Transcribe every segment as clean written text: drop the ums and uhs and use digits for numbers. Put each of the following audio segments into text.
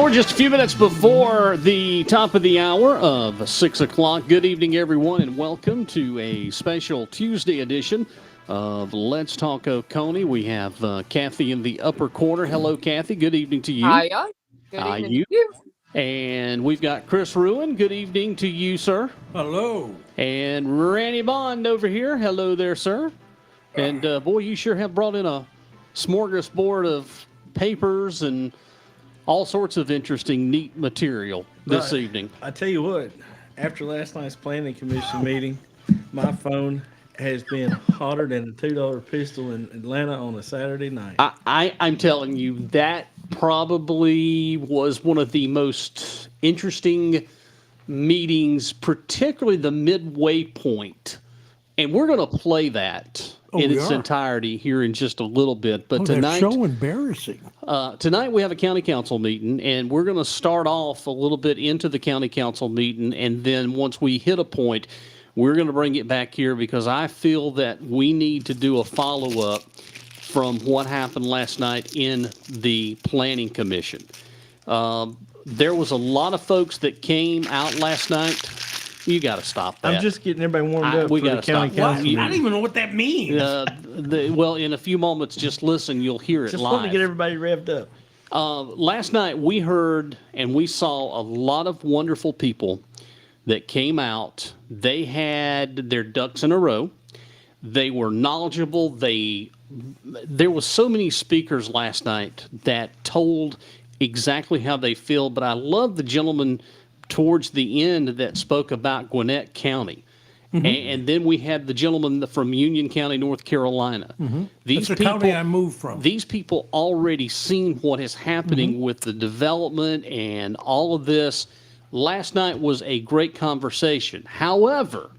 We're just a few minutes before the top of the hour of 6 o'clock. Good evening, everyone, and welcome to a special Tuesday edition of Let's Talk Oconee. We have Cathy in the upper corner. Hello, Cathy. Good evening to you. Hiya. Good evening to you. And we've got Chris Ruin. Good evening to you, sir. Hello. And Rannie Bond over here. Hello there, sir. And boy, you sure have brought in a smorgasbord of papers and all sorts of interesting, neat material this evening. I tell you what, after last night's planning commission meeting, my phone has been hotter than a $2 pistol in Atlanta on a Saturday night. I'm telling you, that probably was one of the most interesting meetings, particularly the midway point. And we're going to play that in its entirety here in just a little bit. But tonight, that's so embarrassing. Tonight we have a county council meeting, and we're going to start off a little bit into the county council meeting, and then once we hit a point, we're going to bring it back here because I feel that we need to do a follow-up from what happened last night in the planning commission. There was a lot of folks that came out last night. You got to stop that. I'm just getting everybody warmed up for the county council meeting. I don't even know what that means. Well, in a few moments, just listen. You'll hear it just live. want to get everybody revved up. Last night, we heard and we saw a lot of wonderful people that came out. They had their ducks in a row. They were knowledgeable. There was so many speakers last night that told exactly how they feel. But I love the gentleman towards the end that spoke about Gwinnett County. Mm-hmm. And then we had the gentleman from Union County, North Carolina. Mm-hmm. That's the county I moved from. These people already seen what is happening with the development and all of this. Last night was a great conversation. However,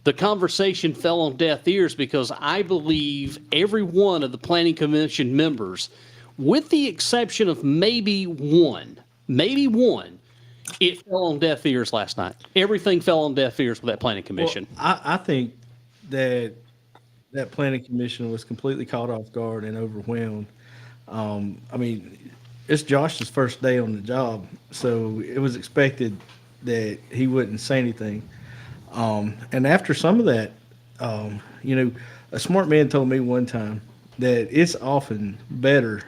the conversation fell on deaf ears because I believe every one of the Planning Commission members, with the exception of maybe one, it fell on deaf ears last night. Everything fell on deaf ears with that Planning Commission. Well, I think that Planning Commission was completely caught off guard and overwhelmed. I mean, it's Josh's first day on the job, so it was expected that he wouldn't say anything. And after some of that, a smart man told me one time that it's often better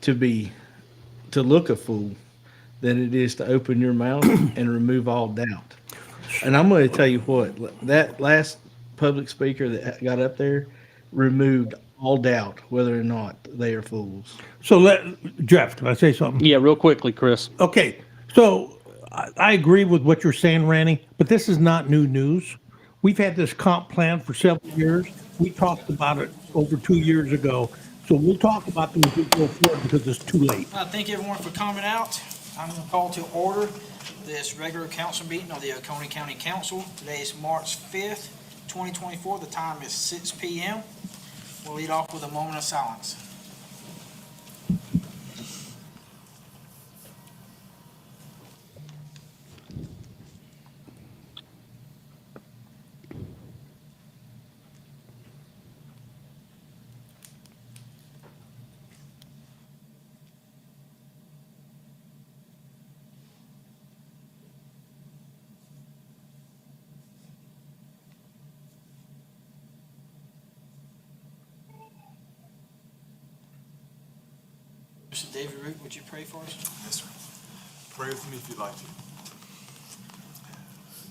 to look a fool than it is to open your mouth and remove all doubt. And I'm going to tell you what, that last public speaker that got up there removed all doubt whether or not they are fools. So, Jeff, can I say something? Yeah, real quickly, Chris. Okay, so I agree with what you're saying, Rannie, but this is not new news. We've had this comp plan for several years. We talked about it over 2 years ago. So we'll talk about them as we go forward because it's too late. Thank everyone for coming out. I'm going to call to order this regular council meeting of the Oconee County Council. Today is March 5th, 2024. The time is 6 p.m. We'll lead off with a moment of silence. Mr. David Root, would you pray for us? Yes, sir. Pray with me if you'd like to.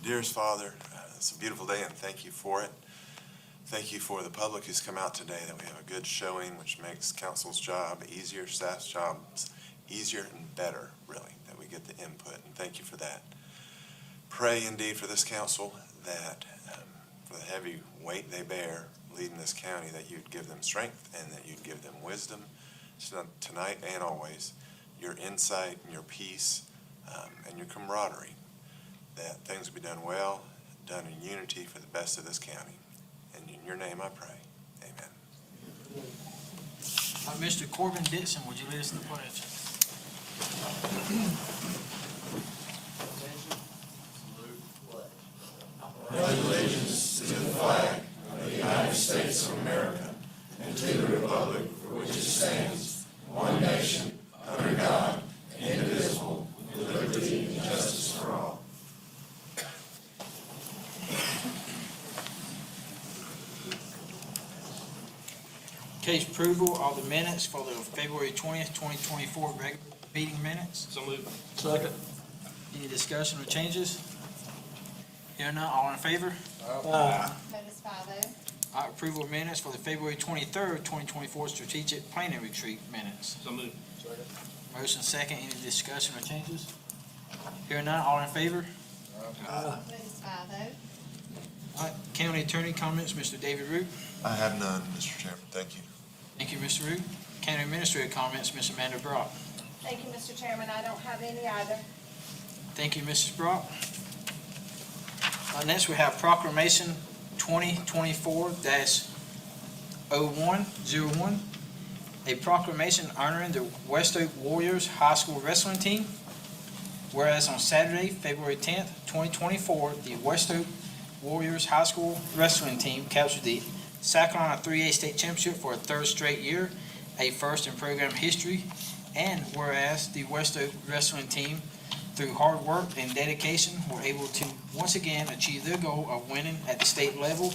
Dearest Father, it's a beautiful day and thank you for it. Thank you for the public who's come out today, that we have a good showing, which makes council's job easier, staff's jobs easier and better, really, that we get the input, and thank you for that. Pray indeed for this council that for the heavy weight they bear leading this county, that you'd give them strength and that you'd give them wisdom tonight and always, your insight and your peace and your camaraderie, that things will be done well, done in unity for the best of this county. And in your name I pray. Amen. Mr. Corbin Dixon, would you lead us in the pledge? Pledge allegiance to the flag of the United States of America and to the republic for which it stands, one nation, under God, indivisible, Case approval of the minutes for the February 20th, 2024 regular meeting minutes. So moved. Second. Any discussion or changes? Hearing none, all in favor? Vote is 5-0. Approval of minutes for the February 23rd, 2024 strategic planning retreat minutes. So moved. Motion second, any discussion or changes? Hearing none, all in favor? Vote is 5-0. All right, county attorney comments, Mr. David Root. I have none, Mr. Chairman. Thank you. Thank you, Mr. Root. County administrator comments, Ms. Amanda Brock. Thank you, Mr. Chairman. I don't have any either. Thank you, Mrs. Brock. Next, we have proclamation 2024-0101, a proclamation honoring the West Oak Warriors High School Wrestling Team. Whereas on Saturday, February 10th, 2024, the West Oak Warriors High School Wrestling Team captured the South Carolina 3A State Championship for a third straight year, a first in program history. And whereas the West Oak Wrestling Team, through hard work and dedication, were able to once again achieve their goal of winning at the state level.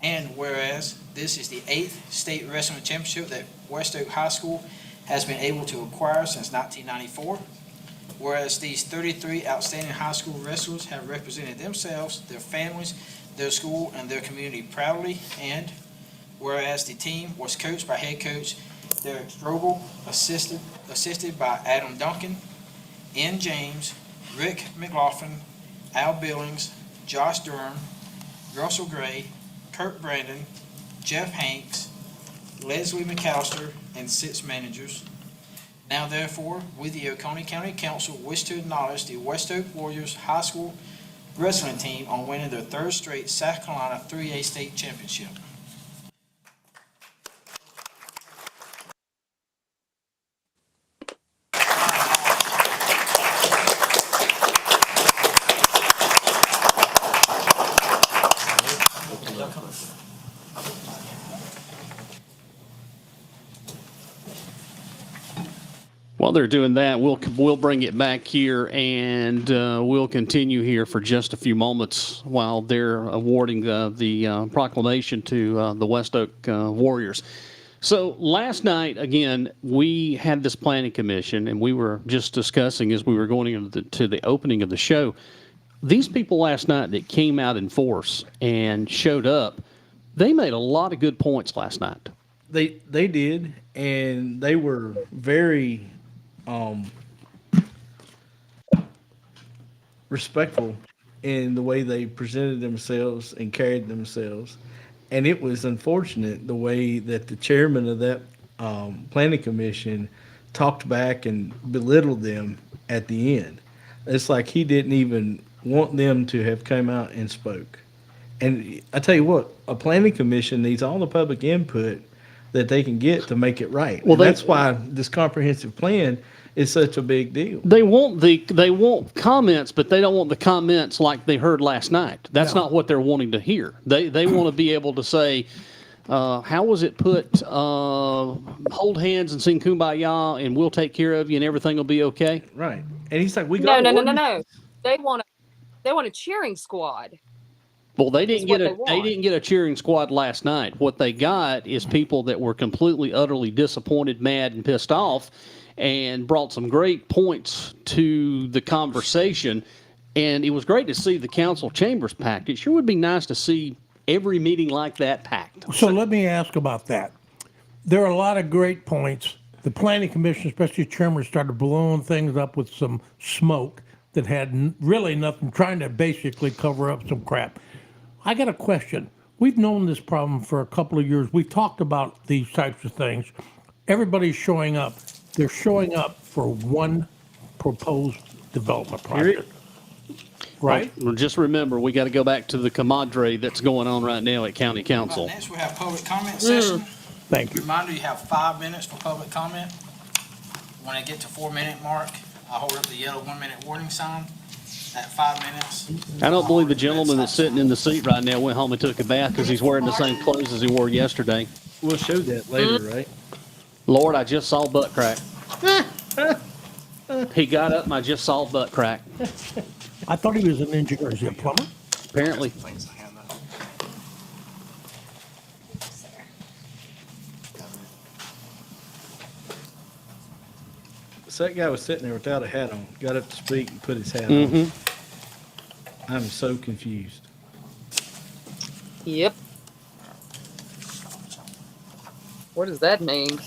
And whereas this is the 8th state wrestling championship that West Oak High School has been able to acquire since 1994. Whereas these 33 outstanding high school wrestlers have represented themselves, their families, their school, and their community proudly. And whereas the team was coached by head coach Derek Strobel, assisted by Adam Duncan, N. James, Rick McLaughlin, Al Billings, Josh Durham, Russell Gray, Kurt Brandon, Jeff Hanks, Leslie McAllister, and 6 managers. Now therefore, we the Oconee County Council wish to acknowledge the West Oak Warriors High School Wrestling Team on winning their third straight South Carolina 3A State Championship. While they're doing that, we'll bring it back here, and we'll continue here for just a few moments while they're awarding the proclamation to the West Oak Warriors. So last night, again, we had this planning commission, and we were just discussing as we were going into the opening of the show. These people last night that came out in force and showed up, they made a lot of good points last night. They did, and they were very respectful in the way they presented themselves and carried themselves. And it was unfortunate the way that the chairman of that planning commission talked back and belittled them at the end. It's like he didn't even want them to have come out and spoke. And I tell you what, a planning commission needs all the public input that they can get to make it right. Well, And that's why this comprehensive plan is such a big deal. They want comments, but they don't want the comments like they heard last night. That's No. not what they're wanting to hear. They want to be able to say, how was it put? Hold hands and sing Kumbaya, and we'll take care of you, and everything will be okay. Right. And he's like, we No, got no, no, no, ordinance- no. They want a cheering squad. Well, they didn't what get they a want. they didn't get a cheering squad last night. What they got is people that were completely, utterly disappointed, mad, and pissed off, and brought some great points to the conversation. And it was great to see the council chambers packed. It sure would be nice to see every meeting like that packed. So let me ask about that. There are a lot of great points. The planning commission, especially chairman, started blowing things up with some smoke that had really nothing, trying to basically cover up some crap. I got a question. We've known this problem for a couple of years. We've talked about these types of things. Everybody's showing up. They're showing up for one proposed development project. Right? Well, just remember, we got to go back to the comadre that's going on right now at county council. Next, we have public comment session. Thank you. Reminder, you have 5 minutes for public comment. When I get to 4-minute mark, I hold up the yellow 1-minute warning sign. At 5 minutes. I don't believe the gentleman that's sitting in the seat right now went home and took a bath because he's wearing the same clothes as he wore yesterday. We'll show that later, right? Lord, I just saw butt crack. He got up and I just saw butt crack. I thought he was an engineer. Is he a plumber? Apparently. that guy was sitting there without a hat on, got up to speak and put his hat on. I'm so confused. Yep. What does that mean?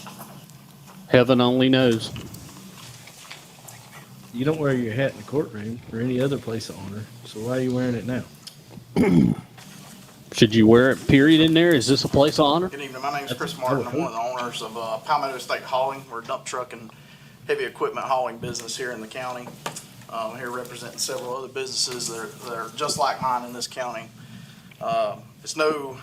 Heaven only knows. You don't wear your hat in the courtroom or any other place of honor, so why are you wearing it now? Should you wear it, period, in there? Is this a place of honor? Good evening, my name is Chris Martin, I'm one of the owners of Palmetto State Hauling. We're a dump truck and heavy equipment hauling business here in the county. I'm here representing several other businesses that are just like mine in this county. It's no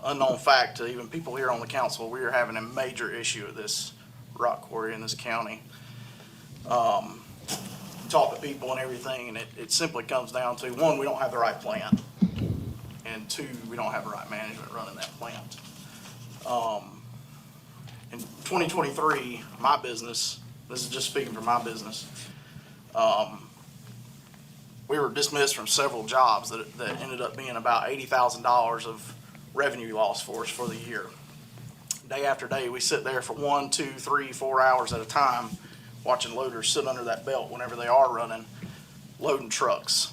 unknown fact to even people here on the council, we are having a major issue at this rock quarry in this county. Talk to people and everything, and it simply comes down to, one, we don't have the right plan, and two, we don't have the right management running that plant. In 2023, my business, this is just speaking for my business, we were dismissed from several jobs that ended up being about $80,000 of revenue loss for us for the year. Day after day, we sit there for 1, 2, 3, 4 hours at a time, watching loaders sit under that belt whenever they are running, loading trucks.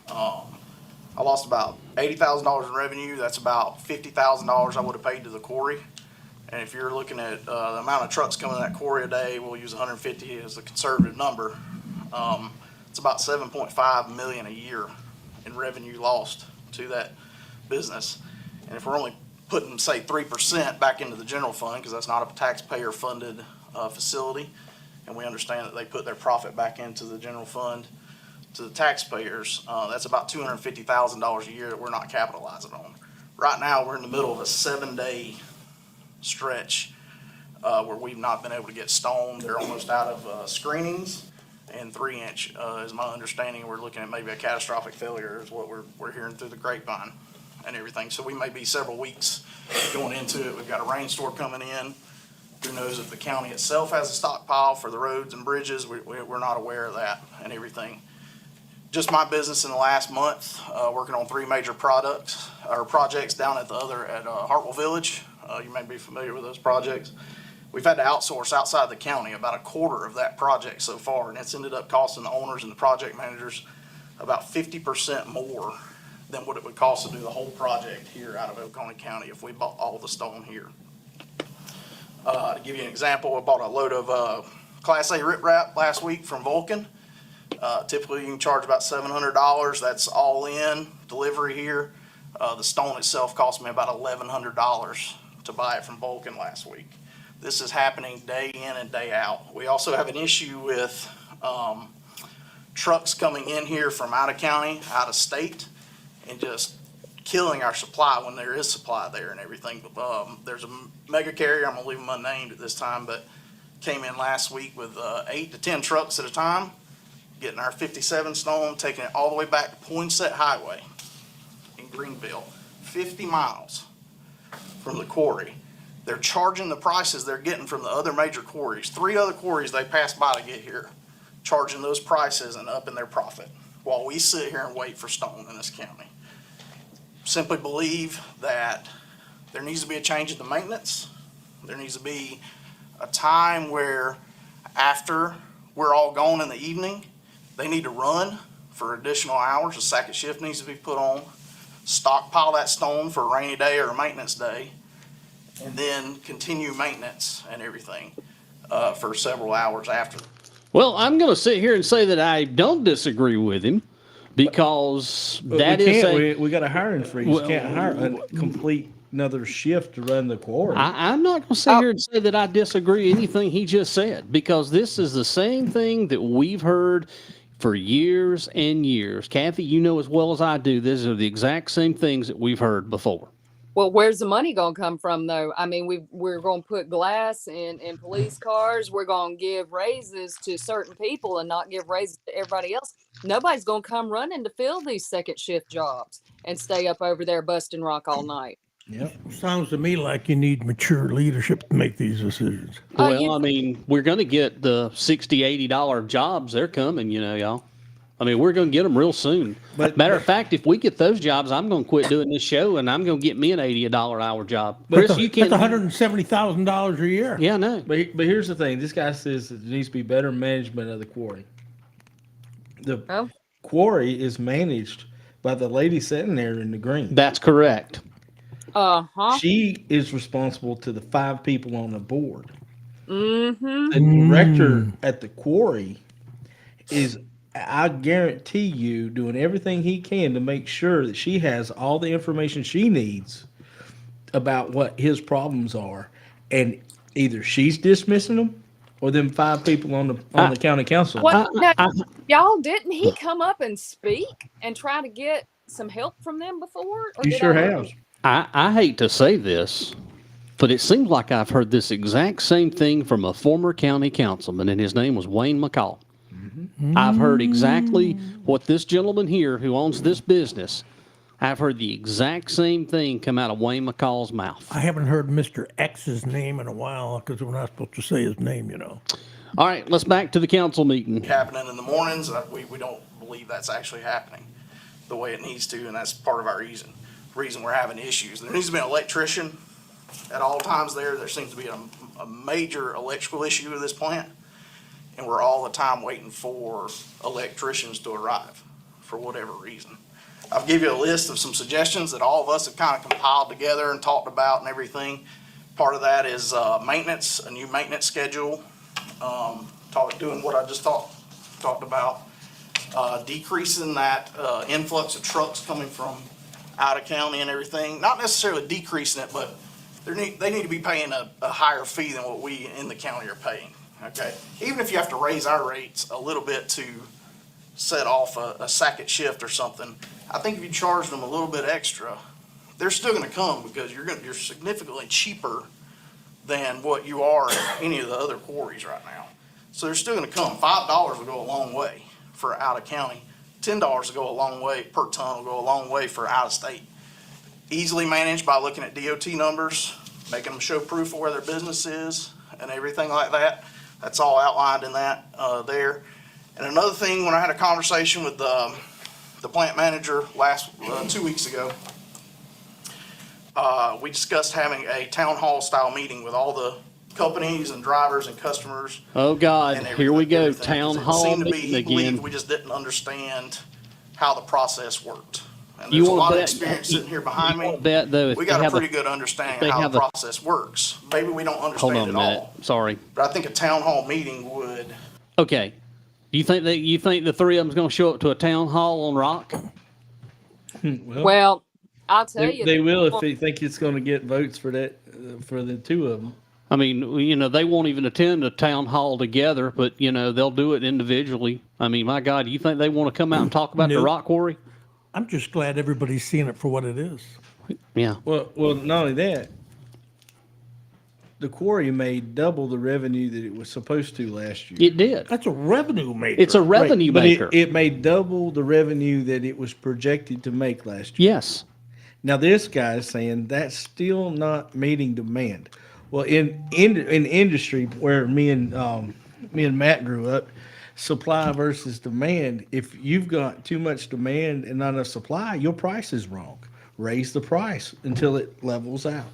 I lost about $80,000 in revenue. That's about $50,000 I would have paid to the quarry. And if you're looking at the amount of trucks coming to that quarry a day, we'll use 150 as a conservative number. It's about $7.5 million a year in revenue lost to that business. And if we're only putting, say, 3% back into the general fund, because that's not a taxpayer-funded facility, and we understand that they put their profit back into the general fund to the taxpayers, that's about $250,000 a year that we're not capitalizing on. Right now, we're in the middle of a 7-day stretch where we've not been able to get stone. They're almost out of screenings, and 3-inch is my understanding. We're looking at maybe a catastrophic failure is what we're hearing through the grapevine and everything. So we may be several weeks going into it. We've got a rainstorm coming in. Who knows if the county itself has a stockpile for the roads and bridges? We're not aware of that and everything. Just my business in the last month, working on 3 major projects down at Hartwell Village. You may be familiar with those projects. We've had to outsource outside the county about a quarter of that project so far, and it's ended up costing the owners and the project managers about 50% more than what it would cost to do the whole project here out of Oconee County if we bought all the stone here. To give you an example, I bought a load of Class A riprap last week from Vulcan. Typically, you can charge about $700. That's all in delivery here. The stone itself cost me about $1,100 to buy it from Vulcan last week. This is happening day in and day out. We also have an issue with trucks coming in here from out of county, out of state, and just killing our supply when there is supply there and everything. There's a mega carrier, I'm gonna leave them unnamed at this time, but came in last week with 8 to 10 trucks at a time, getting our 57 stone, taking it all the way back to Poinsett Highway in Greenville, 50 miles from the quarry. They're charging the prices they're getting from the other major quarries. 3 other quarries they passed by to get here, charging those prices and upping their profit while we sit here and wait for stone in this county. Simply believe that there needs to be a change in the maintenance. There needs to be a time where after we're all gone in the evening, they need to run for additional hours. A second shift needs to be put on, stockpile that stone for a rainy day or a maintenance day, and then continue maintenance and everything for several hours after. Well, I'm going to sit here and say that I don't disagree with him because that is we got a hiring freeze. Well, Can't hire a complete another shift to run the quarry. I'm not going to sit here and say that I disagree anything he just said, because this is the same thing that we've heard for years and years. Cathy, you know as well as I do, these are the exact same things that we've heard before. Well, where's the money going to come from, though? I mean, we're going to put glass in police cars. We're going to give raises to certain people and not give raises to everybody else. Nobody's going to come running to fill these second shift jobs and stay up over there busting rock all night. Yep. Sounds to me like you need mature leadership to make these decisions. Well, I mean, we're going to get the $60, $80 jobs. They're coming, you know, y'all. I mean, we're going to get them real soon. Matter of fact, if we get those jobs, I'm going to quit doing this show, and I'm going to get me an $80 hour job. Chris, you can't. That's $170,000 a year. Yeah, I know. But here's the thing. This guy says that there needs to be better management of the quarry. The Oh. quarry is managed by the lady sitting there in the green. That's correct. Uh-huh. She is responsible to the 5 people on the board. Mm-hmm. The director at the quarry is, I guarantee you, doing everything he can to make sure that she has all the information she needs about what his problems are, and either she's dismissing them or them 5 people on the county council. What? Now, y'all, didn't he come up and speak and try to get some help from them before? Or You did sure I- have. I hate to say this, but it seems like I've heard this exact same thing from a former county councilman, and his name was Wayne McCall. I've heard exactly what this gentleman here who owns this business, I've heard the exact same thing come out of Wayne McCall's mouth. I haven't heard Mr. X's name in a while because we're not supposed to say his name, you know. All right, let's back to the council meeting. Happening in the mornings. We don't believe that's actually happening the way it needs to, and that's part of our reason we're having issues. There needs to be an electrician at all times there. There seems to be a major electrical issue with this plant, and we're all the time waiting for electricians to arrive for whatever reason. I'll give you a list of some suggestions that all of us have kind of compiled together and talked about and everything. Part of that is maintenance, a new maintenance schedule, doing what I just talked about, decreasing that influx of trucks coming from out of county and everything. Not necessarily decreasing it, but they need to be paying a higher fee than what we in the county are paying. Okay, even if you have to raise our rates a little bit to set off a second shift or something, I think if you charge them a little bit extra, they're still going to come because you're significantly cheaper than what you are in any of the other quarries right now. So they're still going to come. $5 will go a long way for out of county. $10 will go a long way per ton. Will go a long way for out of state. Easily managed by looking at DOT numbers, making them show proof of where their business is, and everything like that. That's all outlined in that there. And another thing, when I had a conversation with the plant manager 2 weeks ago, we discussed having a town hall style meeting with all the companies and drivers and customers. Oh, God, and here we go, everything. town It hall seemed to be, meeting he believed again. we just didn't understand how the process worked. And You there's a wanna lot of bet- experience sitting here behind me. Bet, though, if We they got a have pretty good understanding they of how have the a- process works. Maybe we don't Hold understand on a it minute, all, sorry. but I think a town hall meeting would. Okay, you think the 3 of them's going to show up to a town hall on Rock? Well, I'll tell you. They will if they think it's going to get votes for that, for the 2 of them. I mean, they won't even attend a town hall together, but, they'll do it individually. I mean, my God, you think they want to come out and talk about the Nope. rock quarry? I'm just glad everybody's seeing it for what it is. Yeah. Well, not only that, the quarry made double the revenue that it was supposed to last year. It did. That's a revenue maker. It's a revenue But maker. it made double the revenue that it was projected to make last year. Yes. Now this guy is saying that's still not meeting demand. Well, in industry where me and Matt grew up, supply versus demand. If you've got too much demand and not enough supply, your price is wrong. Raise the price until it levels out.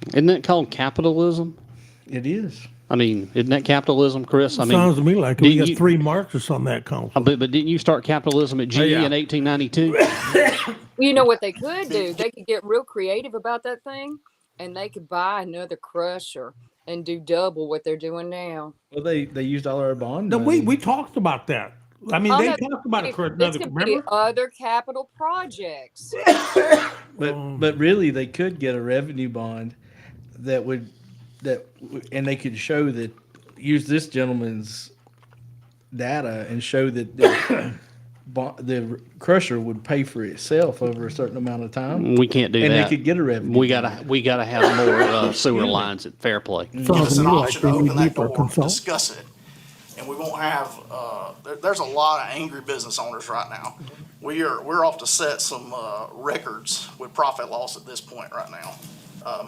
Isn't that called capitalism? It is. I mean, isn't that capitalism, Chris? I mean, Sounds to me like we didn't got you- 3 Marxists on that council. but didn't you start capitalism at GE yeah. in 1892? You know what they could do? They could get real creative about that thing, and they could buy another crusher and do double what they're doing now. Well, they used all our bond No, money. we talked about that. I mean, Oh, they no, talked about it. This Another, could be remember? other capital projects. But really, they could get a revenue bond and they could show that, use this gentleman's data and show that the crusher would pay for itself over a certain amount of time, We can't do and that. they could get a revenue. We gotta have more sewer lines at Fairplay. Give Sounds us to an me like option they to open need that deeper door, consult. discuss it, and we won't have, there's a lot of angry business owners right now. We're off to set some, records with profit loss at this point right now.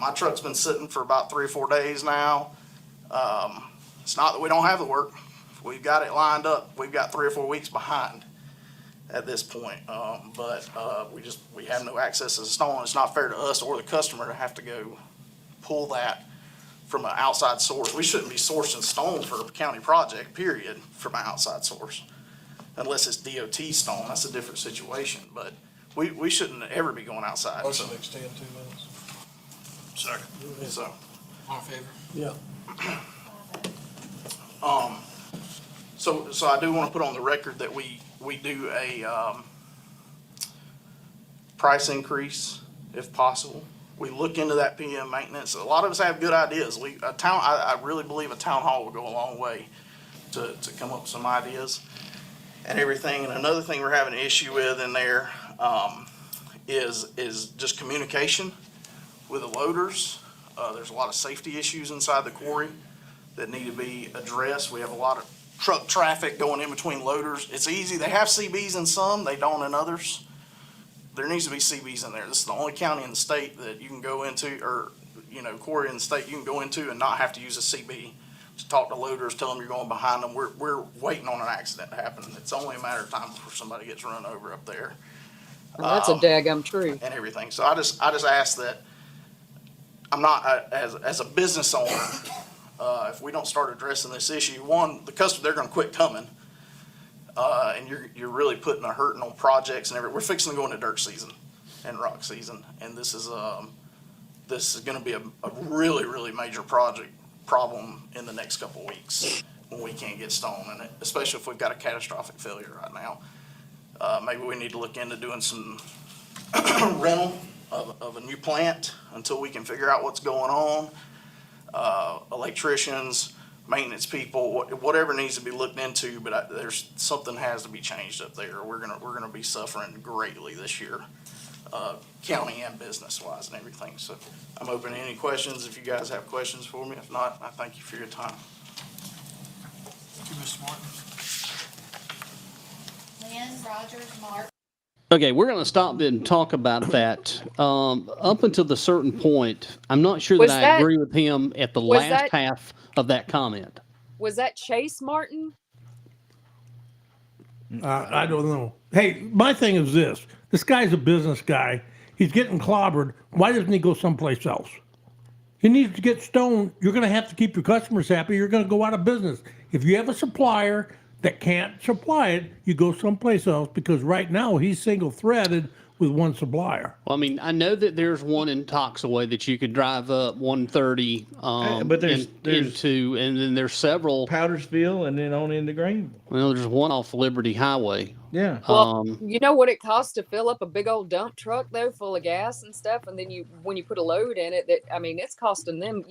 My truck's been sitting for about 3 or 4 days now. It's not that we don't have the work. We've got it lined up. We've got 3 or 4 weeks behind. at this point. But we have no access to the stone. It's not fair to us or the customer to have to go pull that from an outside source. We shouldn't be sourcing stone for a county project, period, from an outside source. Unless it's DOT stone, that's a different situation, but we shouldn't ever be going outside. Motion to extend 2 minutes. Second. So, All in favor? Yeah. so I do want to put on the record that we do a, price increase if possible. We look into that PM maintenance. A lot of us have good ideas. I really believe a town hall would go a long way to come up with some ideas and everything. And another thing we're having an issue with in there, is just communication with the loaders. There's a lot of safety issues inside the quarry that need to be addressed. We have a lot of truck traffic going in between loaders. It's easy. They have CBs in some, they don't in others. There needs to be CBs in there. This is the only county in the state that you can go into, or, quarry in the state you can go into and not have to use a CB. Just talk to loaders, tell them you're going behind them. We're waiting on an accident to happen. It's only a matter of time before somebody gets run over up there. That's a daggum truth. And everything. So I just ask that, I'm not, as a business owner, if we don't start addressing this issue, one, the customer, they're gonna quit coming. And you're really putting a hurting on projects and everything. We're fixing to go into dirt season and rock season. And this is gonna be a really, really major problem in the next couple of weeks when we can't get stone, and especially if we've got a catastrophic failure right now. Maybe we need to look into doing some rental of a new plant until we can figure out what's going on. Electricians, maintenance people, whatever needs to be looked into, but there's something has to be changed up there. We're gonna be suffering greatly this year, county and business wise and everything. So I'm open to any questions if you guys have questions for me. If not, I thank you for your time. Thank you, Mr. Martin. Lynn, Rogers, Mark. Okay, we're going to stop and talk about that. Up until the certain point, I'm not sure Was that I that- agree with him at the was last that- half of that comment. Was that Chase Martin? I don't know. Hey, my thing is this. This guy's a business guy. He's getting clobbered. Why doesn't he go someplace else? He needs to get stone. You're going to have to keep your customers happy. You're going to go out of business. If you have a supplier that can't supply it, you go someplace else, because right now he's single threaded with one supplier. Well, I mean, I know that there's one in Toxaway that you could drive up 130 but there's into, and then there's several. Powdersville and then on into Greenville. Well, there's one off Liberty Highway. Yeah. Well, you know what it costs to fill up a big old dump truck though, full of gas and stuff, and then when you put a load in it, it's costing them.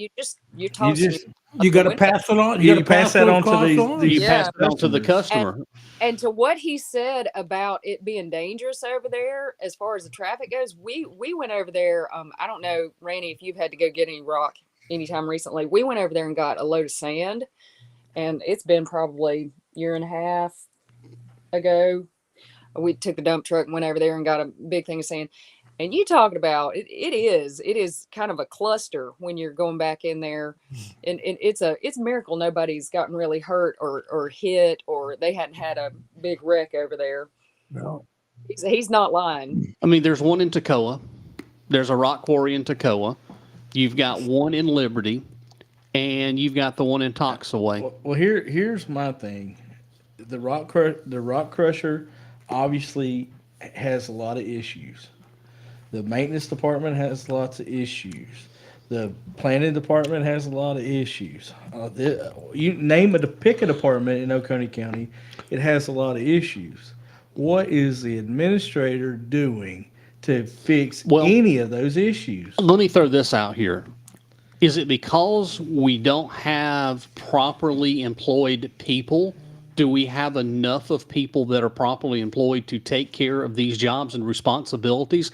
You're tossing. You got to pass it on. You gotta pass that those on to costs these You Yeah. pass it on to the customer. And to what he said about it being dangerous over there, as far as the traffic goes, we went over there. I don't know, Rannie, if you've had to go get any rock anytime recently. We went over there and got a load of sand, and it's been probably a year and a half ago. We took the dump truck and went over there and got a big thing of sand. And you talking about it is kind of a cluster when you're going back in there, and it's a miracle nobody's gotten really hurt or hit, or they hadn't had a big wreck over there. No. He's not lying. I mean, there's one in Toccoa. There's a rock quarry in Toccoa. You've got one in Liberty, and you've got the one in Toxaway. Well, here's my thing. The rock crusher obviously has a lot of issues. The maintenance department has lots of issues. The planning department has a lot of issues. You pick a department in Oconee County, it has a lot of issues. What is the administrator doing to fix any of those issues? Let me throw this out here. Is it because we don't have properly employed people? Do we have enough of people that are properly employed to take care of these jobs and responsibilities?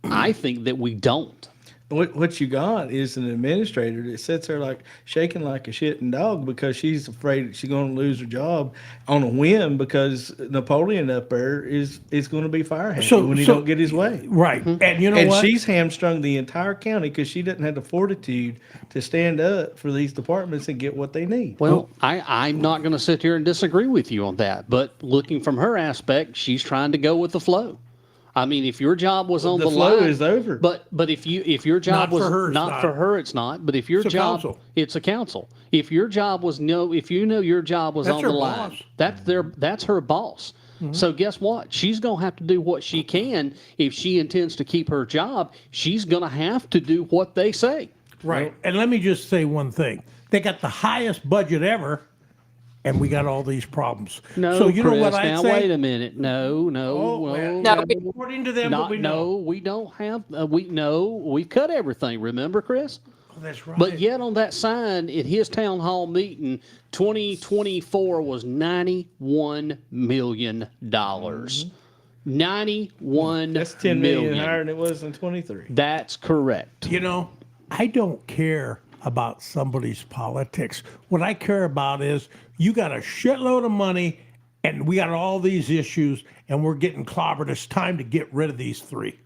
I think that we don't. what you got is an administrator that sits there like shaking like a shitting dog because she's afraid she's going to lose her job on a whim because Napoleon up there is going to be fire happy when he don't get his way. Right. And you know And what? she's hamstrung the entire county because she doesn't have the fortitude to stand up for these departments and get what they need. Well, I'm not going to sit here and disagree with you on that, but looking from her aspect, she's trying to go with the flow. I mean, if your job was on The the flow line, is over. But if your job Not was for her, it's not not. for her, it's not. But if your It's a job, council. it's a council. If your job was if you know your job was That's on her the line, boss. that's her boss. So guess what? She's going to have to do what she can if she intends to keep her job. She's going to have to do what they say. Right. And let me just say one thing. They got the highest budget ever, and we got all these problems. No, so you Chris, know what I'd now say? wait a minute. No, Oh, well, No, according to them, Not, what we know. no, we don't have. We cut everything. Remember, Chris? Oh, that's right. But yet on that sign at his town hall meeting, 2024 was $91 million. $91 That's 10 million million. higher than it was in 23. That's correct. You know, I don't care about somebody's politics. What I care about is you got a shitload of money and we got all these issues and we're getting clobbered. It's time to get rid of these three.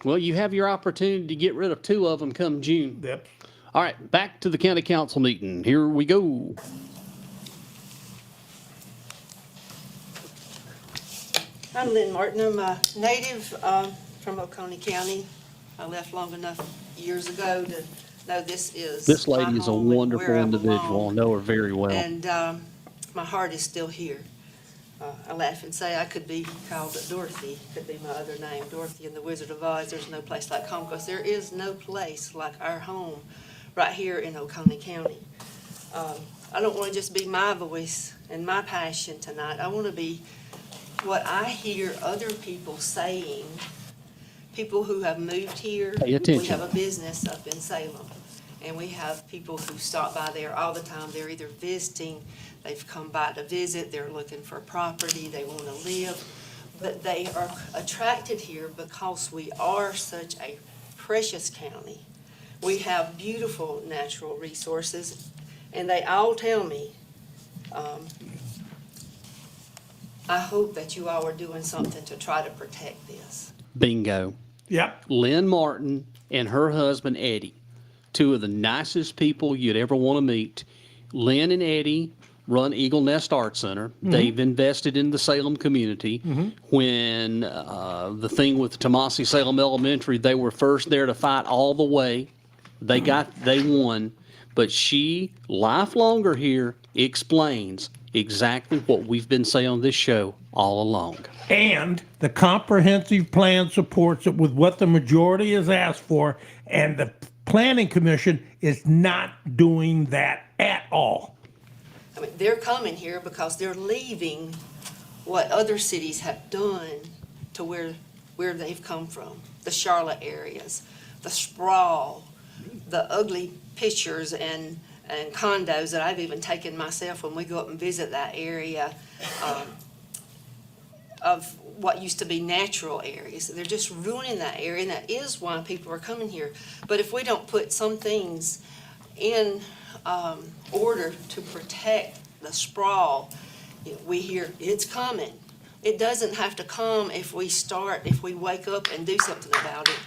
Well, you have your opportunity to get rid of two of them come June. Yep. All right, back to the county council meeting. Here we go. I'm Lynn Martin. I'm a native from Oconee County. I left long enough years ago to know this is This my lady is a home and wonderful where I individual. I belong. know her very well. And my heart is still here. I laugh and say I could be called Dorothy, could be my other name, Dorothy in the Wizard of Oz. There's no place like home because there is no place like our home right here in Oconee County. I don't want to just be my voice and my passion tonight. I want to be what I hear other people saying, people who have moved here. Pay attention. We have a business up in Salem, and we have people who stop by there all the time. They're either visiting, they've come by to visit, they're looking for property, they want to live, but they are attracted here because we are such a precious county. We have beautiful natural resources, and they all tell me, I hope that you all are doing something to try to protect this. Bingo. Yep. Lynn Martin and her husband Eddie, two of the nicest people you'd ever want to meet. Lynn and Eddie run Eagle Nest Art Center. They've invested in the Salem community. When the thing with Tomasi Salem Elementary, they were first there to fight all the way. They won. But she, life longer here, explains exactly what we've been saying on this show all along. And the comprehensive plan supports it with what the majority has asked for, and the planning commission is not doing that at all. I mean, they're coming here because they're leaving what other cities have done to where they've come from. The Charlotte areas, the sprawl, the ugly pictures and condos that I've even taken myself when we go up and visit that area of what used to be natural areas. They're just ruining that area, and that is why people are coming here. But if we don't put some things in order to protect the sprawl, we hear it's coming. It doesn't have to come if we wake up and do something about it.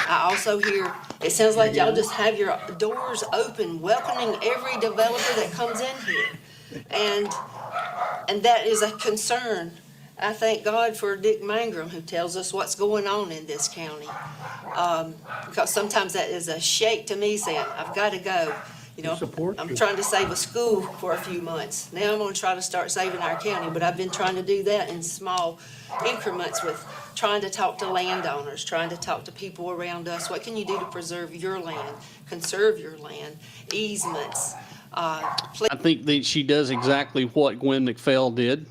I also hear, it sounds like y'all just have your doors open, welcoming every developer that comes in here. And that is a concern. I thank God for Dick Mangrum, who tells us what's going on in this county. Because sometimes that is a shake to me saying, I've got to go. You know, I'm trying to save a school for a few months. Now I'm going to try to start saving our county, but I've been trying to do that in small increments with trying to talk to landowners, trying to talk to people around us. What can you do to preserve your land, conserve your land, easements? I think that she does exactly what Gwen McPhail did.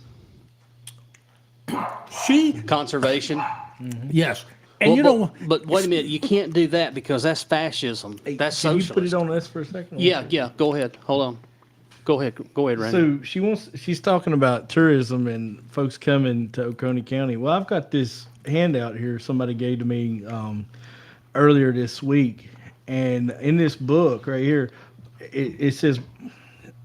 Conservation. Yes. And you know, but wait a minute, you can't do that because that's fascism. That's Can you socialist. put it on us for a second? Yeah. Go ahead. Hold on. Go ahead, Randy. So she's talking about tourism and folks coming to Oconee County. Well, I've got this handout here somebody gave to me earlier this week, and in this book right here, it says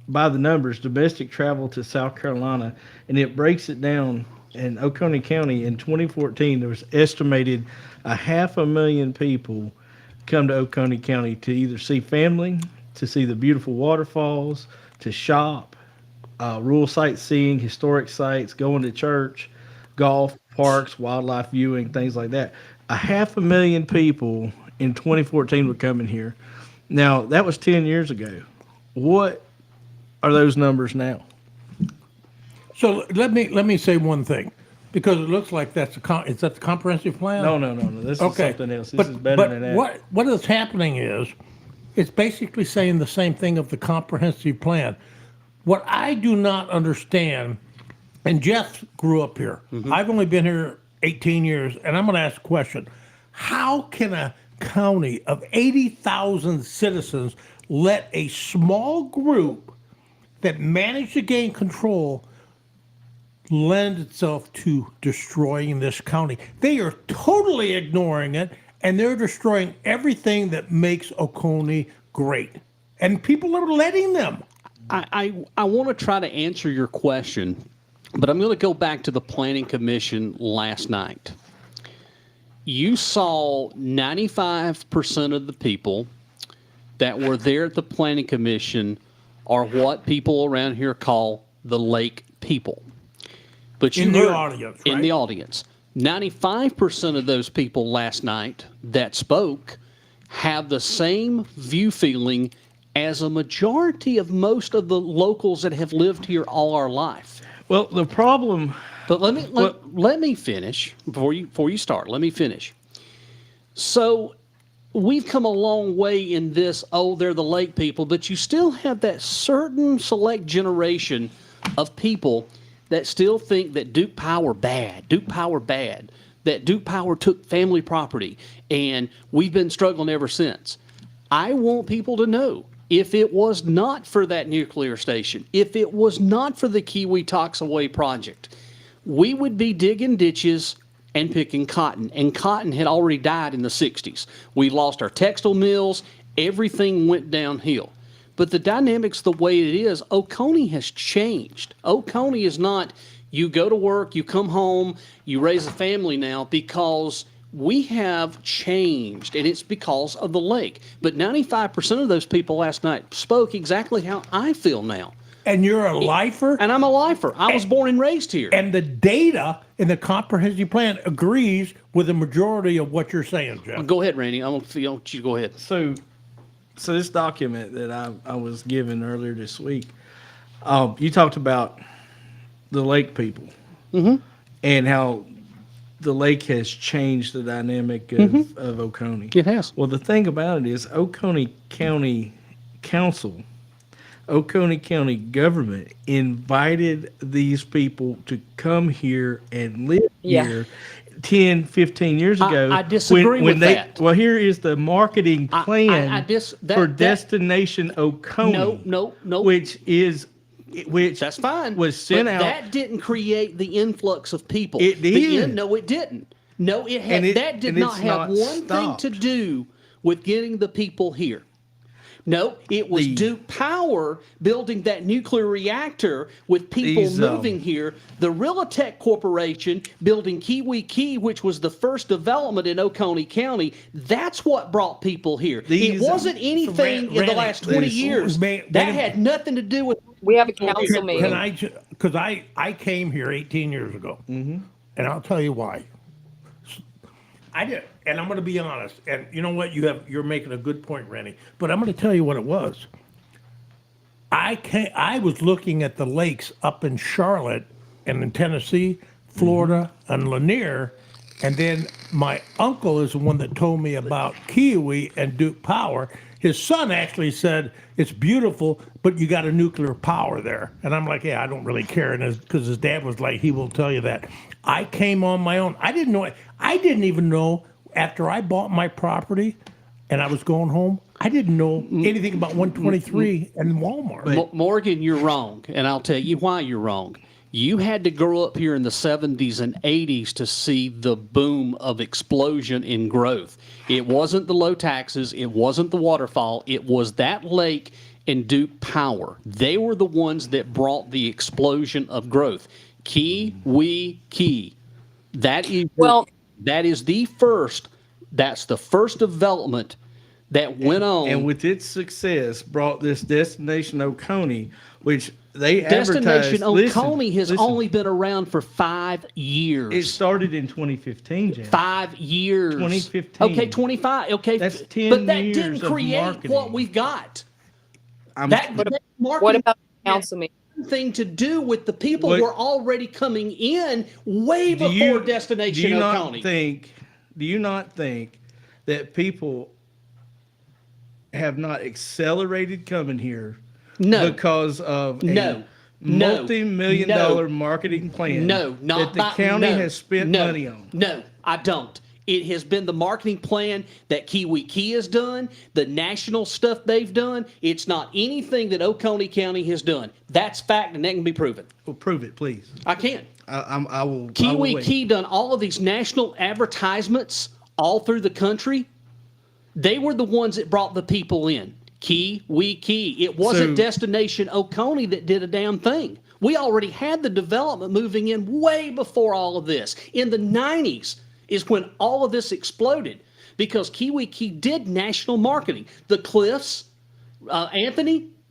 by the numbers domestic travel to South Carolina, and it breaks it down. In Oconee County in 2014, there was estimated 500,000 people come to Oconee County to either see family, to see the beautiful waterfalls, to shop, rural sightseeing, historic sites, going to church, golf, parks, wildlife viewing, things like that. 500,000 people in 2014 were coming here. Now, that was 10 years ago. What are those numbers now? So let me say one thing, because it looks like is that the comprehensive plan? No. This is Okay. something else. This But- is better but than that. What is happening is, it's basically saying the same thing of the comprehensive plan. What I do not understand, and Jeff grew up here. I've only been here 18 years, and I'm going to ask a question. How can a county of 80,000 citizens let a small group that managed to gain control lend itself to destroying this county? They are totally ignoring it, and they're destroying everything that makes Oconee great. And people are letting them. I want to try to answer your question, but I'm going to go back to the Planning Commission last night. You saw 95% of the people that were there at the Planning Commission are what people around here call the lake people. But you In the heard- audience, in right? the audience. 95% of those people last night that spoke have the same view feeling as a majority of most of the locals that have lived here all our life. Well, the problem. But let me finish before you start. Let me finish. So we've come a long way in this, they're the lake people, but you still have that certain select generation of people that still think that Duke Power bad, that Duke Power took family property, and we've been struggling ever since. I want people to know, if it was not for that nuclear station, if it was not for the Kiwi Toxaway project, we would be digging ditches and picking cotton. And cotton had already died in the 60s. We lost our textile mills. Everything went downhill. But the dynamics the way it is, Oconee has changed. Oconee is not, you go to work, you come home, you raise a family now, because we have changed, and it's because of the lake. But 95% of those people last night spoke exactly how I feel now. And you're a lifer? And I'm a lifer. I was born and raised here. And the data in the comprehensive plan agrees with the majority of what you're saying, Jeff. Go ahead, Randy. I want you to go ahead. So this document that I was given earlier this week, you talked about the lake people and how the lake has changed the dynamic of Oconee. It has. Well, the thing about it is Oconee County Council, Oconee County government invited these people to come here and live here 10, 15 years ago. I disagree with that. Well, here is the marketing plan for that- Destination Oconee. No. Which That's fine. was sent but out. That didn't create the influx of people. It did. No, it didn't. No, it had. That did and not it's have not one stopped. thing to do with getting the people here. No, it was Duke Power building that nuclear reactor with people moving here. The Realitech Corporation building Kiwi Key, which was the first development in Oconee County. That's what brought people here. It wasn't anything in the Randy, last 20 years. wait That a had nothing to do with. We have a council meeting. Can I, because I came here 18 years ago, and I'll tell you why. I did, and I'm going to be honest. And you know what? You're making a good point, Randy. But I'm going to tell you what it was. I was looking at the lakes up in Charlotte and in Tennessee, Florida, and Lanier, and then my uncle is the one that told me about Kiwi and Duke Power. His son actually said it's beautiful, but you got a nuclear power there. And I'm like, yeah, I don't really care. And because his dad was like, he will tell you that. I came on my own. I didn't know. I didn't even know after I bought my property and I was going home. I didn't know anything about 123 and Walmart. Morgan, you're wrong, and I'll tell you why you're wrong. You had to grow up here in the 70s and 80s to see the boom of explosion in growth. It wasn't the low taxes. It wasn't the waterfall. It was that lake and Duke Power. They were the ones that brought the explosion of growth. Key. That is, Well- that is the first, that's the first development that went on. And with its success, brought this Destination Oconee, which they Destination advertised. Oconee has listen, only been around for 5 years. It started in 2015, Jeff. 5 years. 2015. Okay, 25. Okay, That's 10 but that years didn't of create marketing. what we've got. I'm- That What marketing about the council meeting? had nothing to do with the people What- who are already coming in way do before you- Destination do you Oconee. Do you not think that people have not accelerated coming here No. because of No. a multi-million No. dollar marketing plan No, not that the by- county no, has spent no, money on? No, I don't. It has been the marketing plan that Kiwi Key has done, the national stuff they've done. It's not anything that Oconee County has done. That's fact, and that can be proven. Well, prove it, please. I can. I will. Kiwi wait. Key done all of these national advertisements all through the country. They were the ones that brought the people in. Kiwi Key. It wasn't So- Destination Oconee that did a damn thing. We already had the development moving in way before all of this. In the 90s is when all of this exploded because Kiwi Key did national marketing. The Cliffs,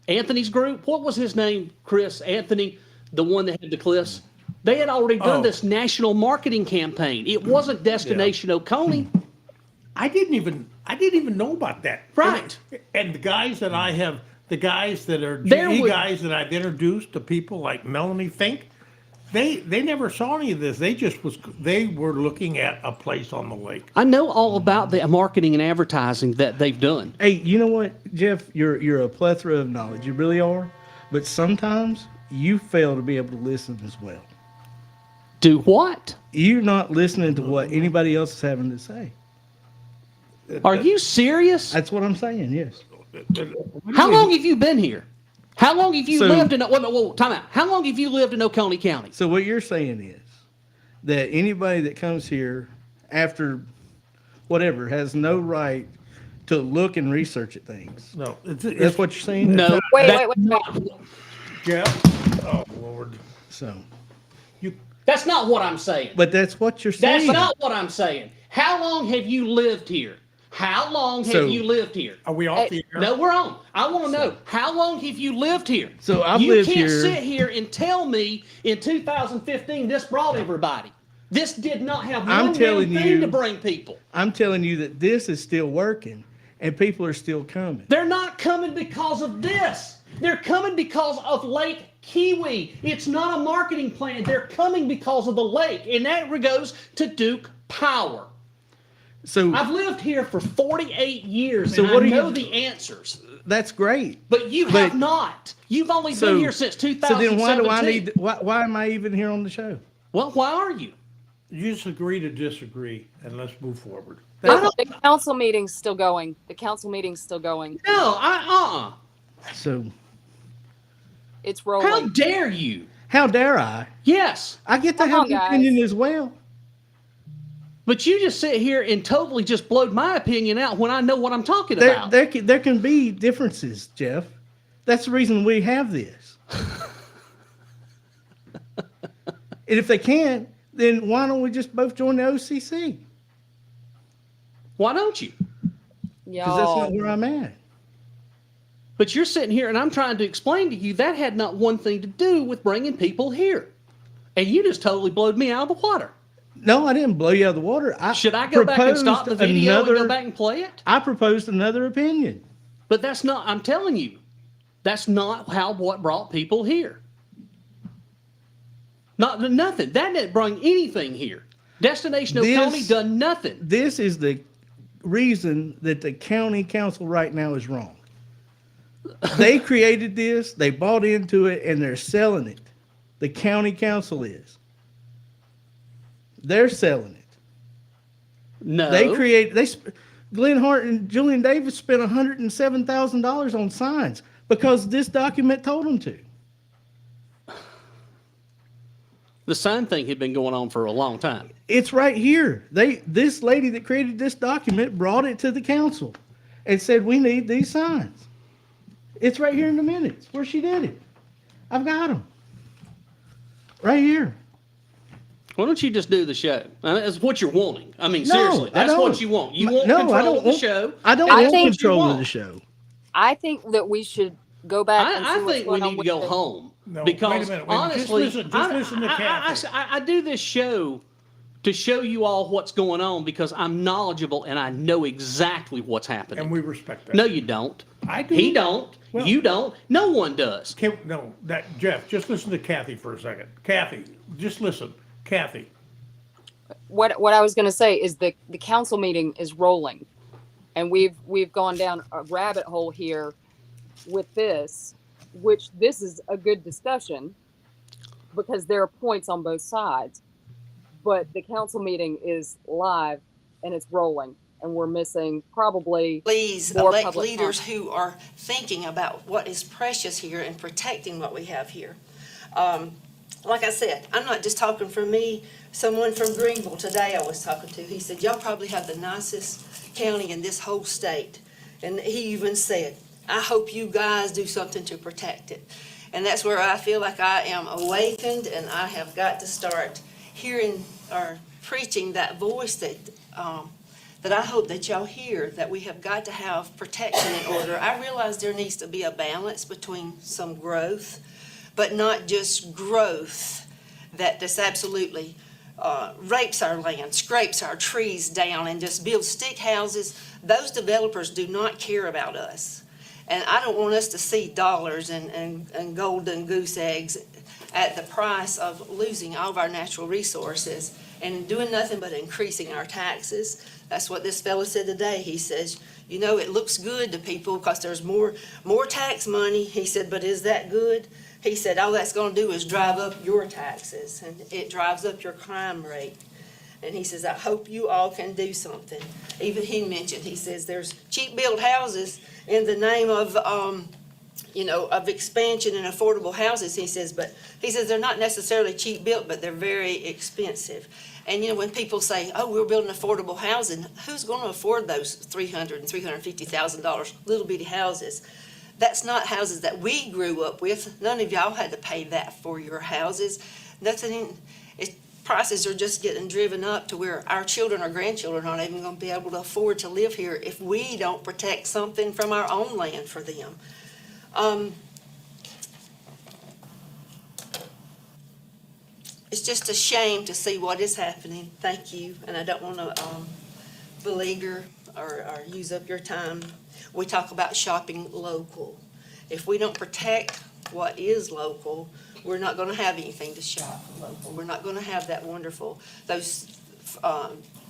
Anthony's group, what was his name, Chris? Anthony, the one that had the Cliffs? They had already done this national marketing campaign. It wasn't Destination Oconee. I didn't even know about that. Right. And the guys that are There GE was- guys that I've introduced to people like Melanie Fink, they never saw any of this. They were looking at a place on the lake. I know all about the marketing and advertising that they've done. Hey, you know what, Jeff? You're a plethora of knowledge. You really are. But sometimes you fail to be able to listen as well. Do what? You're not listening to what anybody else is having to say. Are you serious? That's what I'm saying. Yes. How long have you been here? How long have you So- lived in? Whoa, time out. How long have you lived in Oconee County? So what you're saying is that anybody that comes here after whatever has no right to look and research at things. No, That's what you're saying? No. Wait, that- wait. Jeff. Oh Lord. So, That's not what I'm saying. but that's what you're That's saying. not what I'm saying. How long have you lived here? How long have So- you lived here? Are we off the air? No, we're on. I want to know, how long have you lived here? So I've you lived can't here- sit here and tell me in 2015 this brought everybody. This did not have I'm one damn telling thing you- to bring people. I'm telling you that this is still working and people are still coming. They're not coming because of this. They're coming because of Lake Kiwi. It's not a marketing plan. They're coming because of the lake, and that goes to Duke Power. So I've lived here for 48 years, So and what I are you- know the answers. that's great. But you But- have not. You've only So, been here since so 2017. then why do I need, why am I even here on the show? Well, why are you? You just agree to disagree, and let's move forward. The council meeting's still going. The council meeting's still going. No, So It's How rolling. dare you? how dare I? Yes. I get to Come have on, an guys. opinion as well. But you just sit here and totally just blowed my opinion out when I know what I'm talking There, about. there can be differences, Jeff. That's the reason we have this. And if they can't, then why don't we just both join the OCC? Why don't you? Because that's not Y'all, where I'm at. But you're sitting here and I'm trying to explain to you that had not one thing to do with bringing people here. And you just totally blowed me out of the water. No, I didn't blow you out of the water. Should I go back and stop the video and go back and play it? I proposed another opinion. But that's not, I'm telling you, that's not what brought people here. Nothing. That didn't bring anything here. Destination Oconee done nothing. This is the reason that the county council right now is wrong. They created this, they bought into it, and they're selling it. The county council is. They're selling it. No. Glenn Hart and Julian Davis spent $107,000 on signs because this document told them to. The sign thing had been going on for a long time. It's right here. This lady that created this document brought it to the council and said, we need these signs. It's right here in the minutes where she did it. I've got them. Right here. Why don't you just do the show? That's what you're wanting. I mean, No, seriously, I that's what don't. you want. You No, want I control don't of the want- show. I don't I want think- control of want. the show. I think that we should go back and see I what's think we going on need to with go the- home No, because wait a minute. honestly, Just listen to Cathy. I do this show to show you all what's going on because I'm knowledgeable and I know exactly what's happening. And we respect that. No, you don't. I do. He don't. Well- You don't. No one does. Jeff, just listen to Cathy for a second. Kathy, just listen. Kathy. What I was going to say is the council meeting is rolling, and we've gone down a rabbit hole here with this, which this is a good discussion because there are points on both sides, but the council meeting is live and it's rolling, and we're missing probably Please more elect public leaders comment. who are thinking about what is precious here and protecting what we have here. Like I said, I'm not just talking for me. Someone from Greenville today I was talking to, he said, y'all probably have the nicest county in this whole state. And he even said, I hope you guys do something to protect it. And that's where I feel like I am awakened, and I have got to start hearing or preaching that voice that I hope that y'all hear, that we have got to have protection in order. I realize there needs to be a balance between some growth, but not just growth that just absolutely rapes our land, scrapes our trees down, and just builds stick houses. Those developers do not care about us. And I don't want us to see dollars and golden goose eggs at the price of losing all of our natural resources and doing nothing but increasing our taxes. That's what this fellow said today. He says, you know, it looks good to people because there's more tax money. He said, but is that good? He said, all that's going to do is drive up your taxes, and it drives up your crime rate. And he says, I hope you all can do something. Even he mentioned, he says, there's cheap built houses in the name of, of expansion and affordable houses. He says, they're not necessarily cheap built, but they're very expensive. And, when people say, oh, we're building affordable housing, who's going to afford those $300,000 and $350,000 little bitty houses? That's not houses that we grew up with. None of y'all had to pay that for your houses. Prices are just getting driven up to where our children or grandchildren aren't even going to be able to afford to live here if we don't protect something from our own land for them. It's just a shame to see what is happening. Thank you, and I don't want to beleaguer or use up your time. We talk about shopping local. If we don't protect what is local, we're not going to have anything to shop local. We're not going to have that those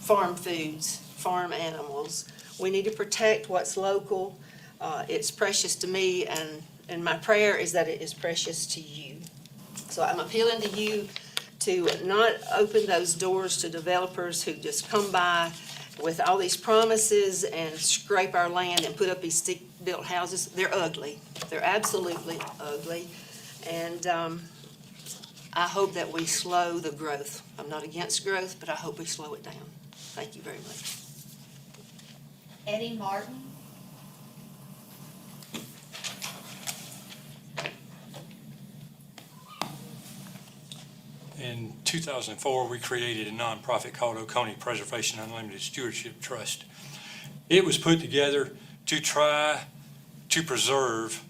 farm foods, farm animals. We need to protect what's local. It's precious to me, and my prayer is that it is precious to you. So I'm appealing to you to not open those doors to developers who just come by with all these promises and scrape our land and put up these stick-built houses. They're ugly. They're absolutely ugly. And I hope that we slow the growth. I'm not against growth, but I hope we slow it down. Thank you very much. Eddie Martin. In 2004, we created a nonprofit called Oconee Preservation Unlimited Stewardship Trust. It was put together to try to preserve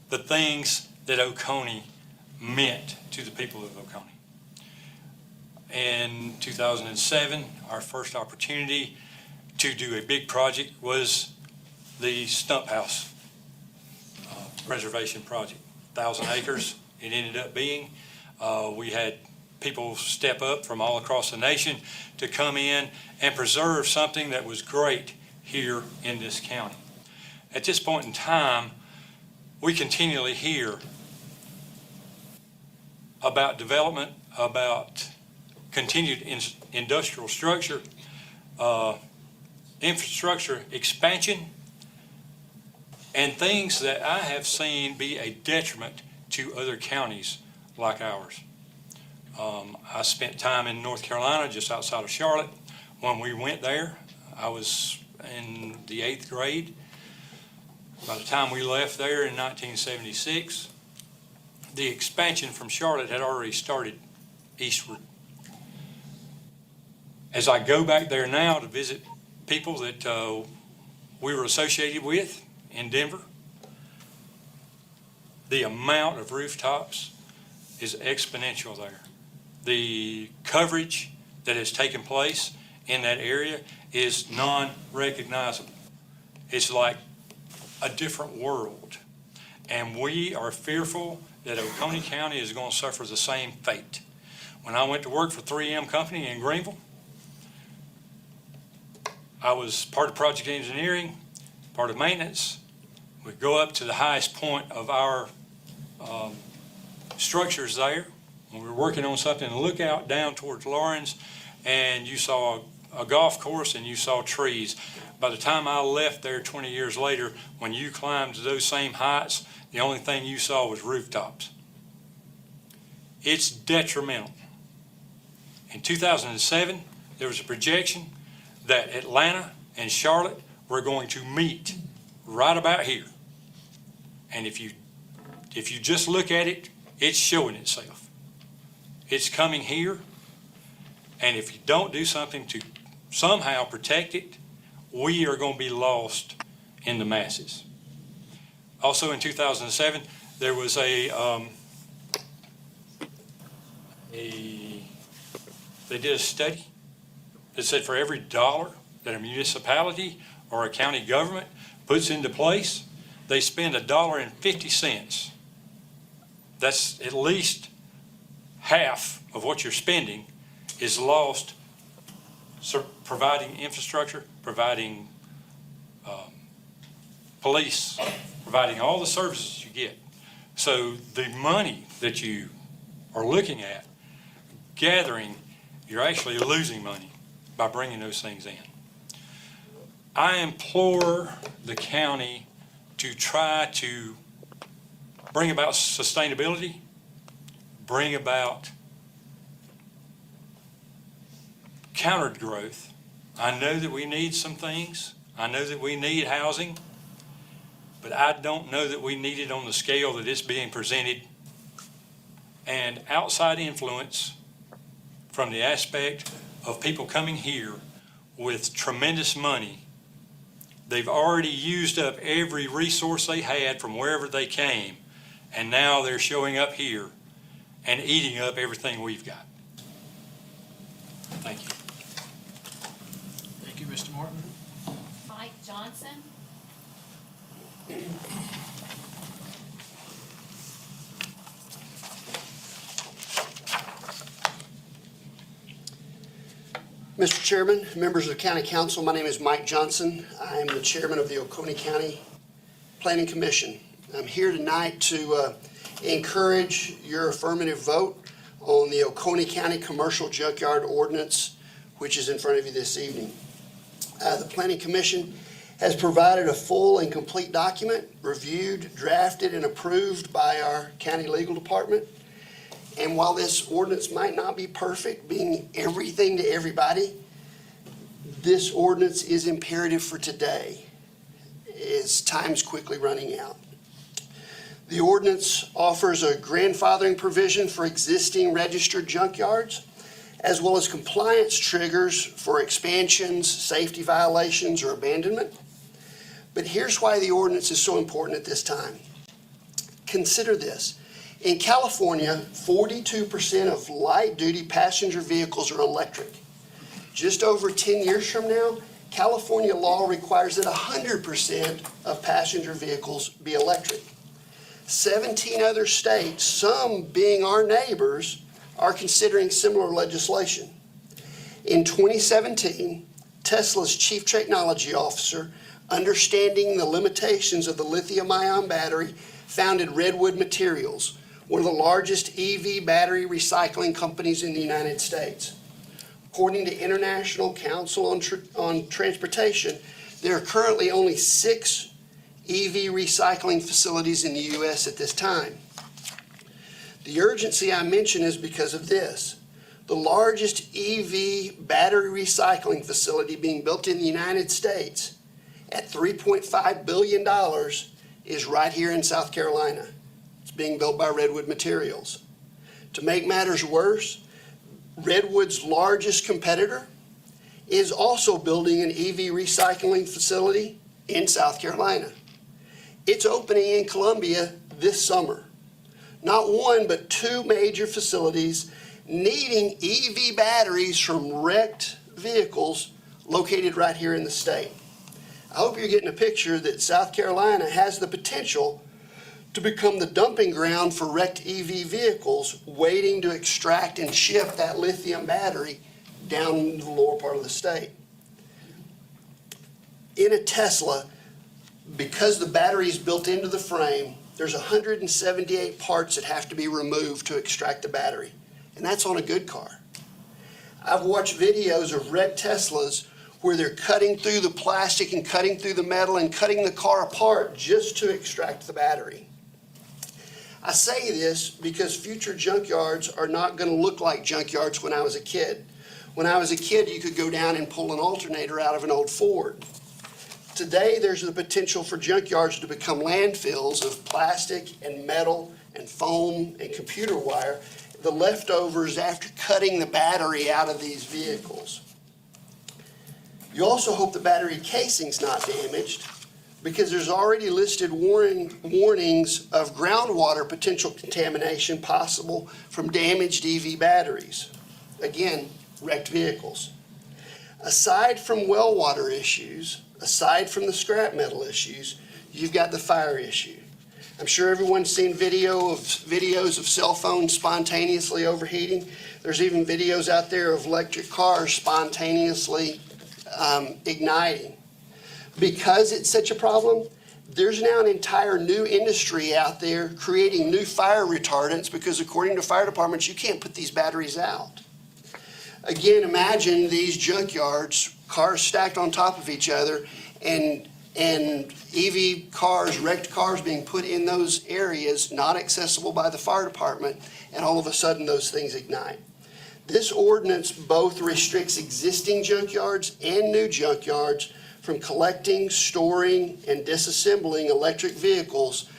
the things that Oconee meant to the people of Oconee. In 2007, our first opportunity to do a big project was the Stump House Preservation Project, 1,000 acres it ended up being. We had people step up from all across the nation to come in and preserve something that was great here in this county. At this point in time, we continually hear about development, about continued industrial structure, infrastructure expansion, and things that I have seen be a detriment to other counties like ours. I spent time in North Carolina, just outside of Charlotte. When we went there, I was in the 8th grade. By the time we left there in 1976, the expansion from Charlotte had already started eastward. As I go back there now to visit people that we were associated with in Denver, the amount of rooftops is exponential there. The coverage that has taken place in that area is non-recognizable. It's like a different world. And we are fearful that Oconee County is going to suffer the same fate. When I went to work for 3M Company in Greenville, I was part of project engineering, part of maintenance. We'd go up to the highest point of our structures there when we were working on something and look out down towards Lawrence, and you saw a golf course and you saw trees. By the time I left there 20 years later, when you climbed to those same heights, the only thing you saw was rooftops. It's detrimental. In 2007, there was a projection that Atlanta and Charlotte were going to meet right about here. And if you just look at it, it's showing itself. It's coming here, and if you don't do something to somehow protect it, we are going to be lost in the masses. Also in 2007, there was they did a study that said for every dollar that a municipality or a county government puts into place, they spend $1.50. That's at least half of what you're spending is lost providing infrastructure, providing police, providing all the services you get. So the money that you are looking at, gathering, you're actually losing money by bringing those things in. I implore the county to try to bring about sustainability, bring about countered growth. I know that we need some things. I know that we need housing, but I don't know that we need it on the scale that it's being presented. And outside influence from the aspect of people coming here with tremendous money. They've already used up every resource they had from wherever they came, and now they're showing up here and eating up everything we've got. Thank you. Thank you, Mr. Martin. Mike Johnson. Mr. Chairman, members of the County Council, my name is Mike Johnson. I am the chairman of the Oconee County Planning Commission. I'm here tonight to encourage your affirmative vote on the Oconee County Commercial Junkyard Ordinance, which is in front of you this evening. The Planning Commission has provided a full and complete document, reviewed, drafted, and approved by our county legal department. And while this ordinance might not be perfect, being everything to everybody, this ordinance is imperative for today, as time's quickly running out. The ordinance offers a grandfathering provision for existing registered junkyards, as well as compliance triggers for expansions, safety violations, or abandonment. But here's why the ordinance is so important at this time. Consider this. In California, 42% of light-duty passenger vehicles are electric. Just over 10 years from now, California law requires that 100% of passenger vehicles be electric. 17 other states, some being our neighbors, are considering similar legislation. In 2017, Tesla's chief technology officer, understanding the limitations of the lithium-ion battery, founded Redwood Materials, one of the largest EV battery recycling companies in the United States. According to International Council on Transportation, there are currently only 6 EV recycling facilities in the U.S. at this time. The urgency I mention is because of this. The largest EV battery recycling facility being built in the United States at $3.5 billion is right here in South Carolina. It's being built by Redwood Materials. To make matters worse, Redwood's largest competitor is also building an EV recycling facility in South Carolina. It's opening in Columbia this summer. Not one, but two major facilities needing EV batteries from wrecked vehicles located right here in the state. I hope you're getting a picture that South Carolina has the potential to become the dumping ground for wrecked EV vehicles waiting to extract and ship that lithium battery down the lower part of the state. In a Tesla, because the battery is built into the frame, there's 178 parts that have to be removed to extract the battery, and that's on a good car. I've watched videos of wrecked Teslas where they're cutting through the plastic and cutting through the metal and cutting the car apart just to extract the battery. I say this because future junkyards are not going to look like junkyards when I was a kid. When I was a kid, you could go down and pull an alternator out of an old Ford. Today, there's the potential for junkyards to become landfills of plastic and metal and foam and computer wire, the leftovers after cutting the battery out of these vehicles. You also hope the battery casing's not damaged, because there's already listed warnings of groundwater potential contamination possible from damaged EV batteries. Again, wrecked vehicles. Aside from well water issues, aside from the scrap metal issues, you've got the fire issue. I'm sure everyone's seen videos of cell phones spontaneously overheating. There's even videos out there of electric cars spontaneously igniting. Because it's such a problem, there's now an entire new industry out there creating new fire retardants, because according to fire departments, you can't put these batteries out. Again, imagine these junkyards, cars stacked on top of each other, and EV cars, wrecked cars being put in those areas not accessible by the fire department, and all of a sudden those things ignite. This ordinance both restricts existing junkyards and new junkyards from collecting, storing, and disassembling electric vehicles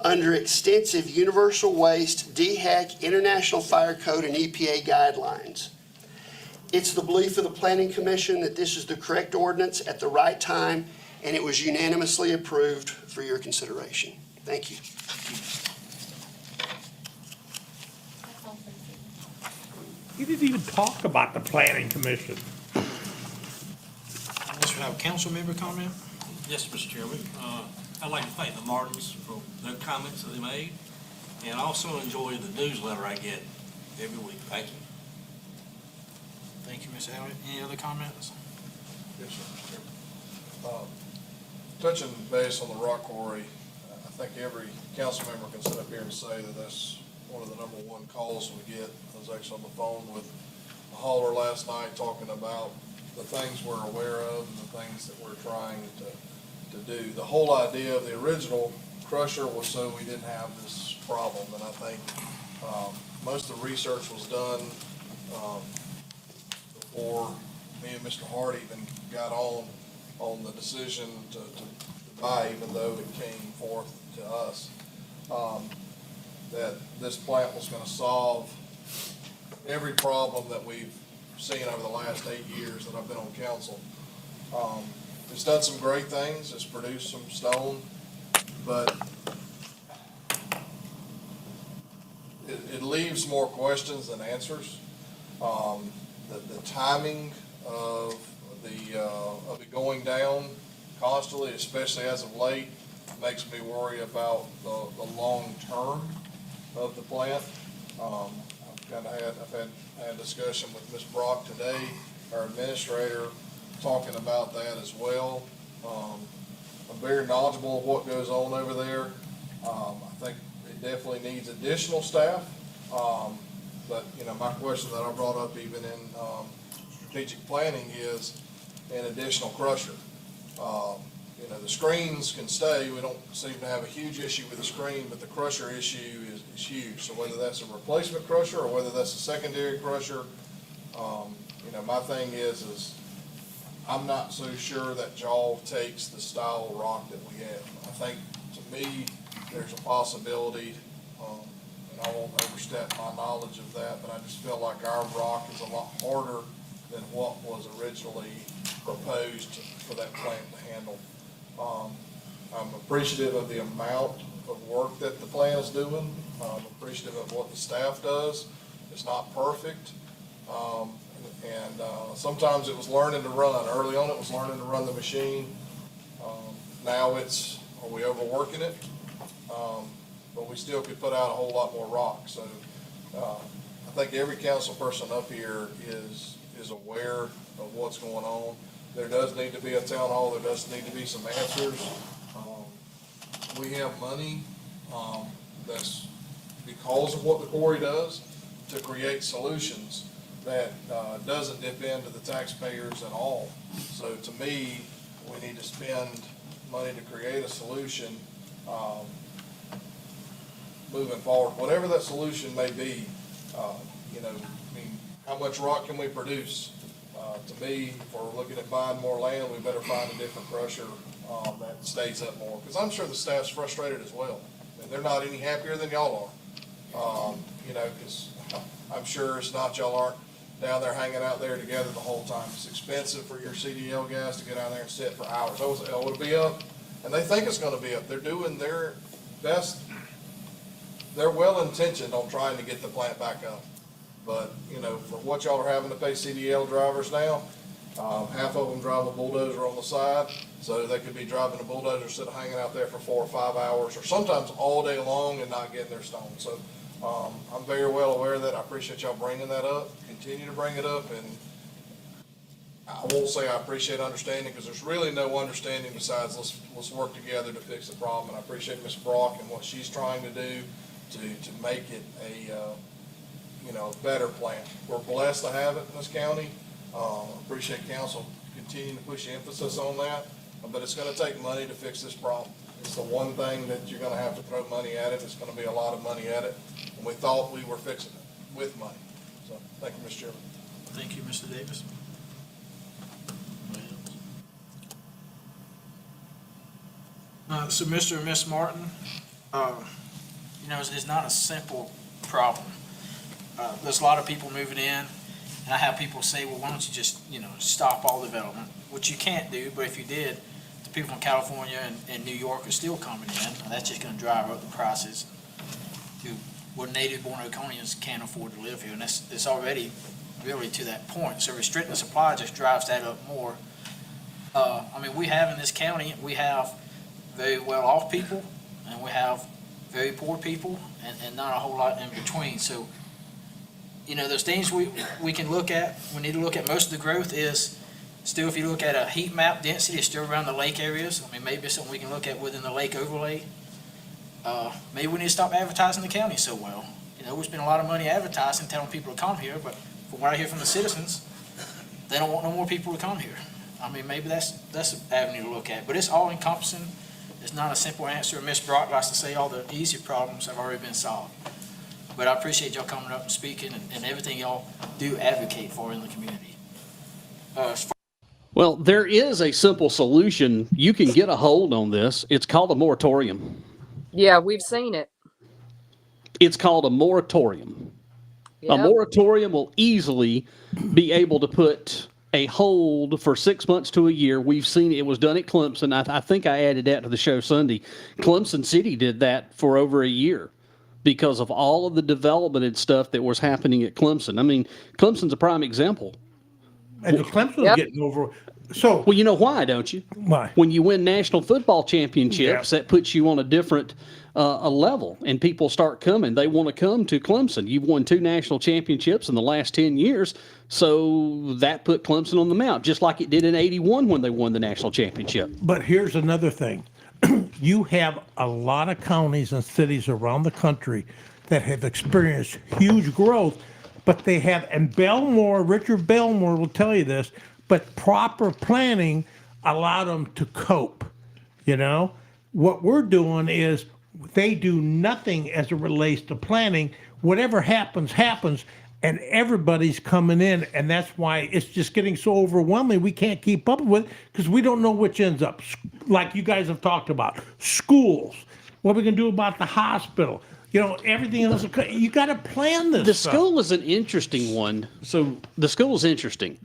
under extensive universal waste, DHEC, International Fire Code, and EPA guidelines. It's the belief of the Planning Commission that this is the correct ordinance at the right time, and it was unanimously approved for your consideration. Thank you. You didn't even talk about the Planning Commission. Unless we have a council member comment? Yes, Mr. Chairman. I'd like to thank the Martins for their comments that they made, and I also enjoy the newsletter I get every week. Thank you. Thank you, Ms. Elliott. Any other comments? Yes, sir, Mr. Chairman. Touching base on the rock quarry, I think every council member can sit up here and say that that's one of the number one calls we get. I was actually on the phone with a hauler last night talking about the things we're aware of and the things that we're trying to do. The whole idea of the original crusher was so we didn't have this problem, and I think most of the research was done before me and Mr. Hart even got on the decision to buy, even though it came forth to us, that this plant was going to solve every problem that we've seen over the last 8 years that I've been on council. It's done some great things. It's produced some stone, but it leaves more questions than answers. The timing of it going down constantly, especially as of late, makes me worry about the long term of the plant. I've had a discussion with Ms. Brock today, our administrator, talking about that as well. I'm very knowledgeable of what goes on over there. I think it definitely needs additional staff. But, my question that I brought up even in strategic planning is an additional crusher. You know, the screens can stay. We don't seem to have a huge issue with the screen, but the crusher issue is huge. So whether that's a replacement crusher or whether that's a secondary crusher, you know, my thing is I'm not so sure that Jaw takes the style of rock that we have. I think, to me, there's a possibility, and I won't overstep my knowledge of that, but I just feel like our rock is a lot harder than what was originally proposed for that plant to handle. I'm appreciative of the amount of work that the plant is doing. I'm appreciative of what the staff does. It's not perfect. And sometimes it was learning to run. Early on, it was learning to run the machine. Now it's, are we overworking it? But we still could put out a whole lot more rock. So I think every council person up here is aware of what's going on. There does need to be a town hall. There does need to be some answers. We have money that's because of what the quarry does to create solutions that doesn't dip into the taxpayers at all. So to me, we need to spend money to create a solution moving forward, whatever that solution may be. You know, I mean, how much rock can we produce? To me, if we're looking at buying more land, we better find a different crusher that stays up more. Because I'm sure the staff's frustrated as well. And they're not any happier than y'all are. You know, because I'm sure it's not y'all aren't down there hanging out there together the whole time. It's expensive for your CDL guys to get out there and sit for hours. Oh, it'll be up, and they think it's going to be up. They're doing their best. They're well intentioned on trying to get the plant back up. But, you know, for what y'all are having to pay CDL drivers now, half of them drive a bulldozer on the side, so they could be driving a bulldozer instead of hanging out there for 4 or 5 hours, or sometimes all day long and not getting their stone. So I'm very well aware of that. I appreciate y'all bringing that up. Continue to bring it up, and I won't say I appreciate understanding, because there's really no understanding besides let's work together to fix the problem. And I appreciate Ms. Brock and what she's trying to do to make it a you know, better plant. We're blessed to have it in this county. Appreciate council continuing to push emphasis on that, but it's going to take money to fix this problem. It's the one thing that you're going to have to throw money at it. It's going to be a lot of money at it, and we thought we were fixing it with money. So, thank you, Mr. Chairman. Thank you, Mr. Davis. So Mr. and Miss Martin, you know, it's not a simple problem. There's a lot of people moving in, and I have people say, well, why don't you just, you know, stop all development, which you can't do, but if you did, the people from California and New York are still coming in, and that's just going to drive up the prices. Where native-born Oconeans can't afford to live here, and it's already really to that point. So restricting the supply just drives that up more. I mean, we have in this county, we have very well-off people, and we have very poor people, and not a whole lot in between. So, you know, there's things we can look at. We need to look at. Most of the growth is still, if you look at a heat map density, it's still around the lake areas. I mean, maybe it's something we can look at within the lake overlay. Maybe we need to stop advertising the county so well. You know, we spend a lot of money advertising, telling people to come here, but from what I hear from the citizens, they don't want no more people to come here. I mean, maybe that's an avenue to look at, but it's all encompassing. It's not a simple answer. Ms. Brock likes to say all the easy problems have already been solved. But I appreciate y'all coming up and speaking and everything y'all do advocate for in the community. Well, there is a simple solution. You can get a hold on this. It's called a moratorium. Yeah, we've seen it. It's called a moratorium. Yep. A moratorium will easily be able to put a hold for 6 months to a year. We've seen it was done at Clemson. I think I added that to the show Sunday. Clemson City did that for over a year because of all of the development and stuff that was happening at Clemson. I mean, Clemson's a prime example. And the Clemson's getting over. So, well, you know why, don't you? Why? When you win national football championships, that puts you on a different a level, and people start coming. They want to come to Clemson. You've won 2 national championships in the last 10 years, so that put Clemson on the map, just like it did in '81 when they won the national championship. But here's another thing. You have a lot of counties and cities around the country that have experienced huge growth, but they have, and Richard Belmore will tell you this, but proper planning allowed them to cope. You know, what we're doing is they do nothing as it relates to planning. Whatever happens, happens, and everybody's coming in, and that's why it's just getting so overwhelming. We can't keep up with it because we don't know which ends up. Like you guys have talked about, schools. What are we gonna do about the hospital? You know, everything else. You got to plan this. The stuff. school is an interesting one. So The school is interesting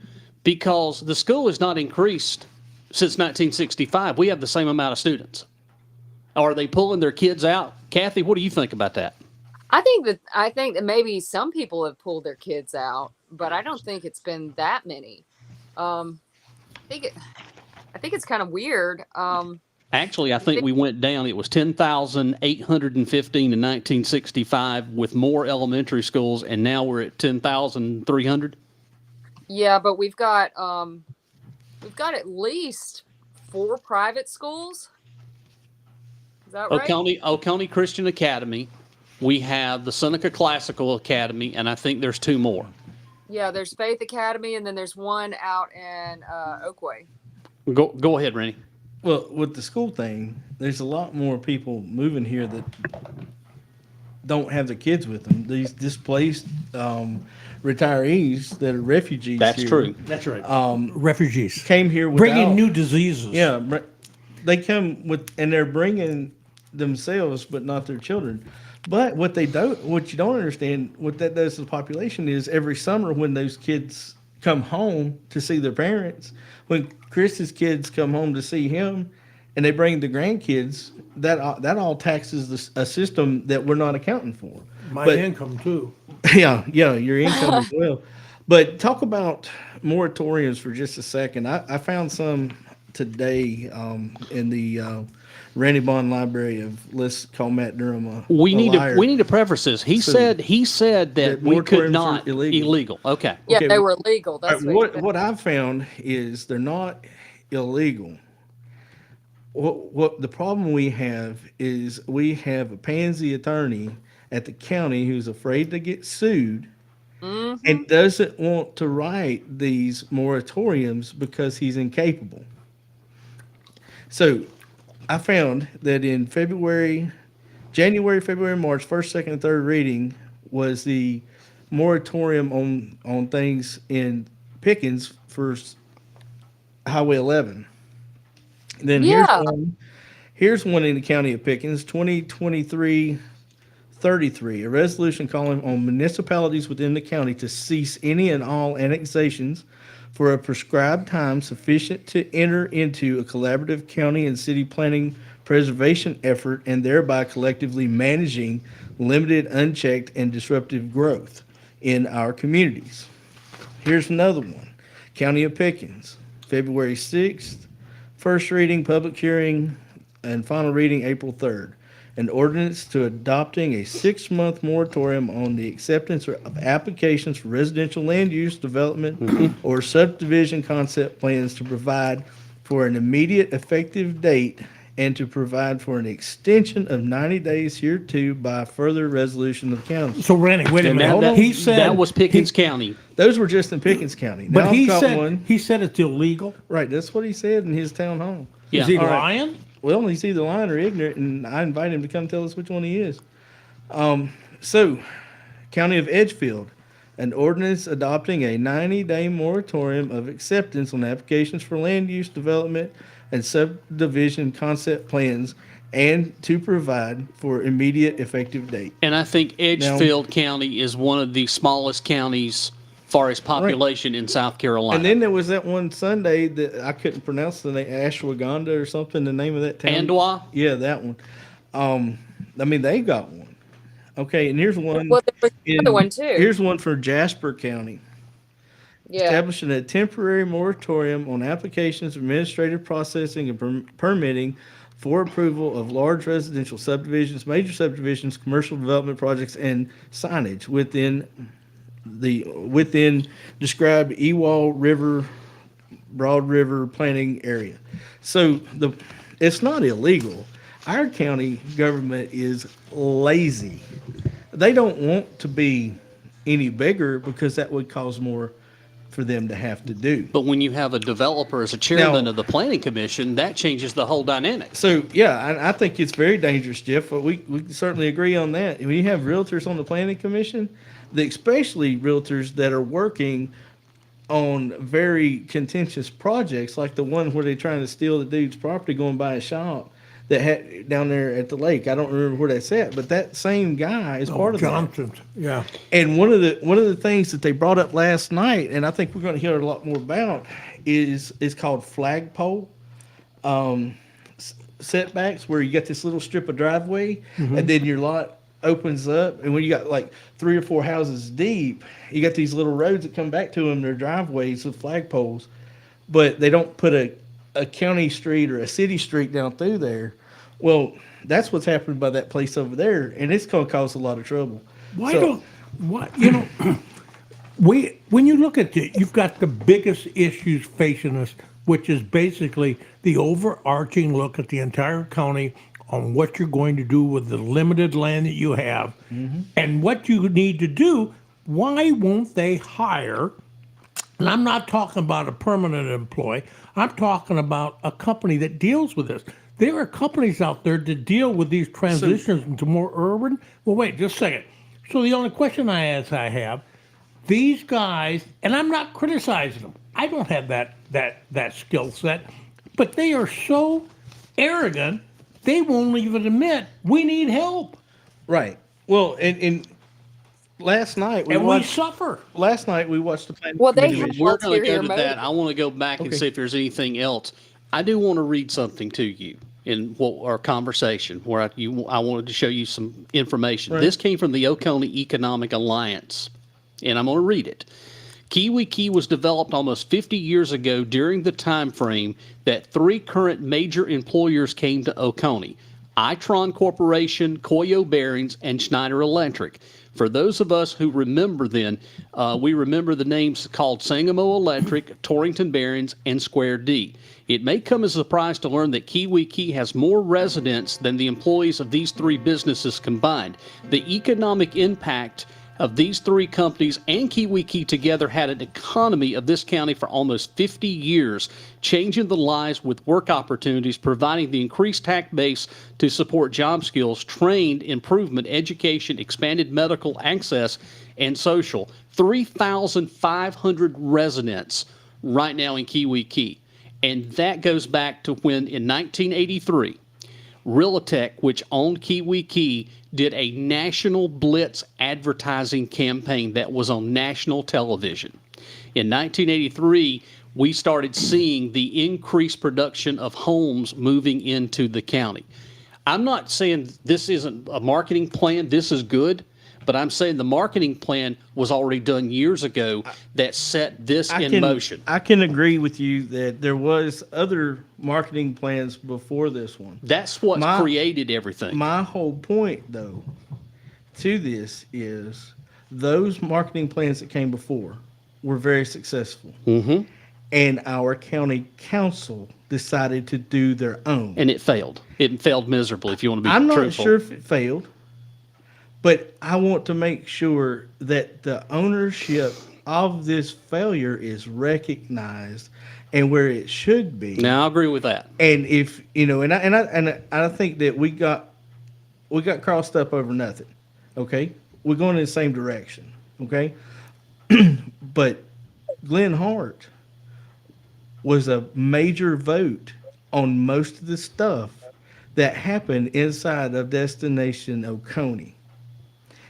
because the school has not increased since 1965. We have the same amount of students. Are they pulling their kids out? Kathy, what do you think about that? I think that maybe some people have pulled their kids out, but I don't think it's been that many. I think it's kind of weird. Actually, I think we went down. It was 10,815 in 1965 with more elementary schools, and now we're at 10,300. Yeah, but we've got at least 4 private schools. Is that right? Oconee Christian Academy. We have the Seneca Classical Academy, and I think there's 2 more. Yeah, there's Faith Academy, and then there's one out in Oakway. Go ahead, Rannie. Well, with the school thing, there's a lot more people moving here that don't have their kids with them. These displaced retirees that are refugees. That's here, true. That's right. Refugees came here without, bringing new diseases. Yeah, they come with, and they're bringing themselves, but not their children. But what you don't understand, what that does to the population is every summer when those kids come home to see their parents, when Chris's kids come home to see him, and they bring the grandkids, that all taxes a system that we're not accounting for. My income too. Yeah, your income as well. But talk about moratoriums for just a second. I found some today in the Rannie Bond Library of, let's call Matt Durham We need liar. to preface this. He said that we could moratoriums not are illegal. Okay. Yeah, Okay, they were legal. That's what I've found is they're not illegal. What the problem we have is we have a pansy attorney at the county who's afraid to get sued and doesn't want to write these moratoriums because he's incapable. So I found that in January, February, March, first, second, and third reading was the moratorium on things in Pickens for Highway 11. Then here's one in the county of Pickens, 2023-33, a resolution calling on municipalities within the county to cease any and all annexations for a prescribed time sufficient to enter into a collaborative county and city planning preservation effort and thereby collectively managing limited, unchecked, and disruptive growth in our communities. Here's another one. County of Pickens, February 6th, first reading, public hearing, and final reading April 3rd. An ordinance to adopting a 6-month moratorium on the acceptance of applications for residential land use development or subdivision concept plans to provide for an immediate effective date and to provide for an extension of 90 days hereto by further resolution of the council. So Randy, wait a minute. He said that was Pickens County. Those were just in Pickens County. Now But he I've got said one. he said it's illegal. Right, that's what he said in his town hall. Yeah. Is he All right. lying? Well, he's either lying or ignorant, and I invite him to come tell us which one he is. So, County of Edgefield, an ordinance adopting a 90-day moratorium of acceptance on applications for land use development and subdivision concept plans and to provide for immediate effective date. And I think Edgefield County is one of the smallest counties far as population in South Carolina. And then there was that one Sunday that I couldn't pronounce the name, Ashwagandha or something, the name of that town. Andwa? Yeah, that one. I mean, they got one. Okay, and here's one. Well, there was another one too. Here's one for Jasper County. Yeah. Establishing a temporary moratorium on applications, administrative processing, and permitting for approval of large residential subdivisions, major subdivisions, commercial development projects, and signage within described Ewald River, Broad River planning area. So it's not illegal. Our county government is lazy. They don't want to be any bigger because that would cause more for them to have to do. But when you have a developer as a chairman of the planning commission, that changes the whole dynamic. So, yeah, I think it's very dangerous, Jeff, but we certainly agree on that. When you have realtors on the planning commission, especially realtors that are working on very contentious projects, like the one where they're trying to steal the dude's property, going by a shop that had down there at the lake. I don't remember where that's at, but that same guy is part of that. Johnson's, yeah. And one of the things that they brought up last night, and I think we're going to hear a lot more about, is called flagpole setbacks, where you got this little strip of driveway, and then your lot opens up, and when you got like 3 or 4 houses deep, you got these little roads that come back to them. They're driveways with flagpoles, but they don't put a county street or a city street down through there. Well, that's what's happened by that place over there, and it's going to cause a lot of trouble. When you look at it, you've got the biggest issues facing us, which is basically the overarching look at the entire county on what you're going to do with the limited land that you have, and what you need to do. Why won't they hire? And I'm not talking about a permanent employee. I'm talking about a company that deals with this. There are companies out there that deal with these transitions into more urban. Well, wait, just a second. So the only question I have, these guys, and I'm not criticizing them. I don't have that skill set, but they are so arrogant, they won't even admit we need help. Right. Well, and last night we suffer. Last night we watched the planning Well, they commission. have We're going to go ulterior to that. I want to go back and see if there's anything else. I do want to read something to you in our conversation where I wanted to show you some information. Right. This came from the Oconee Economic Alliance, and I'm going to read it. Kiwi Key was developed almost 50 years ago during the time frame that 3 current major employers came to Oconee: Itron Corporation, Coyo Bearings, and Schneider Electric. For those of us who remember then, we remember the names called Sangamo Electric, Torrington Bearings, and Square D. It may come as a surprise to learn that Kiwi Key has more residents than the employees of these 3 businesses combined. The economic impact of these 3 companies and Kiwi Key together had an economy of this county for almost 50 years, changing the lives with work opportunities, providing the increased tax base to support job skills, trained improvement, education, expanded medical access, and social. 3,500 residents right now in Kiwi Key. And that goes back to when in 1983, Realitech, which owned Kiwi Key, did a national blitz advertising campaign that was on national television. In 1983, we started seeing the increased production of homes moving into the county. I'm not saying this isn't a marketing plan, this is good, but I'm saying the marketing plan was already done years ago that set this in motion. I can agree with you that there was other marketing plans before this one. That's what created everything. My whole point, though, to this is those marketing plans that came before were very successful. Mm-hmm. And our county council decided to do their own. And it failed. It failed miserably, if you want to be I'm not truthful. sure if it failed, but I want to make sure that the ownership of this failure is recognized and where it should be. Now, I agree with that. And if and I think that we got crossed up over nothing. Okay, we're going in the same direction. Okay, but Glenn Hart was a major vote on most of the stuff that happened inside of Destination Oconee.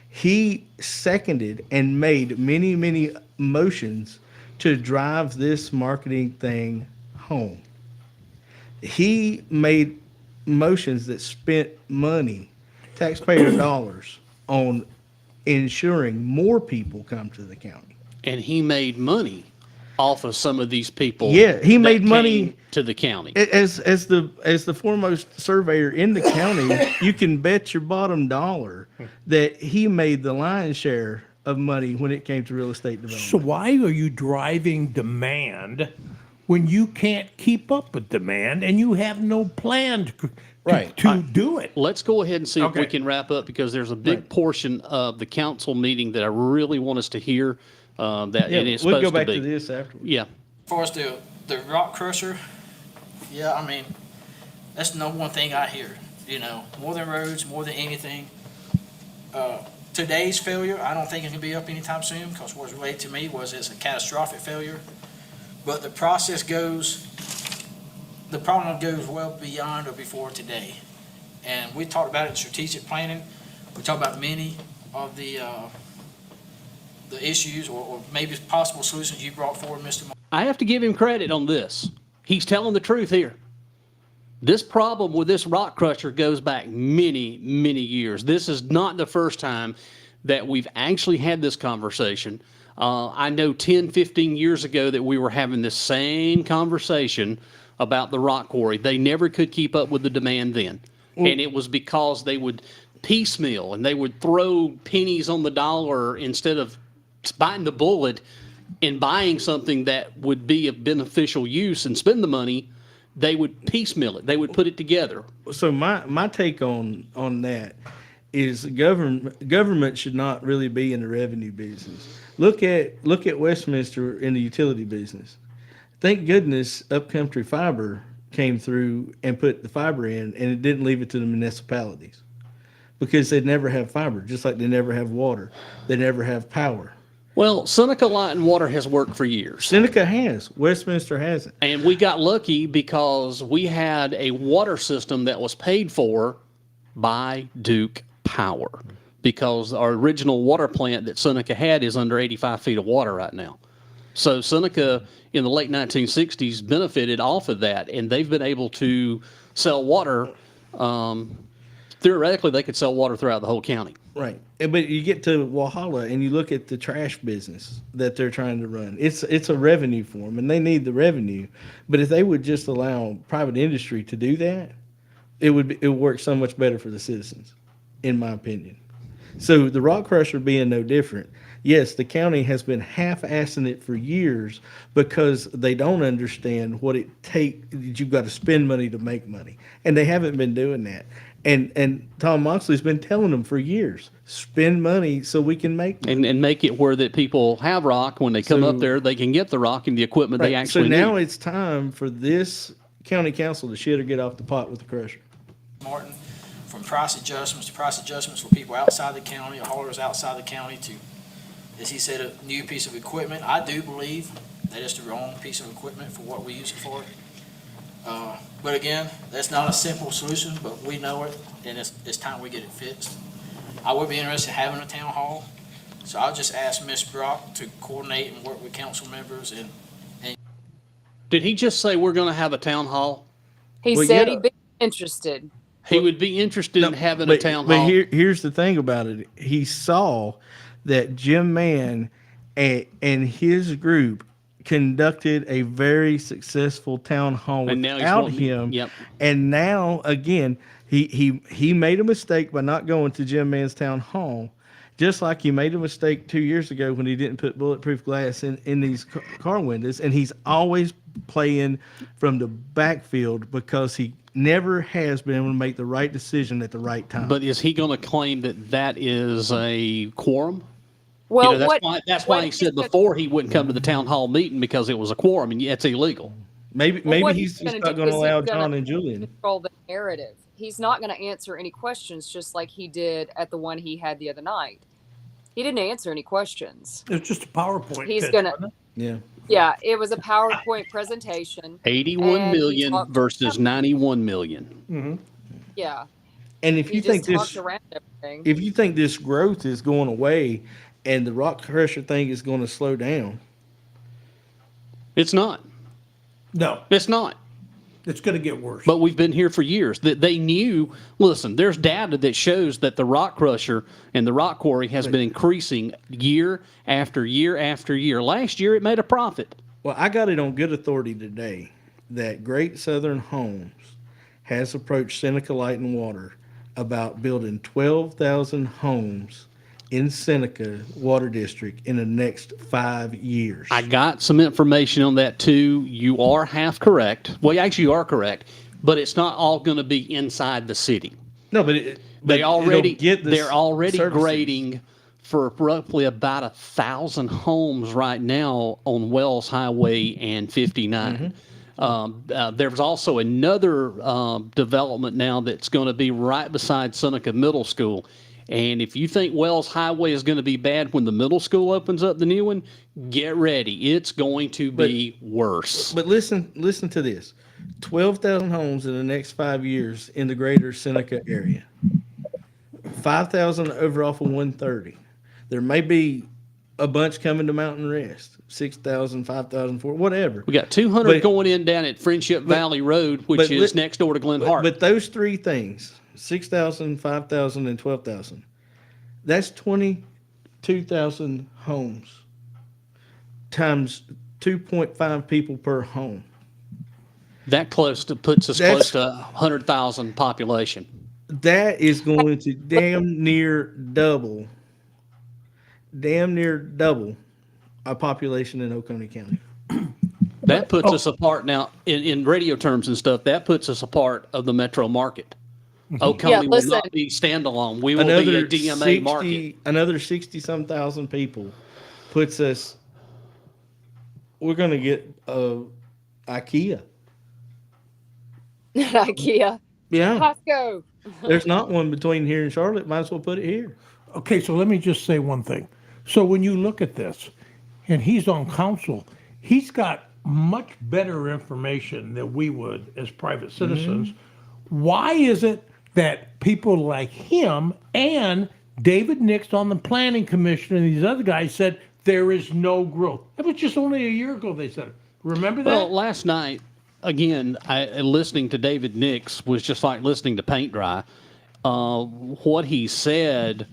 He seconded and made many, many motions to drive this marketing thing home. He made motions that spent money, taxpayer dollars, on ensuring more people come to the county. And he made money off of some of these people. Yeah, he made that money came to the county. As the foremost surveyor in the county, you can bet your bottom dollar that he made the lion's share of money when it came to real estate development. So why are you driving demand when you can't keep up with demand and you have no plan to do it? Let's go ahead and see if we can wrap up, because there's a big portion of the council meeting that I really want us to hear That Yeah, it is we'll supposed go back to to be. this afterwards. Yeah. As far as the rock crusher, yeah, I mean, that's the number one thing I hear, more than roads, more than anything. Today's failure, I don't think it can be up anytime soon, because what's relayed to me was it's a catastrophic failure. But the problem goes well beyond or before today. And we talked about it in strategic planning. We talked about many of the issues or maybe possible solutions you brought forward, Mr. I have to give him credit on this. He's telling the truth here. This problem with this rock crusher goes back many, many years. This is not the first time that we've actually had this conversation. I know 10, 15 years ago that we were having this same conversation about the rock quarry. They never could keep up with the demand then. And it was because they would piecemeal and they would throw pennies on the dollar instead of biting the bullet and buying something that would be of beneficial use and spend the money. They would piecemeal it. They would put it together. So my take on that is government should not really be in the revenue business. Look at Westminster in the utility business. Thank goodness Upcountry Fiber came through and put the fiber in, and it didn't leave it to the municipalities because they never have fiber, just like they never have water. They never have power. Well, Seneca Light and Water has worked for years. Seneca has. Westminster hasn't. And we got lucky because we had a water system that was paid for by Duke Power, because our original water plant that Seneca had is under 85 feet of water right now. So Seneca in the late 1960s benefited off of that, and they've been able to sell water. Theoretically, they could sell water throughout the whole county. Right. But you get to Walhalla and you look at the trash business that they're trying to run. It's a revenue for them, and they need the revenue. But if they would just allow private industry to do that, it would work so much better for the citizens, in my opinion. So the rock crusher being no different. Yes, the county has been half-assing it for years because they don't understand what it takes. You've got to spend money to make money, and they haven't been doing that. And Tom Moxley's been telling them for years, spend money so we can make money. And make it where that people have rock. When they come So- up there, they can get the rock and the equipment they Right. actually So now need. it's time for this county council to shit or get off the pot with the crusher. Martin, from price adjustments for people outside the county, or haulers outside the county to, as he said, a new piece of equipment. I do believe that it's the wrong piece of equipment for what we use it for. But again, that's not a simple solution, but we know it, and it's time we get it fixed. I would be interested in having a town hall, so I'll just ask Ms. Brock to coordinate and work with council members and Did he just say we're going to have a town hall? He Well, said yeah. he'd be interested. He would be interested in having a But, town but hall. here's the thing about it. He saw that Jim Mann and his group conducted a very successful town hall And now he's without wanting- him. yep. And now again, he made a mistake by not going to Jim Mann's town hall, just like he made a mistake 2 years ago when he didn't put bulletproof glass in these car windows. And he's always playing from the backfield because he never has been able to make the right decision at the right time. But is he going to claim that that is a quorum? Well, That's why he said before he wouldn't come to the town hall meeting, because it was a quorum, and it's illegal. Maybe what he's gonna not do going to is allow he's gonna John and Julian. control the narrative. He's not going to answer any questions, just like he did at the one he had the other night. He didn't answer any questions. It's just a PowerPoint. He's pitch, gonna, wasn't it? Yeah. it was a PowerPoint presentation. 81 And he million talked- versus 91 million. Yeah, And if he you think just talked this, around everything. if you think this growth is going away, and the rock crusher thing is going to slow down, It's not. No, It's not. it's going to get worse. But we've been here for years. That they knew. Listen, there's data that shows that the rock crusher and the rock quarry has been increasing year after year after year. Last year, it made a profit. well, I got it on good authority today that Great Southern Homes has approached Seneca Light and Water about building 12,000 homes in Seneca Water District in the next 5 years. I got some information on that too. You are half correct. Well, actually, you are correct, but it's not all going to be inside the city. No, but They're already get the grading for roughly about 1,000 homes right now on Wells Highway and 59. There's also another development now that's going to be right beside Seneca Middle School. And if you think Wells Highway is going to be bad when the middle school opens up, the new one, get ready. It's going to be worse. But listen to this. 12,000 homes in the next 5 years in the greater Seneca area. 5,000 over off of 130. There may be a bunch coming to Mountain Rest. 6,000, 5,000, whatever. We got 200 going in down at Friendship Valley Road, which is next door to Glen Hart. But those three things, 6,000, 5,000, and 12,000, that's 22,000 homes times 2.5 people per home. That puts us close to 100,000 population. That is going to damn near double our population in Oconee County. That puts us apart now in radio terms and stuff. That puts us apart of the metro market. Oconee will not be standalone. We will be a DMA market. Another 60-some thousand people puts us. We're going to get IKEA. IKEA. Yeah. Costco. There's not one between here and Charlotte. Might as well put it here. Okay, so let me just say one thing. So when you look at this, and he's on council, he's got much better information than we would as private citizens. Why is it that people like him and David Nix on the planning commission and these other guys said there is no growth? It was just only a year ago they said it. Remember that? Well, last night, again, listening to David Nix was just like listening to paint dry. What he said,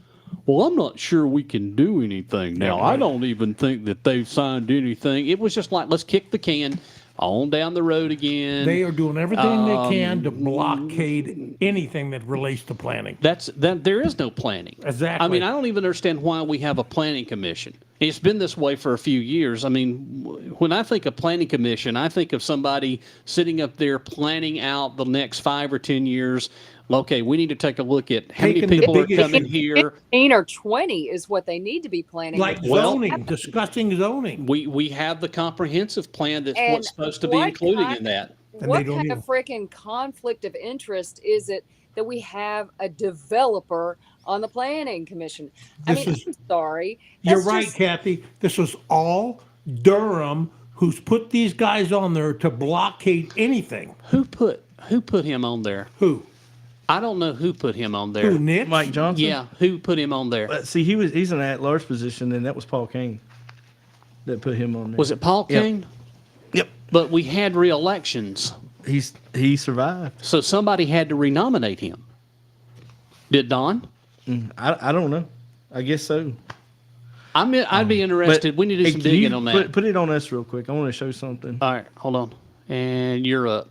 well, I'm not sure we can do anything now. I don't even think that they've signed anything. It was just like, let's kick the can on down the road again. They are doing everything they can to blockade anything that relates to planning. There is no planning. Exactly. I mean, I don't even understand why we have a planning commission. It's been this way for a few years. I mean, when I think of planning commission, I think of somebody sitting up there planning out the next 5 or 10 years. Okay, we need to take a look at how many people are coming here. 15 or 20 is what they need to be planning. Like zoning, discussing zoning. We have the comprehensive plan that's what's supposed to be included in that. What kind of freaking conflict of interest is it that we have a developer on the planning commission? I'm sorry. You're right, Cathy. This was all Durham, who's put these guys on there to blockade anything. Who put him on there? Who? I don't know who put him on there. Who, Nick? Mike Johnson? Yeah, who put him on there? See, he's in an at-large position, and that was Paul Kane that put him on there. Was it Paul Kane? Yep. But we had re-elections. He survived. So somebody had to renominate him. Did Don? I don't know. I guess so. I'd be interested. We need to do some digging on that. Put it on us real quick. I want to show something. All right, hold on. And you're up.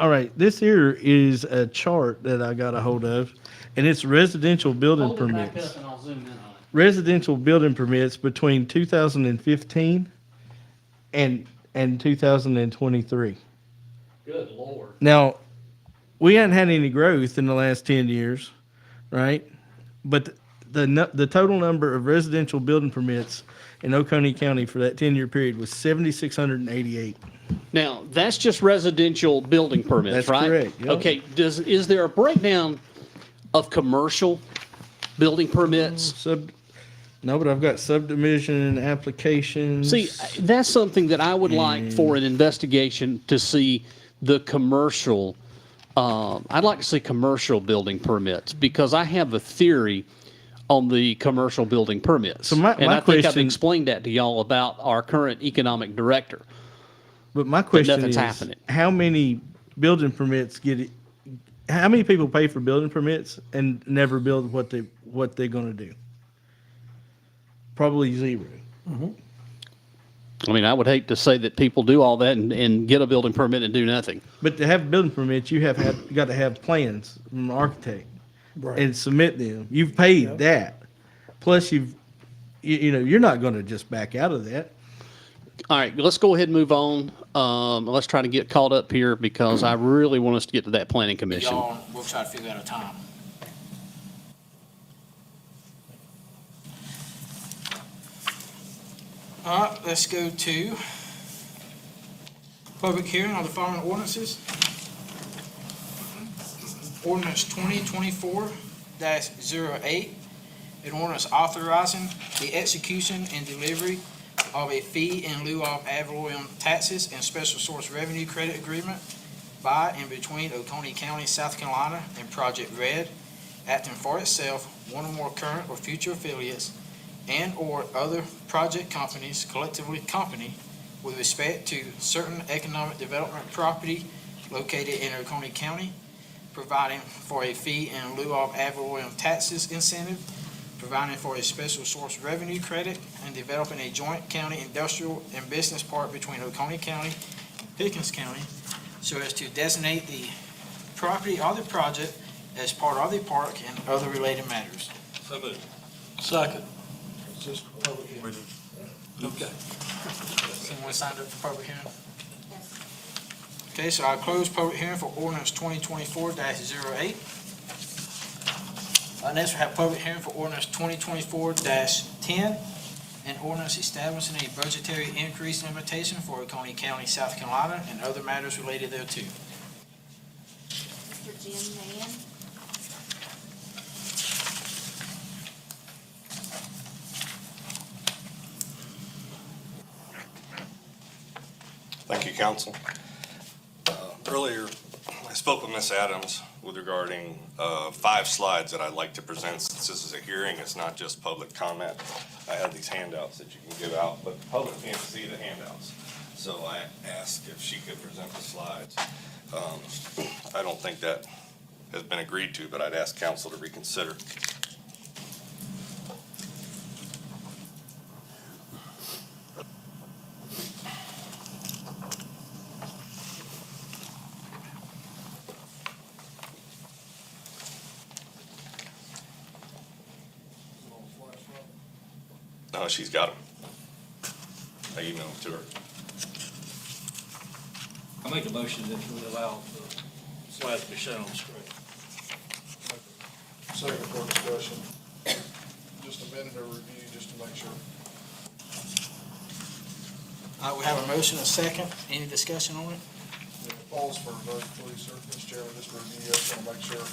All right, this here is a chart that I got a hold of, and it's residential building permits. And I'll zoom in on it. Residential building permits between 2015 and 2023. Good Lord. Now, we hadn't had any growth in the last 10 years, right? But the total number of residential building permits in Oconee County for that 10-year period was 7,688. Now, that's just residential building permits, That's right? correct, yeah. Okay, is there a breakdown of commercial building permits? No, but I've got subdivision applications. See, that's something that I would like for an investigation to see the commercial. I'd like to see commercial building permits because I have a theory on the commercial building permits. So my think I've question- explained that to y'all about our current economic director. But my question nothing's is, happening. how many building permits how many people pay for building permits and never build what they're going to do? Probably zero. I mean, I would hate to say that people do all that and get a building permit and do nothing. But to have building permits, you got to have plans from an architect and submit them. You've paid that. Plus, you're not going to just back out of that. All right, let's go ahead and move on. Let's try to get caught up here because I really want us to get to that planning commission. We'll try to figure out a time. All right, let's go to public hearing on the following ordinances. Ordinance 2024-08, an ordinance authorizing the execution and delivery of a fee in lieu of ad valorem taxes and special source revenue credit agreement by and between Oconee County, South Carolina, and Project Red, acting for itself, one or more current or future affiliates, and/or other project companies, collectively company, with respect to certain economic development property located in Oconee County, providing for a fee in lieu of ad valorem taxes incentive, providing for a special source revenue credit, and developing a joint county industrial and business park between Oconee County and Pickens County, so as to designate the property of the project as part of the park and other related matters. So moved. Second. It's just public hearing. Okay. Someone signed up for public hearing? Okay, so I close public hearing for ordinance 2024-08. Next, we have public hearing for ordinance 2024-10, an ordinance establishing a budgetary increase limitation for Oconee County, South Carolina, and other matters related thereto. Mr. Jim Mann. Thank you, Council. Earlier, I spoke with Ms. Adams with regarding 5 slides that I'd like to present. Since this is a hearing, it's not just public comment. I have these handouts that you can give out, but the public can't see the handouts. So I asked if she could present the slides. I don't think that has been agreed to, but I'd ask Council to reconsider. No, she's got them. I emailed them to her. I make a motion that we allow the slides to be shown on the screen. Second for discussion. Just a minute of review, just to make sure. We have a motion, a second. Any discussion on it? Yeah, pause for a vote, please, sir. Mr. Chairman, just review, I just want to make sure.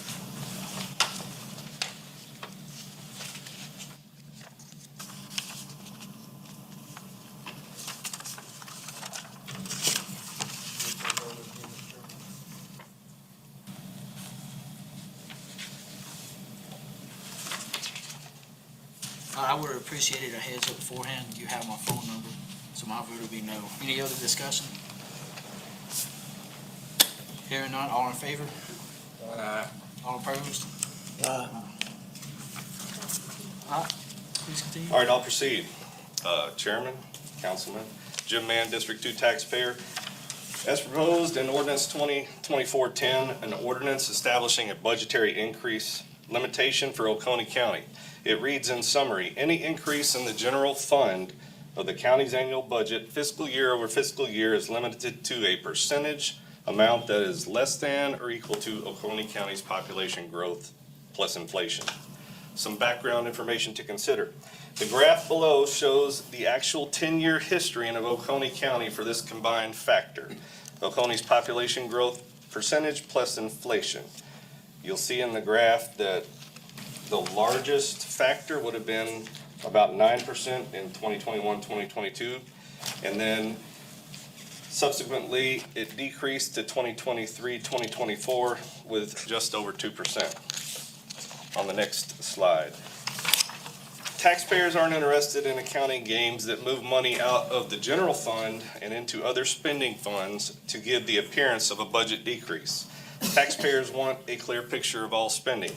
I would have appreciated a heads up beforehand. You have my phone number, so my vote would be no. Any other discussion? Hearing none, all in favor? All opposed? All right, please continue. All right, I'll proceed. Chairman, Councilman, Jim Mann, District 2 taxpayer. As proposed in ordinance 2024-10, an ordinance establishing a budgetary increase limitation for Oconee County. It reads in summary, any increase in the general fund of the county's annual budget fiscal year over fiscal year is limited to a percentage amount that is less than or equal to Oconee County's population growth plus inflation. Some background information to consider. The graph below shows the actual 10-year history of Oconee County for this combined factor. Oconee's population growth percentage plus inflation. You'll see in the graph that the largest factor would have been about 9% in 2021-2022, and then subsequently it decreased to 2023-2024 with just over 2%. On the next slide. Taxpayers aren't interested in accounting games that move money out of the general fund and into other spending funds to give the appearance of a budget decrease. Taxpayers want a clear picture of all spending.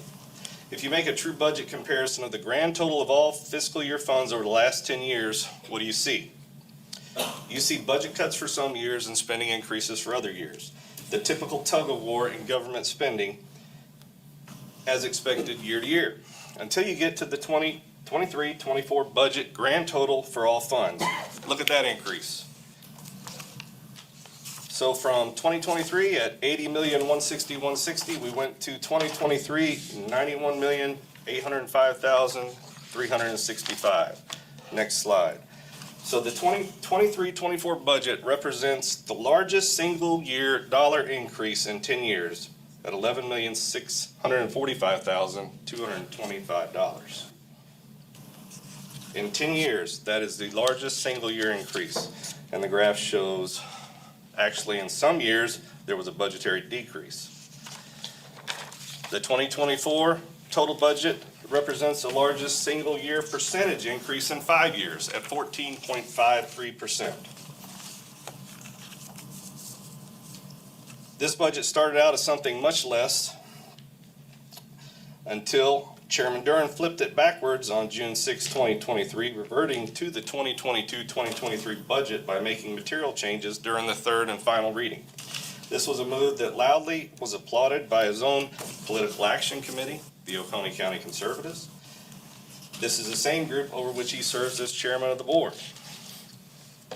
If you make a true budget comparison of the grand total of all fiscal year funds over the last 10 years, what do you see? You see budget cuts for some years and spending increases for other years. The typical tug of war in government spending as expected year to year, until you get to the 2023-24 budget grand total for all funds. Look at that increase. So from 2023 at $80,160,160, we went to 2023 $91,805,365. Next slide. So the 2023-24 budget represents the largest single-year dollar increase in 10 years at $11,645,225. In 10 years, that is the largest single-year increase. And the graph shows, actually, in some years, there was a budgetary decrease. The 2024 total budget represents the largest single-year percentage increase in 5 years at 14.53%. This budget started out as something much less until Chairman Durham flipped it backwards on June 6, 2023, reverting to the 2022-2023 budget by making material changes during the third and final reading. This was a move that loudly was applauded by his own political action committee, the Oconee County Conservatives. This is the same group over which he serves as chairman of the board,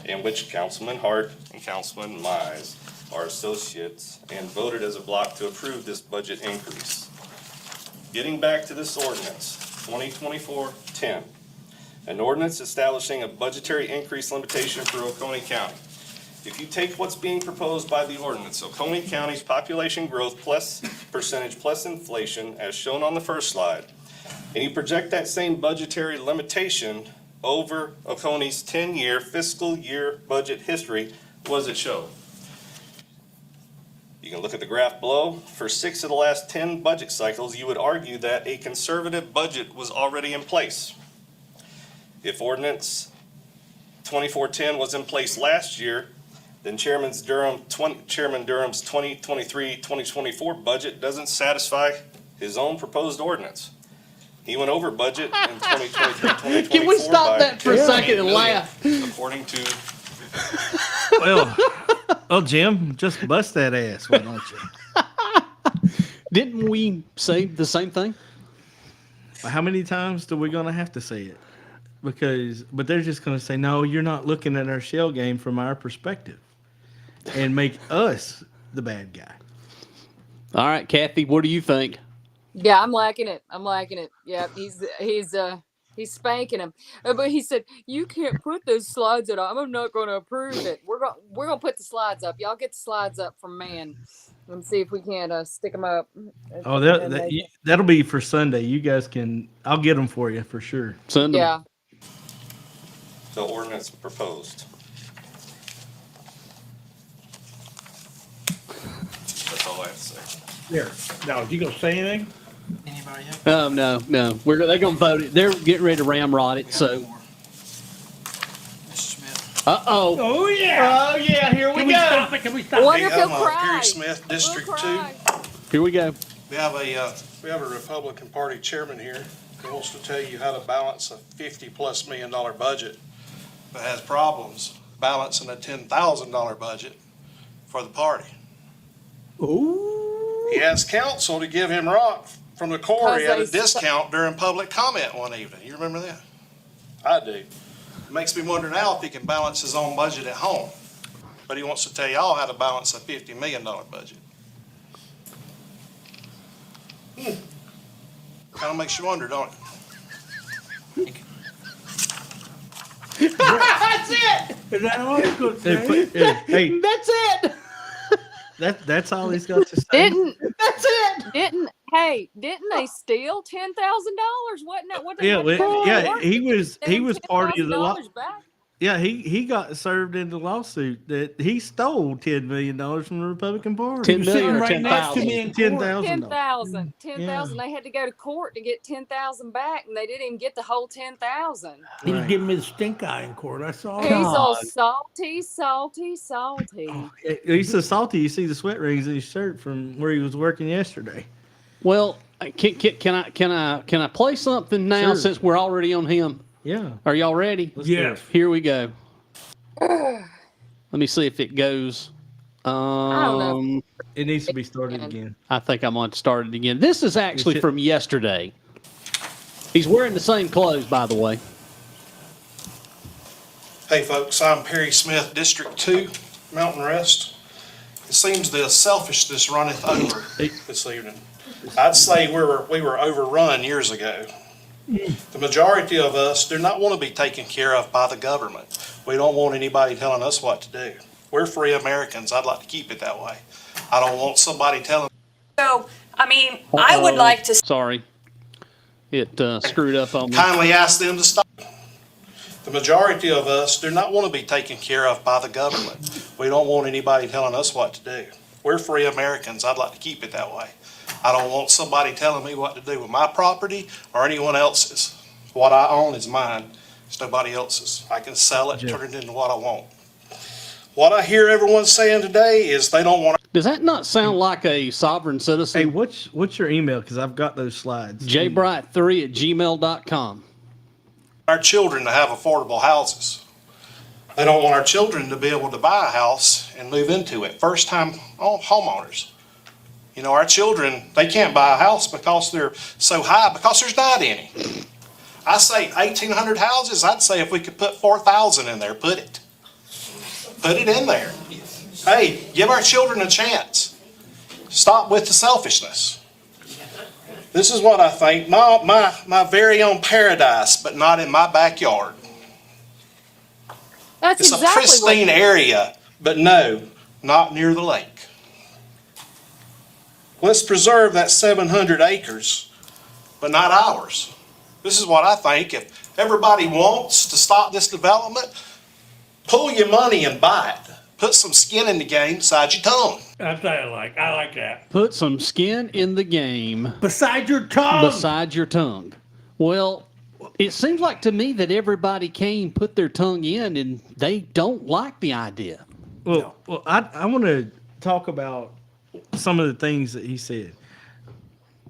in which Councilman Hart and Councilman Mize are associates and voted as a block to approve this budget increase. Getting back to this ordinance, 2024-10, an ordinance establishing a budgetary increase limitation for Oconee County. If you take what's being proposed by the ordinance, Oconee County's population growth plus percentage plus inflation, as shown on the first slide, and you project that same budgetary limitation over Oconee's 10-year fiscal year budget history, what does it show? You can look at the graph below. For 6 of the last 10 budget cycles, you would argue that a conservative budget was already in place. If ordinance 2410 was in place last year, then Chairman Durham's 2023-2024 budget doesn't satisfy his own proposed ordinance. He went over budget in 2023-2024. Can we stop that for a second and laugh? According to Well, Jim, just bust that ass, why don't you? Didn't we say the same thing? How many times are we going to have to say it? But they're just going to say, no, you're not looking at our shell game from our perspective and make us the bad guy. All right, Cathy, what do you think? Yeah, I'm liking it. Yeah, he's spanking him. But he said, you can't put those slides up. I'm not going to approve it. We're going to put the slides up. Y'all get the slides up from man. And see if we can't stick them up. Oh, that'll be for Sunday. You guys can, I'll get them for you for sure. Send them. Yeah. the ordinance proposed. That's all I have to say. There. Now, is you gonna say anything? Anybody else? No. They're gonna vote it. They're getting ready to ramrod it. So. Mr. Smith. Oh. Oh yeah. Here we go. Can we stop it? Wonder if he'll I'm cry. Gary Smith, District 2. Here we go. We have a Republican Party chairman here who wants to tell you how to balance a $50+ million budget, but has problems balancing a $10,000 budget for the party. Ooh. He asked council to give him rock from the quarry at a 'Cause they discount during public comment one evening. You remember that? I do. It makes me wonder now if he can balance his own budget at home. But he wants to tell y'all how to balance a $50 million budget. Kind of makes you wonder, don't it? That's it. Is that all he's gonna say? Hey, That's it. that's all he's got to say. Didn't That's it. didn't they steal $10,000? Wasn't that what they Yeah, had well, to yeah, do? he was party of the law. $10,000 back? Yeah, he got served in the lawsuit that he stole $10 million from the Republican Party. 10 million or Sitting right next to 10,000? me in court. $10,000. 10,000. They had to go to court to get 10,000 back, and they didn't even get the whole 10,000. He was Right. giving me the stink eye in court. I saw He's it. all salty. He's so salty. You see the sweat rings in his shirt from where he was working yesterday. Well, can I play something now Sure. since we're already on him? Yeah. Are y'all ready? Let's do Yes. it. Here we go. Let me see if it goes. don't know. It needs to be started again. I think I'm on to start it again. This is actually Is it- from yesterday. He's wearing the same clothes, by the way. Hey folks, I'm Perry Smith, District 2, Mountain Rest. It seems the selfishness runneth over this evening. I'd say we were overrun years ago. The majority of us do not want to be taken care of by the government. We don't want anybody telling us what to do. We're free Americans. I'd like to keep it that way. I don't want somebody telling. So, I mean, I would like to. Sorry. It screwed up on me. Kindly ask them to stop. The majority of us do not want to be taken care of by the government. We don't want anybody telling us what to do. We're free Americans. I'd like to keep it that way. I don't want somebody telling me what to do with my property or anyone else's. What I own is mine. It's nobody else's. I can sell it, turn it into what I want. What I hear everyone saying today is they don't want. Does that not sound like a sovereign citizen? Hey, what's your email? Because I've got those slides. jbright3@gmail.com. Our children to have affordable houses. They don't want our children to be able to buy a house and move into it. First time homeowners. You know, our children, they can't buy a house because they're so high, because there's not any. I say 1,800 houses. I'd say if we could put 4,000 in there, put it. Put it in there. Hey, give our children a chance. Stop with the selfishness. This is what I think. My very own paradise, but not in my backyard. That's It's exactly a pristine area, but no, not near the lake. Let's preserve that 700 acres, but not ours. This is what I think. If everybody wants to stop this development, pull your money and buy it. Put some skin in the game beside your tongue. That's what I like. I like that. Put some skin in the game. Beside your tongue. Beside your tongue. Well, it seems like to me that everybody came, put their tongue in, and they don't like the idea. Well, I want to talk about some of the things that he said.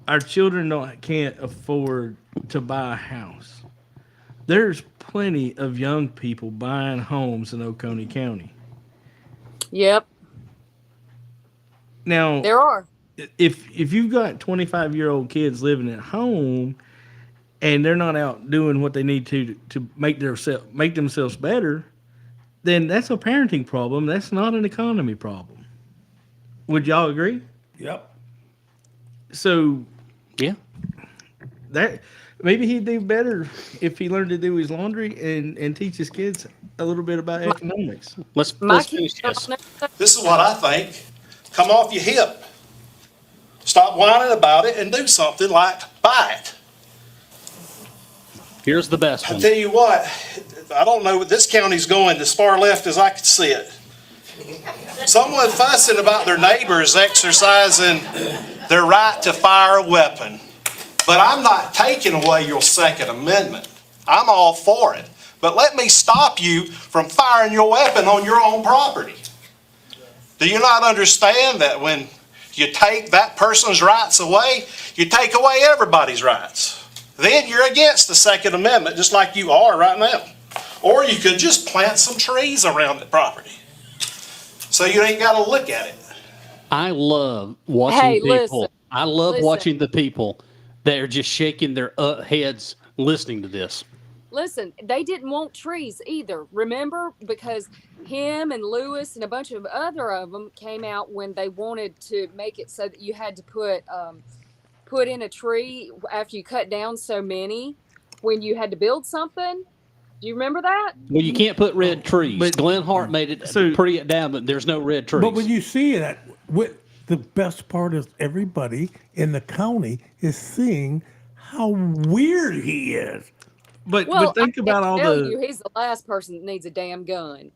Our children can't afford to buy a house. There's plenty of young people buying homes in Oconee County. Yep. Now, there are. If you've got 25-year-old kids living at home and they're not out doing what they need to make themselves better, then that's a parenting problem. That's not an economy problem. Would y'all agree? Yep. So, yeah, that maybe he'd do better if he learned to do his laundry and teach his kids a little bit about economics. Let's finish this. This is what I think. Come off your hip. Stop whining about it and do something like buy it. Here's the best I one. tell you what, I don't know what this county's going as far left as I could see it. Someone fussing about their neighbors exercising their right to fire a weapon. But I'm not taking away your Second Amendment. I'm all for it. But let me stop you from firing your weapon on your own property. Do you not understand that when you take that person's rights away, you take away everybody's rights? Then you're against the Second Amendment, just like you are right now. Or you could just plant some trees around the property, so you ain't got to look at it. I love watching people. I love watching the people that are just shaking their heads listening to this. Listen, they didn't want trees either. Remember? Because him and Lewis and a bunch of other of them came out when they wanted to make it so that you had to put in a tree after you cut down so many when you had to build something. Do you remember that? Well, you can't put red trees. But Glenn Hart made it pretty it down, but there's no red trees. But when you see that, the best part is everybody in the county is seeing how weird he is. But think I about all the. He's the last person that needs a damn gun.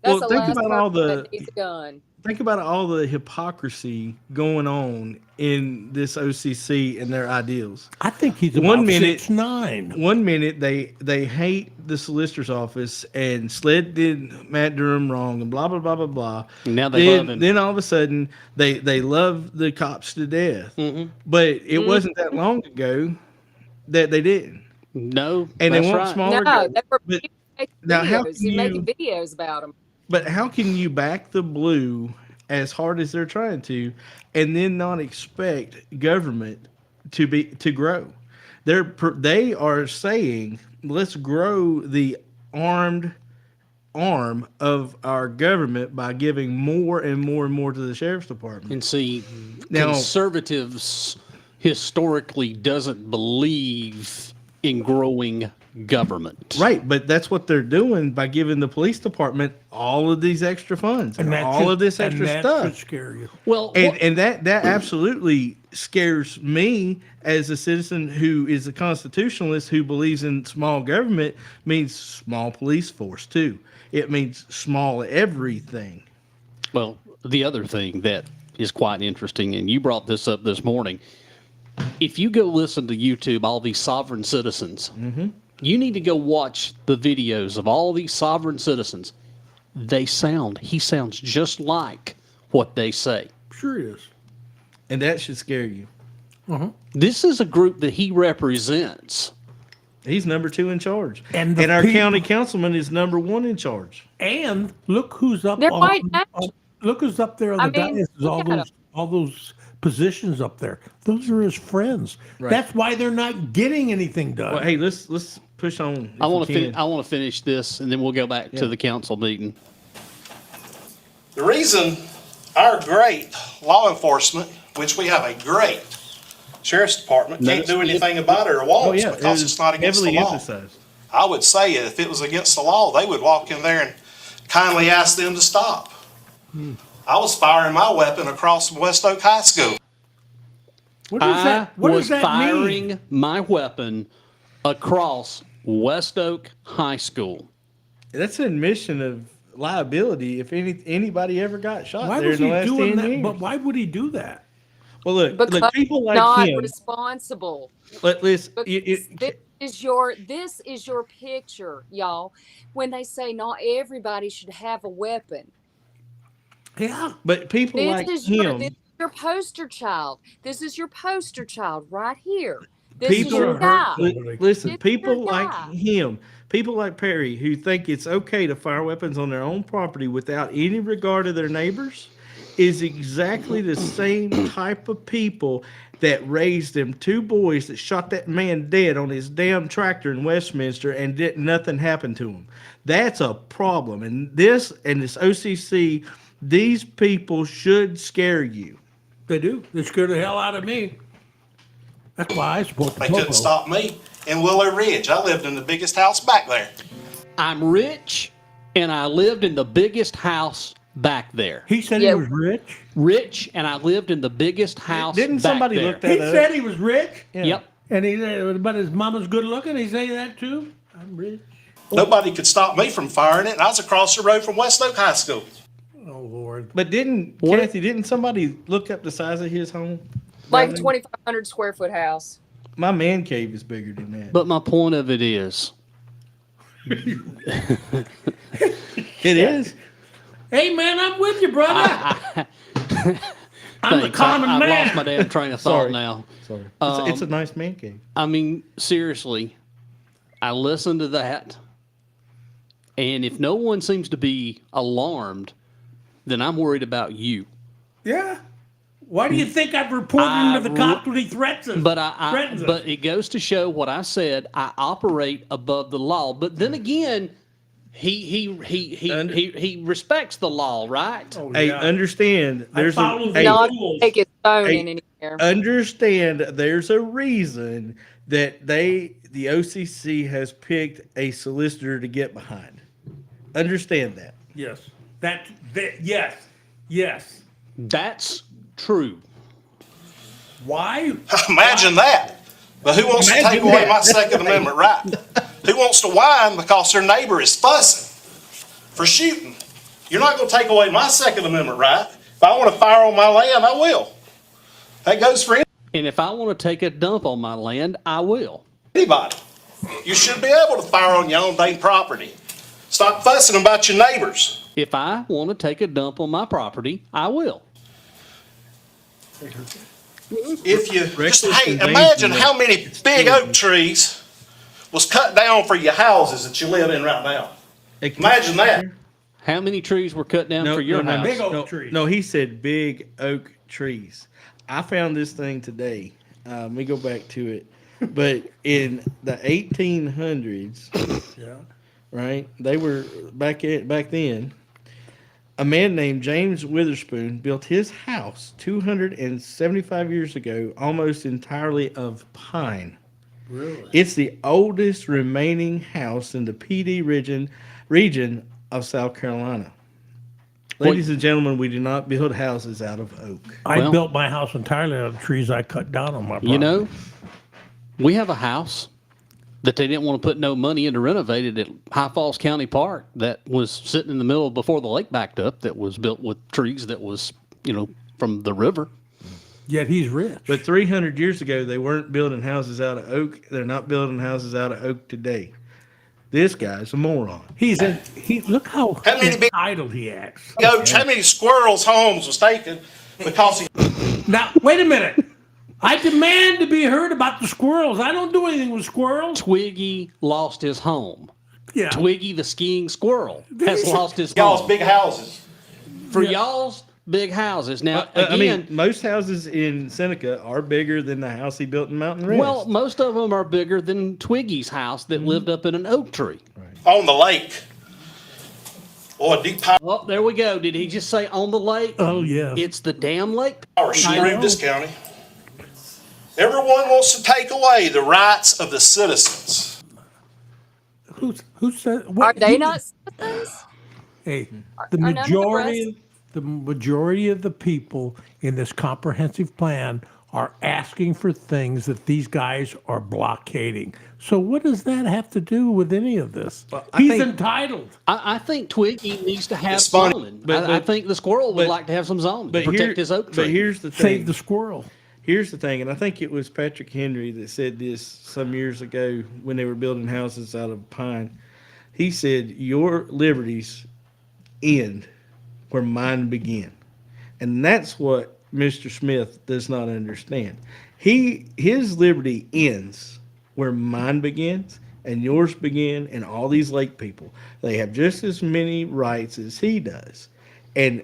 That's Well, the think last about all person the. that needs a gun. Think about all the hypocrisy going on in this OCC and their ideals. I think he's about 6'9". 1 minute they hate the solicitor's office and Sled did Matt Durham wrong and blah blah blah blah blah. Now they love him. Then all of a sudden they love the cops to death. Mm-hmm. But it wasn't that long ago that they didn't. No, and that's they want right. smaller. No, they were but, making now how videos. can You're making videos about them. But how can you back the blue as hard as they're trying to, and then not expect government to grow? They are saying, let's grow the armed arm of our government by giving more and more and more to the sheriff's department. And see, now, conservatives historically doesn't believe in growing government. Right, but that's what they're doing by giving the police department all of these extra funds and all of this extra that stuff. should scare you. Well, And that absolutely scares me as a citizen who is a constitutionalist who believes in small government means small police force too. It means small everything. well, the other thing that is quite interesting, and you brought this up this morning, if you go listen to YouTube, all these sovereign citizens, you need to go watch the videos of all these sovereign citizens. He sounds just like what they say. Sure is. And that should scare you. This is a group that he represents. He's number 2 in charge. And And our people- county councilman is number 1 in charge. And look who's up They're on, quite look who's up there on I the mean, dais. look at 'em. All those positions up there. Those are his friends. Right. That's why they're not getting anything done. Well, hey, let's push on. I want to finish this, and then we'll go back to the council meeting. The reason our great law enforcement, which we have a great sheriff's department, can't do anything about it or won't, because it's not against the heavily law. emphasized. I would say if it was against the law, they would walk in there and kindly ask them to stop. I was firing my weapon across from West Oak High School. What does that, what was does that firing mean? my weapon across West Oak High School. That's an admission of liability if anybody ever got shot Why there was in he the last doing 10 that? years. But why would he do that? Well, look, Because people like not him. responsible. This This is your picture, y'all. When they say not everybody should have a weapon. Yeah. But people like This him. is your poster child. This is your poster child right here. This People is your guy. Listen, This is people your like guy. him, people like Perry, who think it's okay to fire weapons on their own property without any regard to their neighbors, is exactly the same type of people that raised them 2 boys that shot that man dead on his damn tractor in Westminster and nothing happened to him. That's a problem. And this OCC, these people should scare you. They do. They scare the hell out of me. That's why I support the They couldn't Popo. stop me in Willow Ridge. I lived in the biggest house back there. I'm rich, and I lived in the biggest house back there. He said he was rich. Rich, and I lived in the biggest house. Didn't back somebody there. look that He up? said he was rich. Yep. And he said, but his mama's good looking. He say that too. I'm rich. Nobody could stop me from firing it, and I was across the road from West Oak High School. Oh Lord. But Cathy, didn't somebody look up the size of his home? Like a 2,500 square foot house. My man cave is bigger than that. But my point of it is, It is. Hey man, I'm with you, brother. I'm the thanks. common I've man. lost my damn train of thought Sorry. now. Sorry. Um, It's a nice man cave. I mean, seriously, I listened to that, and if no one seems to be alarmed, then I'm worried about you. Yeah. Why do you think I've reported him to the cops when he threatens us? Threatens us? But it goes to show what I said. I operate above the law. But then again, he respects the law, right? Oh, Hey, yeah. understand. There's follow a the hey, Not rules. take his phone Hey, in anywhere. understand. There's a reason that the OCC has picked a solicitor to get behind. Understand that. Yes. Yes. That's true. Why? Imagine that. But who wants to take Imagine away that. my Second Amendment right? Who wants to whine because their neighbor is fussing for shooting? You're not going to take away my Second Amendment right. If I want to fire on my land, I will. That goes for And if I want to take a dump on my land, I will. anybody. You should be able to fire on your own dang property. Stop fussing about your neighbors. If I want to take a dump on my property, I will. If you just, Reckless hey, invasion imagine of- how many big oak trees was cut down for your houses that you live in right now. Imagine that. How many trees were cut down for your house? Big oak trees. No, he said big oak trees. I found this thing today. Let me go back to it. But in the 1800s, Yeah. right? They were back then. A man named James Witherspoon built his house 275 years ago, almost entirely of pine. Really? It's the oldest remaining house in the PD region of South Carolina. Ladies and gentlemen, we do not build houses out of oak. I Well- built my house entirely out of trees I cut down on my property. You know, we have a house that they didn't want to put no money into renovated at High Falls County Park that was sitting in the middle before the lake backed up, that was built with trees that was, from the river. Yet he's rich. But 300 years ago, they weren't building houses out of oak. They're not building houses out of oak today. This guy's a moron. Look how many big- entitled he acts. Coach, how many squirrels' homes was taken because he Now, wait a minute. I demand to be heard about the squirrels. I don't do anything with squirrels. Twiggy lost his home. Yeah. Twiggy the skiing squirrel has lost his y'all's home. big houses. For y'all's big houses. Now, I again, mean, most houses in Seneca are bigger than the house he built in Mountain Rest. well, most of them are bigger than Twiggy's house that lived up in an oak tree. On the lake. Or a deep power Oh, there we go. Did he just say on the lake? Oh, yeah. It's the damn lake. screwed this county. Everyone wants to take away the rights of the citizens. Who said? Are they not citizens? Hey, Are the none of the majority of the people in this comprehensive plan are asking for things that these guys are blockading. So what does that have to do with any of this? He's entitled. I think Twiggy needs to have It's funny, zoning. but- I think the squirrel would but- like to have some zoning to but protect his oak tree. But here's the thing. Save the squirrel. Here's the thing, and I think it was Patrick Henry that said this some years ago when they were building houses out of pine. He said, "Your liberties end where mine begin," and that's what Mr. Smith does not understand. His liberty ends where mine begins and yours begin, and all these lake people. They have just as many rights as he does, and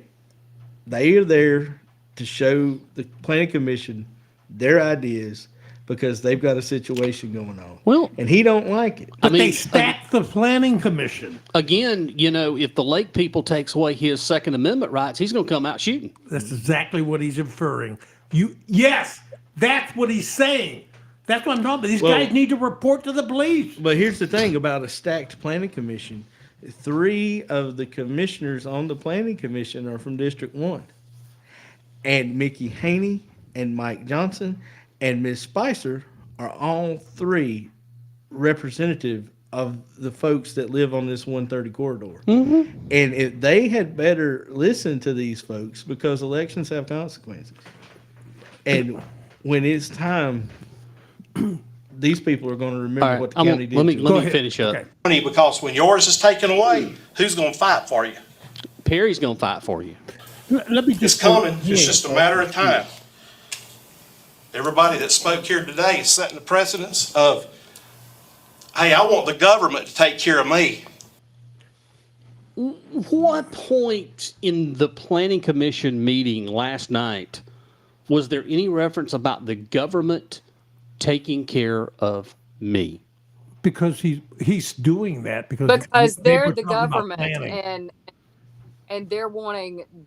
they are there to show the planning commission their ideas because they've got a situation going on. Well, and he don't like it. But they stacked the planning commission. Again, if the lake people takes away his Second Amendment rights, he's going to come out shooting. That's exactly what he's inferring. Yes, that's what he's saying. That's what I'm talking about. These guys need to report to the police. But here's the thing about a stacked planning commission. 3 of the commissioners on the planning commission are from District 1. And Mickey Haney and Mike Johnson and Ms. Spicer are all 3 representative of the folks that live on this 130 corridor. Mm-hmm. And if they had better listen to these folks because elections have consequences. And when it's time, these people are going to remember All right, what the county did. let me to them. finish up. Okay. Because when yours is taken away, who's going to fight for you? Perry's going to fight for you. Let me It's just coming. It's just a matter of time. Everybody that spoke here today is setting the precedence of, hey, I want the government to take care of me. What point in the planning commission meeting last night was there any reference about the government taking care of me? because he's doing that because they're were the talking about government planning. and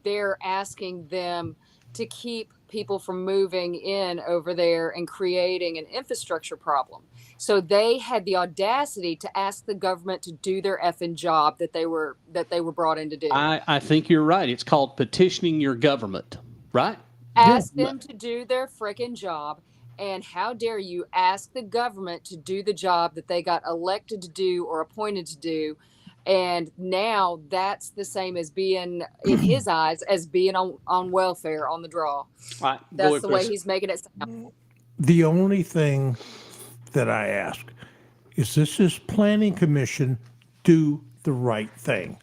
they're asking them to keep people from moving in over there and creating an infrastructure problem. So they had the audacity to ask the government to do their effing job that they were brought in to do. I think you're right. It's called petitioning your government, right? Ask them to do their frickin' job. And how dare you ask the government to do the job that they got elected to do or appointed to do? And now that's the same as being, in his eyes, as being on welfare on the draw. Right. That's the way he's making it sound. The only thing that I ask is this planning commission do the right thing?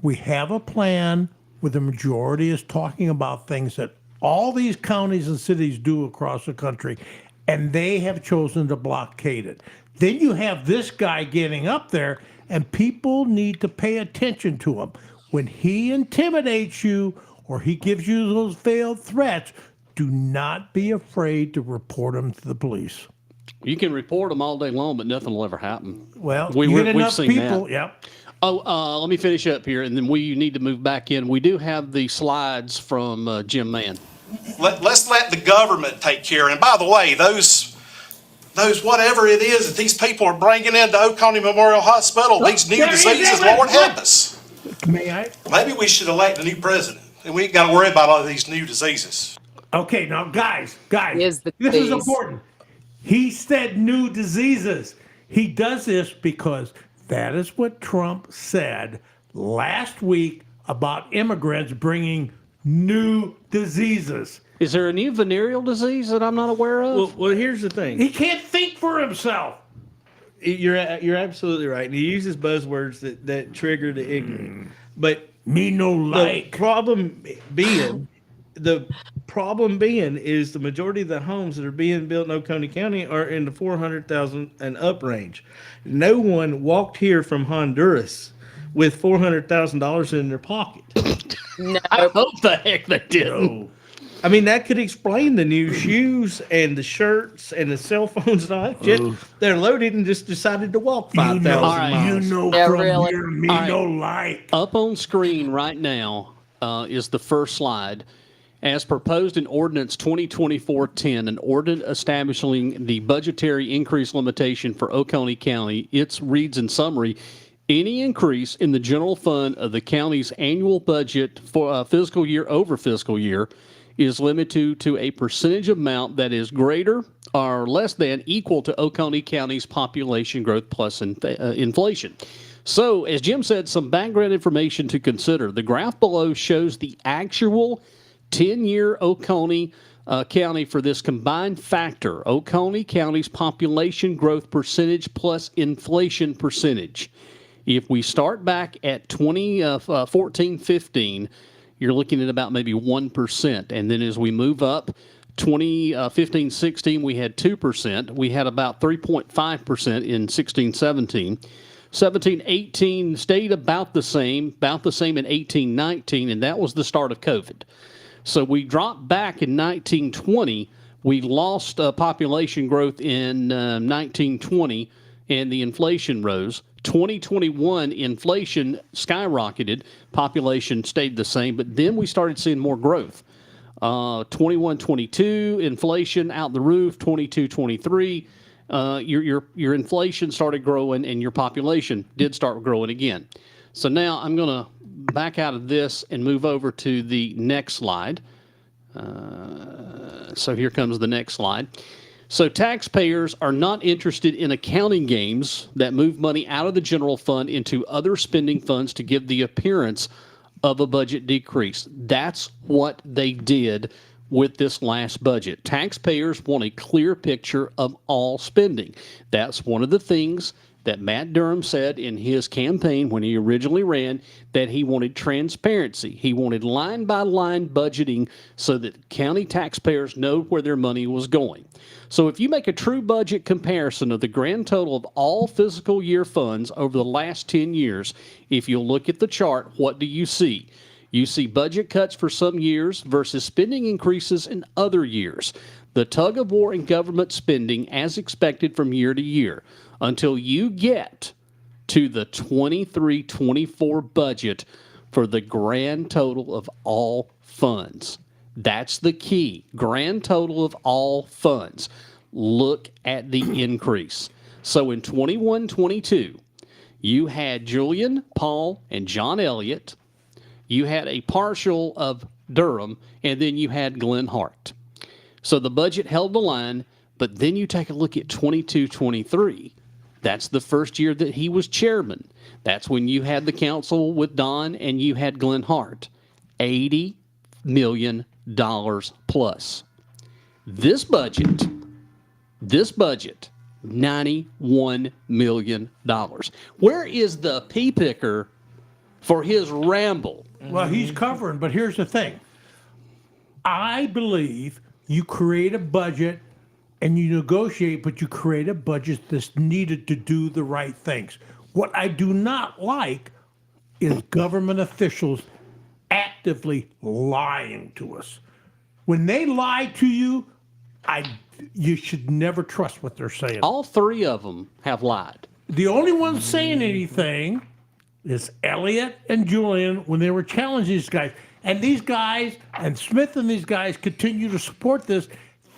We have a plan where the majority is talking about things that all these counties and cities do across the country, and they have chosen to blockade it. Then you have this guy getting up there, and people need to pay attention to him. When he intimidates you or he gives you those veiled threats, do not be afraid to report him to the police. You can report them all day long, but nothing will ever happen. Well, you get enough people, that. yep. Oh, let me finish up here, and then we need to move back in. We do have the slides from Jim Mann. Let's let the government take care. And by the way, those those whatever it is that these people are bringing into Oconee Memorial Hospital, these new diseases, Lord help us. May I? Maybe we should elect a new president, and we ain't got to worry about all these new diseases. Okay, now guys, Is the this is disease. important. He said new diseases. He does this because that is what Trump said last week about immigrants bringing new diseases. Is there a new venereal disease that I'm not aware of? Well, here's the thing. He can't think for himself. You're absolutely right. And he uses buzzwords that trigger the ignorant. But me no like. The problem being is the majority of the homes that are being built in Oconee County are in the 400,000 and up range. No one walked here from Honduras with $400,000 in their pocket. No. I hope the heck they didn't. I mean, that could explain the new shoes and the shirts and the cell phones and all that shit. They're loaded and just decided to walk 5,000 miles. You know Yeah, from really. here, me All right. no like. Up on screen right now is the first slide. As proposed in Ordinance 2024-10, an ordinance establishing the budgetary increase limitation for Oconee County, it reads in summary, any increase in the general fund of the county's annual budget for fiscal year over fiscal year is limited to a percentage amount that is greater or less than equal to Oconee County's population growth plus inflation. So, as Jim said, some background information to consider. The graph below shows the actual 10-year Oconee County for this combined factor, Oconee County's population growth percentage plus inflation percentage. If we start back at 2014-15, you're looking at about maybe 1%. And then as we move up, 2015-16, we had 2%. We had about 3.5% in 16-17. 17-18 stayed about the same in 18-19, and that was the start of COVID. So we dropped back in 1920. We lost population growth in 1920, and the inflation rose. 2021, inflation skyrocketed. Population stayed the same, but then we started seeing more growth. 21-22, inflation out the roof. 22-23, your inflation started growing, and your population did start growing again. So now I'm going to back out of this and move over to the next slide. So here comes the next slide. So taxpayers are not interested in accounting games that move money out of the general fund into other spending funds to give the appearance of a budget decrease. That's what they did with this last budget. Taxpayers want a clear picture of all spending. That's one of the things that Matt Durham said in his campaign when he originally ran, that he wanted transparency. He wanted line-by-line budgeting so that county taxpayers know where their money was going. So if you make a true budget comparison of the grand total of all fiscal year funds over the last 10 years, if you look at the chart, what do you see? You see budget cuts for some years versus spending increases in other years. The tug of war in government spending as expected from year to year until you get to the 23-24 budget for the grand total of all funds. That's the key. Grand total of all funds. Look at the increase. So in 21-22, you had Julian, Paul, and John Elliott. You had a partial of Durham, and then you had Glenn Hart. So the budget held the line, but then you take a look at 22-23. That's the first year that he was chairman. That's when you had the council with Don and you had Glenn Hart. $80 million plus. This budget, $91 million. Where is the pea picker for his ramble? Well, he's covering, but here's the thing. I believe you create a budget and you negotiate, but you create a budget that's needed to do the right things. What I do not like is government officials actively lying to us. When they lie to you, you should never trust what they're saying. All three of them have lied. The only one saying anything is Elliott and Julian when they were challenging these guys. And these guys, and Smith and these guys continue to support this.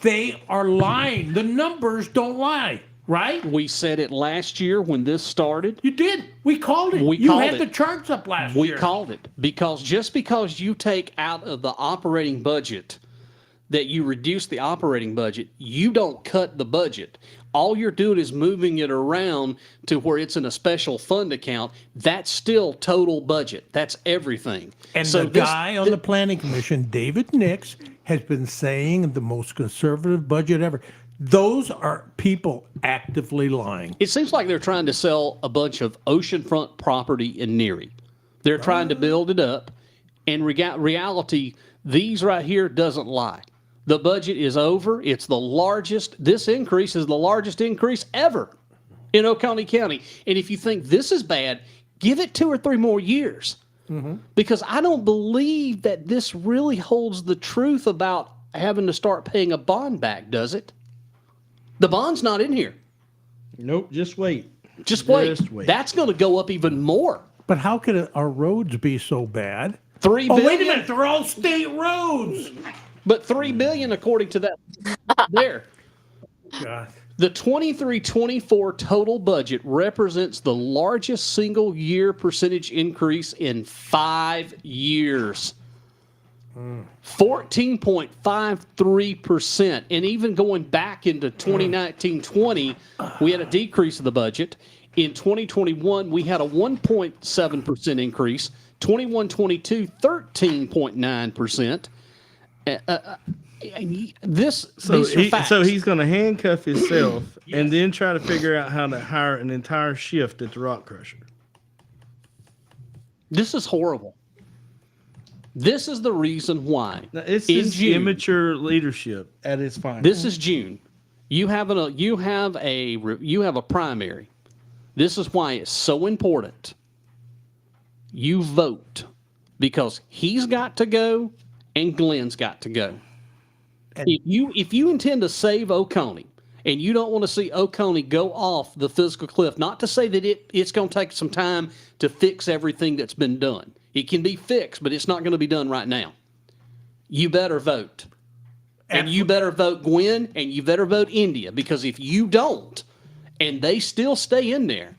They are lying. The numbers don't lie, right? We said it last year when this started. You did. We called it. We You called had it. the charts up last We year. called it because just because you take out of the operating budget, that you reduce the operating budget, you don't cut the budget. All you're doing is moving it around to where it's in a special fund account. That's still total budget. That's everything. And so the guy on the planning commission, David Nix, has been saying the most conservative budget ever. Those are people actively lying. It seems like they're trying to sell a bunch of oceanfront property in Neary. They're trying to build it up. And reality, these right here doesn't lie. The budget is over. It's the largest. This increase is the largest increase ever in Oconee County. And if you think this is bad, give it 2 or 3 more years. Because I don't believe that this really holds the truth about having to start paying a bond back, does it? The bond's not in here. Nope, just wait. Just wait. Just wait. That's going to go up even more. But how could our roads be so bad? $3 Oh, billion. wait a minute. They're all state roads. But $3 billion, according to that, there. God. The 23-24 total budget represents the largest single year percentage increase in 5 years. 14.53%. And even going back into 2019-20, we had a decrease of the budget. In 2021, we had a 1.7% increase. 21-22, 13.9%. These are facts. So he's going to handcuff himself and then try to figure out how to hire an entire shift at the rock crusher. This is horrible. This is the reason why. Now, it's in just June, immature leadership at its finest. this is June. You have a primary. This is why it's so important. You vote because he's got to go and Glenn's got to go. If you intend to save Oconee and you don't want to see Oconee go off the physical cliff, not to say that it's going to take some time to fix everything that's been done. It can be fixed, but it's not going to be done right now. You better vote. And you better vote Gwen and you better vote India, because if you don't and they still stay in there,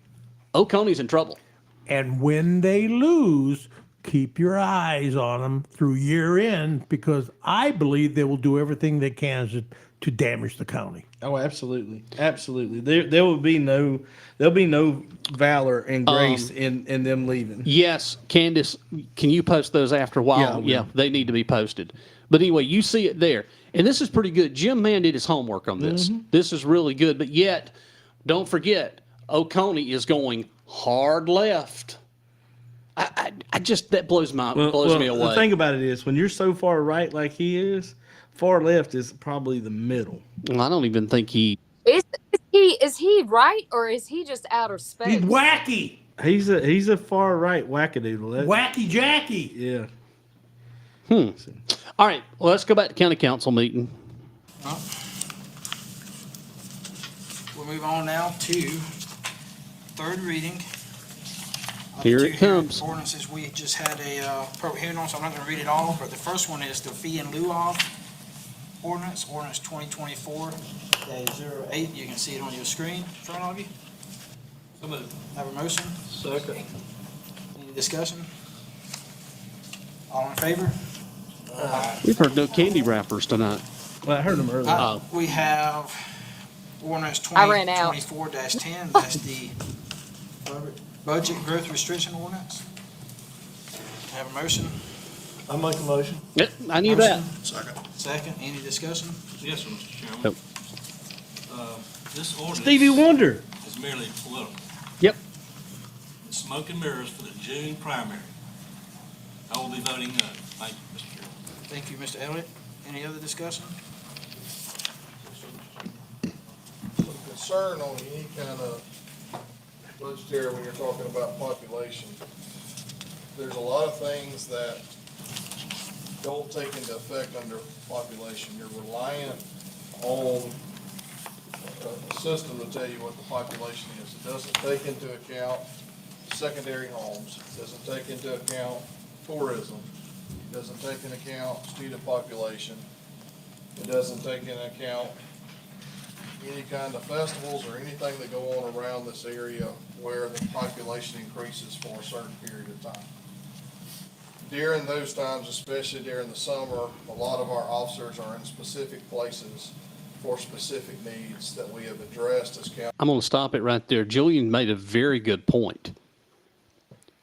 Oconee's in trouble. And when they lose, keep your eyes on them through year end, because I believe they will do everything they can to damage the county. Oh, absolutely, absolutely. There'll be no valor and grace in them leaving. Yes, Candace, can you post those after a while? Yeah, they need to be posted. But anyway, you see it there. And this is pretty good. Jim Mann did his homework on this. This is really good. But yet, don't forget, Oconee is going hard left. I just, that blows me away. The thing about it is, when you're so far right like he is, far left is probably the middle. Well, I don't even think he... Is he right, or is he just outer space? He's wacky. He's a far right wackadoodle. Wacky Jackie. Yeah. All right, well, let's go back to county council meeting. We'll move on now to third reading. Here The it two comes. Ordinances, we just had a public hearing on, so I'm not going to read it all, but the first one is the fee in lieu of ordinance 2024-08. You can see it on your screen in front of you. So moved. Have a motion? Second. Any discussion? All in favor? We've heard no candy wrappers tonight. Well, I heard him earlier. We have ordinance I ran out. 2024-10, that's the budget growth restriction ordinance. Have a motion? I make a motion. Yep, I knew that. Second, any discussion? Yes, Mr. Chairman. Nope. This ordinance Stevie Wonder. is merely political. Yep. It's smoke and mirrors for the June primary. I will be voting no. Thank you, Mr. Chairman. Thank you, Mr. Elliott. Any other discussion? Some concern on any kind of budgetary when you're talking about population. There's a lot of things that don't take into effect under population. You're reliant on a system to tell you what the population is. It doesn't take into account secondary homes. It doesn't take into account tourism. It doesn't take into account student population. It doesn't take into account any kind of festivals or anything that go on around this area where the population increases for a certain period of time. During those times, especially during the summer, a lot of our officers are in specific places for specific needs that we have addressed as county. I'm going to stop it right there. Julian made a very good point.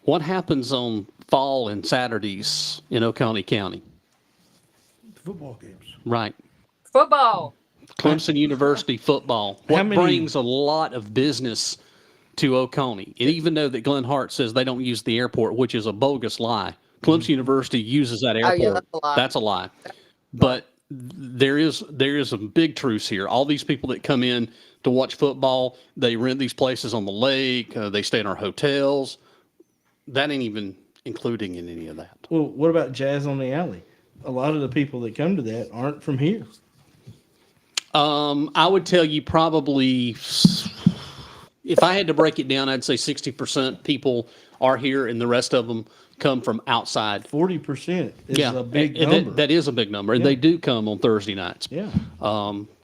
What happens on fall and Saturdays in Oconee County? Football games. Right. Football. Clemson University football. How What many- brings a lot of business to Oconee? And even though that Glenn Hart says they don't use the airport, which is a bogus lie, Clemson University uses that Oh, yeah, airport. that's a lie. That's a lie. But there is a big truce here. All these people that come in to watch football, they rent these places on the lake. They stay in our hotels. That ain't even including in any of that. Well, what about Jazz on the Alley? A lot of the people that come to that aren't from here. I would tell you probably, if I had to break it down, I'd say 60% people are here and the rest of them come from outside. 40% is Yeah, a big and number. that is a big number. And Yeah. they do come on Thursday nights. Yeah.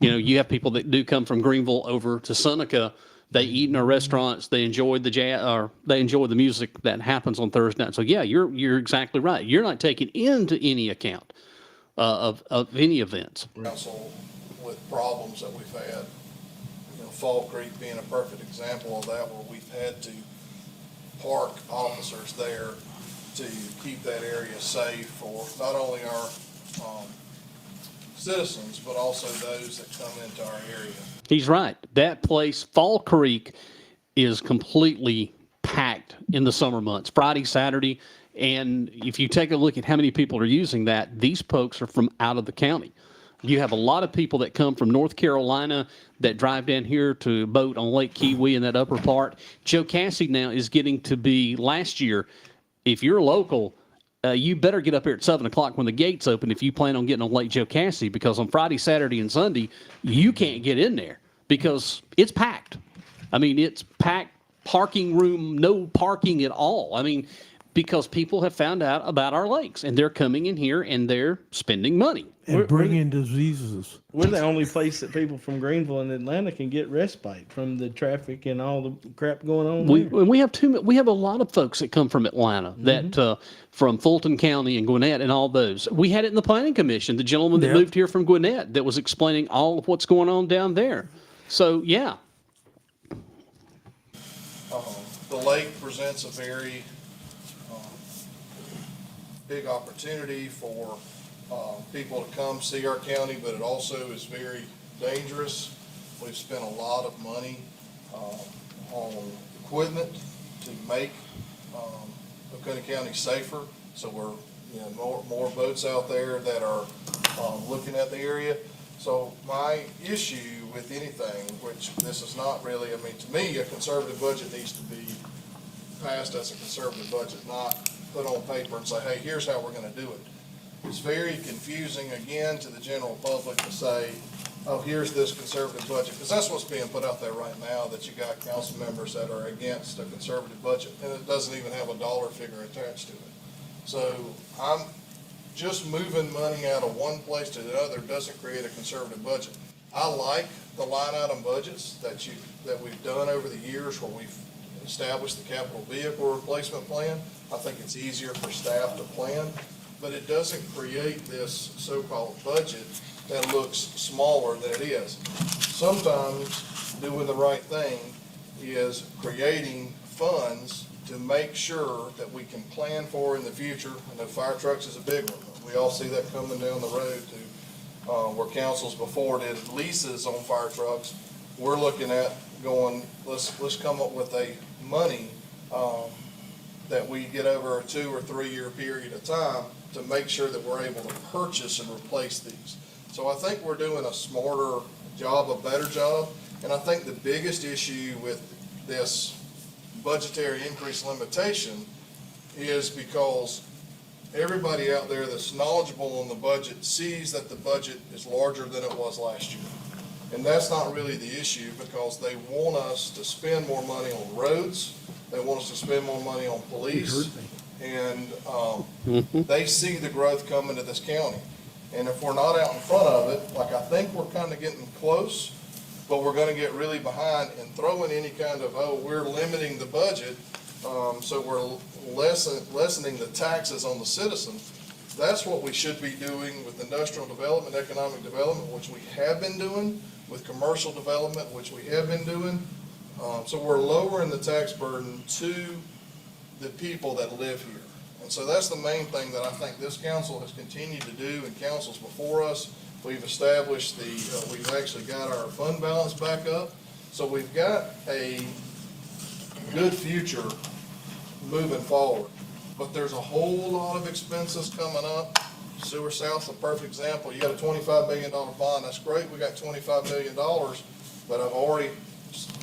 You have people that do come from Greenville over to Seneca. They eat in our restaurants. They enjoy the jazz, or they enjoy the music that happens on Thursday night. So yeah, you're exactly right. You're not taking into any account of any events. Council with problems that we've had. Fall Creek being a perfect example of that, where we've had to park officers there to keep that area safe for not only our citizens, but also those that come into our area. He's right. That place, Fall Creek, is completely packed in the summer months, Friday, Saturday. And if you take a look at how many people are using that, these folks are from out of the county. You have a lot of people that come from North Carolina that drive down here to boat on Lake Kiwi in that upper part. Joe Cassie now is getting to be, last year, if you're local, you better get up here at 7 o'clock when the gates open if you plan on getting on Lake Joe Cassie, because on Friday, Saturday, and Sunday, you can't get in there because it's packed. I mean, it's packed, parking room, no parking at all. I mean, because people have found out about our lakes and they're coming in here and they're spending money. And bringing diseases. We're the only place that people from Greenville and Atlanta can get respite from the traffic and all the crap going on there. We have a lot of folks that come from Atlanta, that from Fulton County and Gwinnett and all those. We had it in the Planning Commission, the gentleman that moved here from Gwinnett that was explaining all of what's going on down there. So, yeah. The lake presents a very big opportunity for people to come see our county, but it also is very dangerous. We've spent a lot of money on equipment to make Oconee County safer. So we're more boats out there that are looking at the area. So my issue with anything, which this is not really, I mean, to me, a conservative budget needs to be passed as a conservative budget, not put on paper and say, hey, here's how we're going to do it. It's very confusing, again, to the general public to say, oh, here's this conservative budget, because that's what's being put out there right now, that you got council members that are against a conservative budget, and it doesn't even have a dollar figure attached to it. So I'm just moving money out of one place to the other doesn't create a conservative budget. I like the line item budgets that we've done over the years, where we've established the capital vehicle replacement plan. I think it's easier for staff to plan, but it doesn't create this so-called budget that looks smaller than it is. Sometimes doing the right thing is creating funds to make sure that we can plan for in the future. I know fire trucks is a big one. We all see that coming down the road to where councils before did leases on fire trucks. We're looking at going, let's come up with a money that we get over a 2 or 3 year period of time to make sure that we're able to purchase and replace these. So I think we're doing a smarter job, a better job. And I think the biggest issue with this budgetary increase limitation is because everybody out there that's knowledgeable on the budget sees that the budget is larger than it was last year. And that's not really the issue, because they want us to spend more money on roads. They want us to spend more money on police. And they see the growth coming to this county. And if we're not out in front of it, like I think we're kind of getting close, but we're gonna get really behind and throwing any kind of, oh, we're limiting the budget, so we're lessening the taxes on the citizen. That's what we should be doing with industrial development, economic development, which we have been doing, with commercial development, which we have been doing. So we're lowering the tax burden to the people that live here. And so that's the main thing that I think this council has continued to do, and councils before us. We've established we've actually got our fund balance back up. So we've got a good future moving forward. But there's a whole lot of expenses coming up. Sewer South's a perfect example. You got a $25 million bond. That's great. We got $25 million. But I've already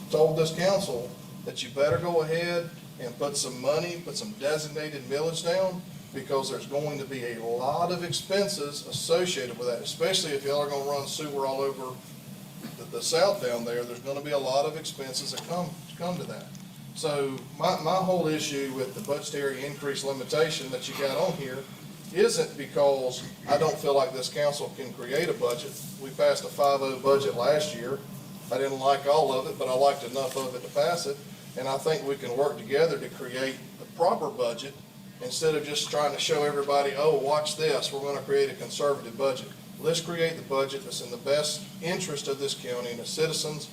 told this council that you better go ahead and put some money, put some designated millage down, because there's going to be a lot of expenses associated with that, especially if y'all are gonna run sewer all over the south down there. There's gonna be a lot of expenses that come to that. So my whole issue with the budgetary increase limitation that you got on here isn't because I don't feel like this council can create a budget. We passed a 5-0 budget last year. I didn't like all of it, but I liked enough of it to pass it. And I think we can work together to create the proper budget instead of just trying to show everybody, oh, watch this, we're going to create a conservative budget. Let's create the budget that's in the best interest of this county and the citizens,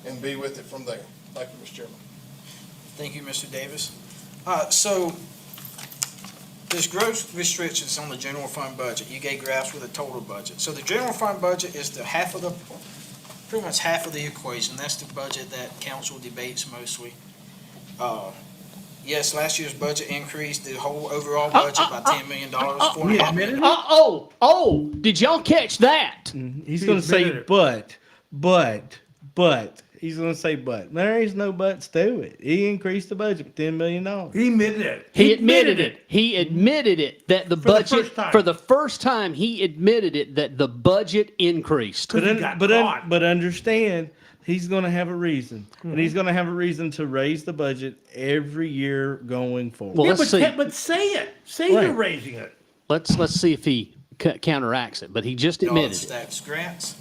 and be with it from there. Thank you, Mr. Chairman. Thank you, Mr. Davis. So there's growth restrictions on the general fund budget. You gave graphs with a total budget. So the general fund budget is pretty much half of the equation. That's the budget that council debates mostly. Yes, last year's budget increased the whole overall budget by $10 million. Did y'all catch that? He's going to say, but. He's going to say, but. There is no buts to it. He increased the budget by $10 million. He admitted it. He admitted it. He admitted it that the budget, time. for the first time, he admitted it that the budget increased. But understand, he's going to have a reason. And he's going to have a reason to raise the budget every year going forward. Well, Yeah, let's see. but say it. Say Right. you're raising it. Let's see if he counteracts it. But he just admitted it. Tax grants.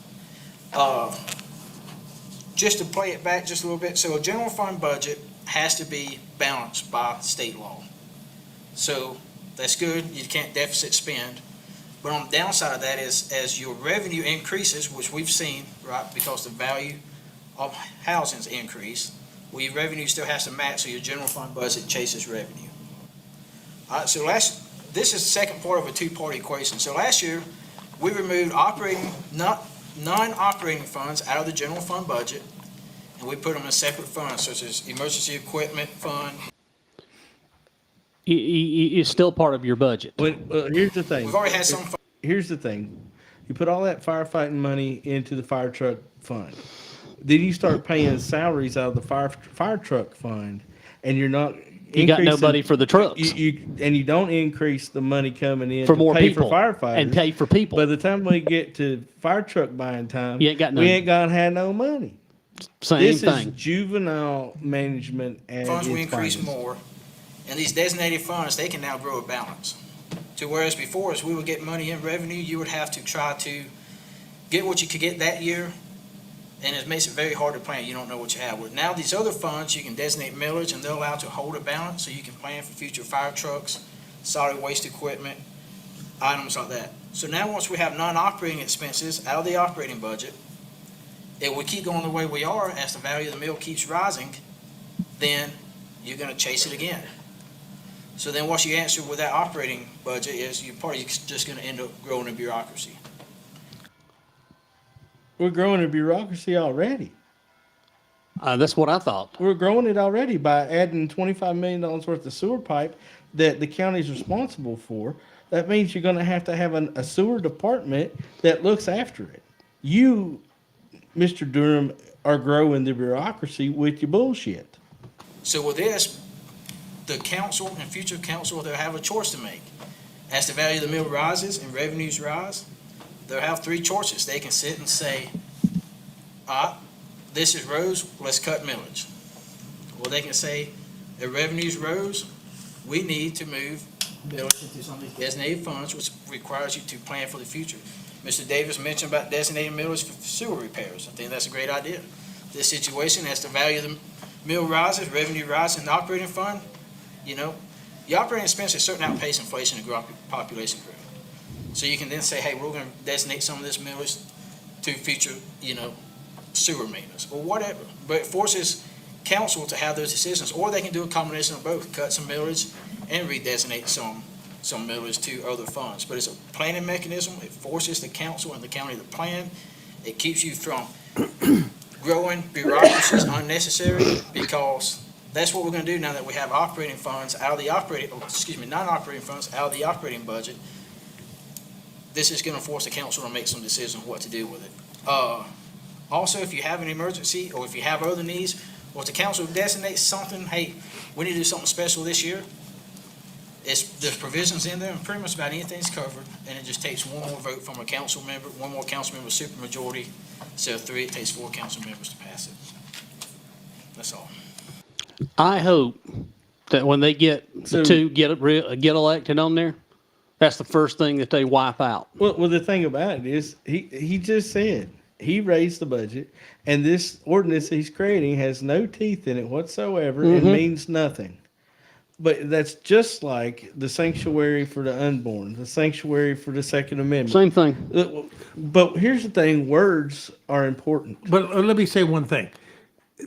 Just to play it back just a little bit, so a general fund budget has to be balanced by state law. So that's good, you can't deficit spend. But on the downside of that is, as your revenue increases, which we've seen, right, because the value of housing's increased, well, your revenue still has to match, so your general fund budget chases revenue. All right, so this is the second part of a two-part equation. So last year, we removed non-operating funds out of the general fund budget, and we put them in separate funds, such as emergency equipment fund. It's still part of your budget. Here's the thing. We've already had some. Here's the thing. You put all that firefighting money into the fire truck fund. Then you start paying salaries out of the fire truck fund, and you're not. You got nobody for the trucks. You don't increase the money coming in for more pay people for firefighters and pay for people. By the time we get to fire truck buying time, we ain't gonna have no money. This thing. Is juvenile management at Funds we its increase finest. more, and these designated funds, they can now grow a balance. To whereas before, as we would get money in revenue, you would have to try to get what you could get that year, and it makes it very hard to plan. You don't know what you have. With now these other funds, you can designate millage, and they're allowed to hold a balance, so you can plan for future fire trucks, solid waste equipment, items like that. So now once we have non-operating expenses out of the operating budget, it would keep going the way we are as the value of the mill keeps rising, then you're gonna chase it again. So then what you answer with that operating budget is you're probably just gonna end up growing in bureaucracy. We're growing a bureaucracy already. That's what I thought. We're growing it already by adding $25 million worth of sewer pipe that the county's responsible for. That means you're going to have a sewer department that looks after it. You, Mr. Durham, are growing the bureaucracy with your bullshit. So with this, the council and future council, they'll have a choice to make. As the value of the mill rises and revenues rise, they'll have three choices. They can sit and say, this is rose, let's cut millage. Or they can say, the revenues rose, we need to move millage into some of these designated funds, which requires you to plan for the future. Mr. Davis mentioned about designating millage for sewer repairs. I think that's a great idea. This situation, as the value of the mill rises, revenue rises in the operating fund, you know, the operating expenses certainly outpace inflation and population growth. So you can then say, hey, we're going to designate some of this millage to future, you know, sewer maintenance or whatever. But it forces council to have those decisions, or they can do a combination of both, cut some millage and redesignate some millage to other funds. But it's a planning mechanism. It forces the council and the county to plan. It keeps you from growing bureaucracy is unnecessary, because that's what we're going to do now that we have operating funds out of the non-operating funds out of the operating budget. This is going to force the council to make some decisions what to do with it. Also, if you have an emergency or if you have other needs, or if the council designates something, hey, we need to do something special this year, there's provisions in there, and pretty much about anything's covered, and it just takes one more vote from a council member, one more council member supermajority. So 3, it takes 4 council members to pass it. That's all. I hope that when they get the two get elected on there, that's the first thing that they wipe out. Well, the thing about it is, he just said he raised the budget, and this ordinance he's creating has no teeth in it whatsoever and means nothing. But that's just like the sanctuary for the unborn, the sanctuary for the Second Amendment. Same thing. But here's the thing, words are important. But let me say one thing.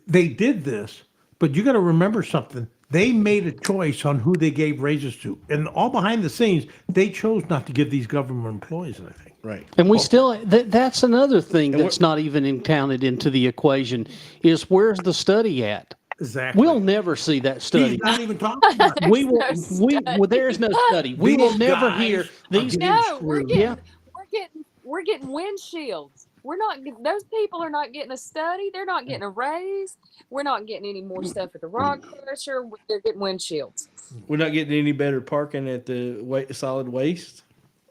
They did this, but you got to remember something. They made a choice on who they gave raises to. And all behind the scenes, they chose not to give these government employees anything. Right. And we still, that's another thing that's not even counted into the equation, is where's the study at? Exactly. We'll never see that study. He's not even talking about it. We will. There's no study. We will never hear these. No, we're getting windshields. We're not. Those people are not getting a study. They're not getting a raise. We're not getting any more stuff at the rock crusher. They're getting windshields. We're not getting any better parking at the solid waste.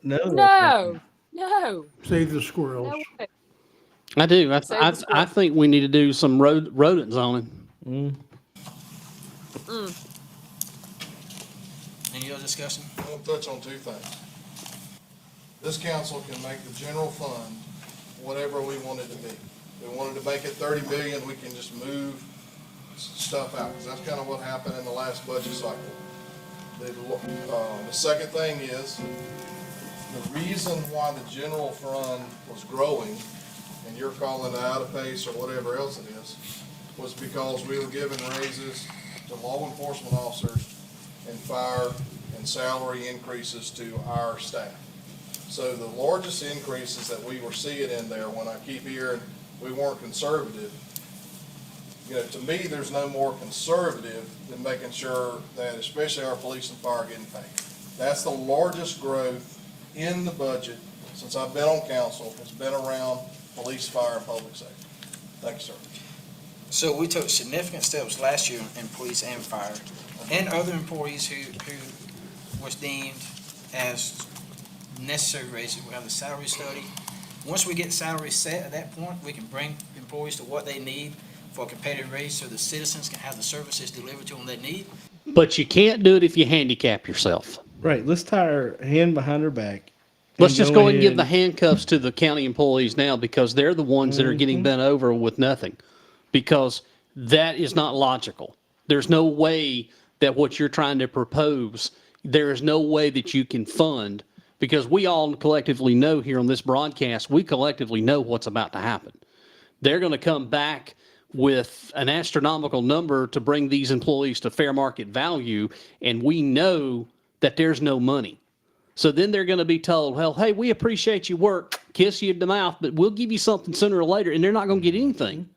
No. Save the squirrels. No way. I do. I think we need to do some rodent zoning. Any other discussion? I'm going to touch on 2 things. This council can make the general fund whatever we want it to be. If we wanted to make it 30 million, we can just move stuff out, because that's kind of what happened in the last budget cycle. The second thing is, the reason why the general fund was growing, and you're calling it out of pace or whatever else it is, was because we were giving raises to law enforcement officers and fire and salary increases to our staff. So the largest increases that we were seeing in there, when I keep hearing we weren't conservative, to me, there's no more conservative than making sure that especially our police and fire are getting paid. That's the largest growth in the budget since I've been on council. It's been around police, fire, and public safety. Thank you, sir. So we took significant steps last year in police and fire and other employees who was deemed as necessary raises. We have the salary study. Once we get salary set at that point, we can bring employees to what they need for a competitive raise so the citizens can have the services delivered to them they need. But you can't do it if you handicap yourself. Right. Let's tie our hand behind our back. Let's just go ahead and give the handcuffs to the county employees now, because they're the ones that are getting bent over with nothing. Because that is not logical. There's no way that what you're trying to propose, there is no way that you can fund, because we all collectively know here on this broadcast, we collectively know what's about to happen. They're going to come back with an astronomical number to bring these employees to fair market value, and we know that there's no money. So then they're going to be told, well, hey, we appreciate your work, kiss you in the mouth, but we'll give you something sooner or later, and they're not going to get anything.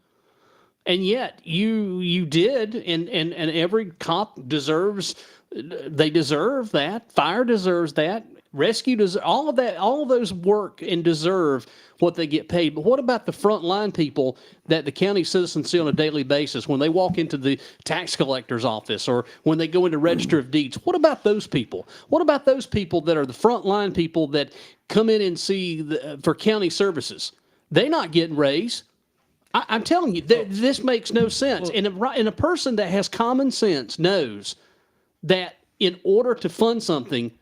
And yet you did, and every cop deserves, they deserve that. Fire deserves that. Rescue deserves all of that. All of those work and deserve what they get paid. But what about the frontline people that the county citizens see on a daily basis when they walk into the tax collector's office or when they go into Register of Deeds? What about those people? What about those people that are the frontline people that come in and see for county services? They're not getting raised. I'm telling you, this makes no sense. And a person that has common sense knows that in order to fund something,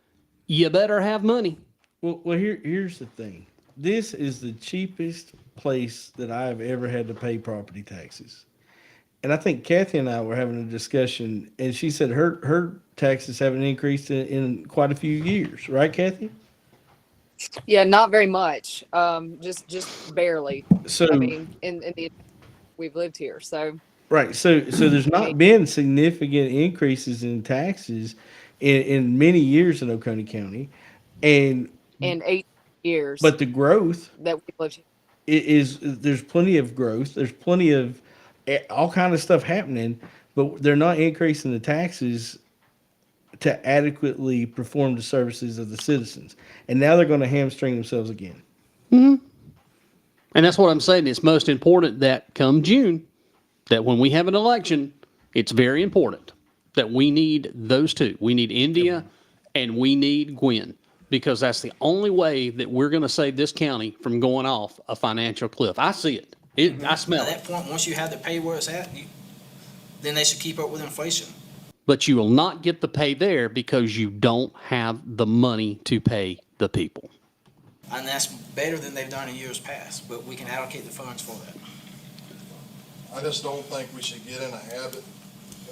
you better have money. Well, here's the thing. this is the cheapest place that I've ever had to pay property taxes. And I think Cathy and I were having a discussion, and she said her taxes haven't increased in quite a few years, right, Cathy? Yeah, not very much. Just barely. So I mean, in the we've lived here, so right, so there's I mean, not been significant increases in taxes in many years in Oconee County, and in 8 years but the growth that we've lived here. is there's plenty of growth. There's plenty of all kind of stuff happening, but they're not increasing the taxes to adequately perform the services of the citizens. And now they're going to hamstring themselves again. And that's what I'm saying. It's most important that come June, that when we have an election, it's very important that we need those two. We need India and we need Gwen, because that's the only way that we're going to save this county from going off a financial cliff. I see it. I smell At it. that point, once you have the pay where it's at, then they should keep up with inflation. But you will not get the pay there because you don't have the money to pay the people. And that's better than they've done in years past, but we can allocate the funds for that. I just don't think we should get in a habit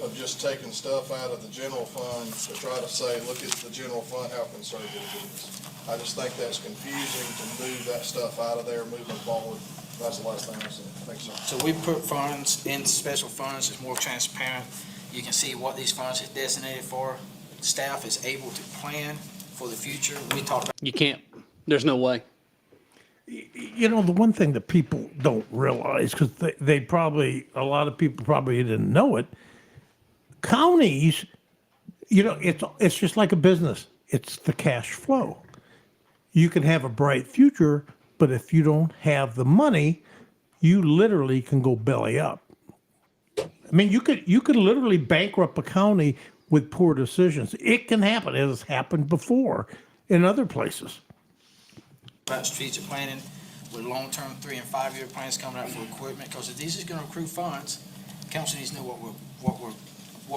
of just taking stuff out of the general fund to try to say, look at the general fund, how conservative it is. I just think that's confusing to move that stuff out of there moving forward. That's the last thing I said. Thanks, sir. So we put funds in special funds, it's more transparent. You can see what these funds are designated for. Staff is able to plan for the future. We talked about. You can't. There's no way. You know, the one thing that people don't realize, because they probably, a lot of people probably didn't know it, counties, you know, it's just like a business. It's the cash flow. You can have a bright future, but if you don't have the money, you literally can go belly up. I mean, you could literally bankrupt a county with poor decisions. It can happen. It has happened before in other places. About strategic planning with long-term 3 and 5 year plans coming out for equipment, because if these is gonna accrue funds, council needs to know what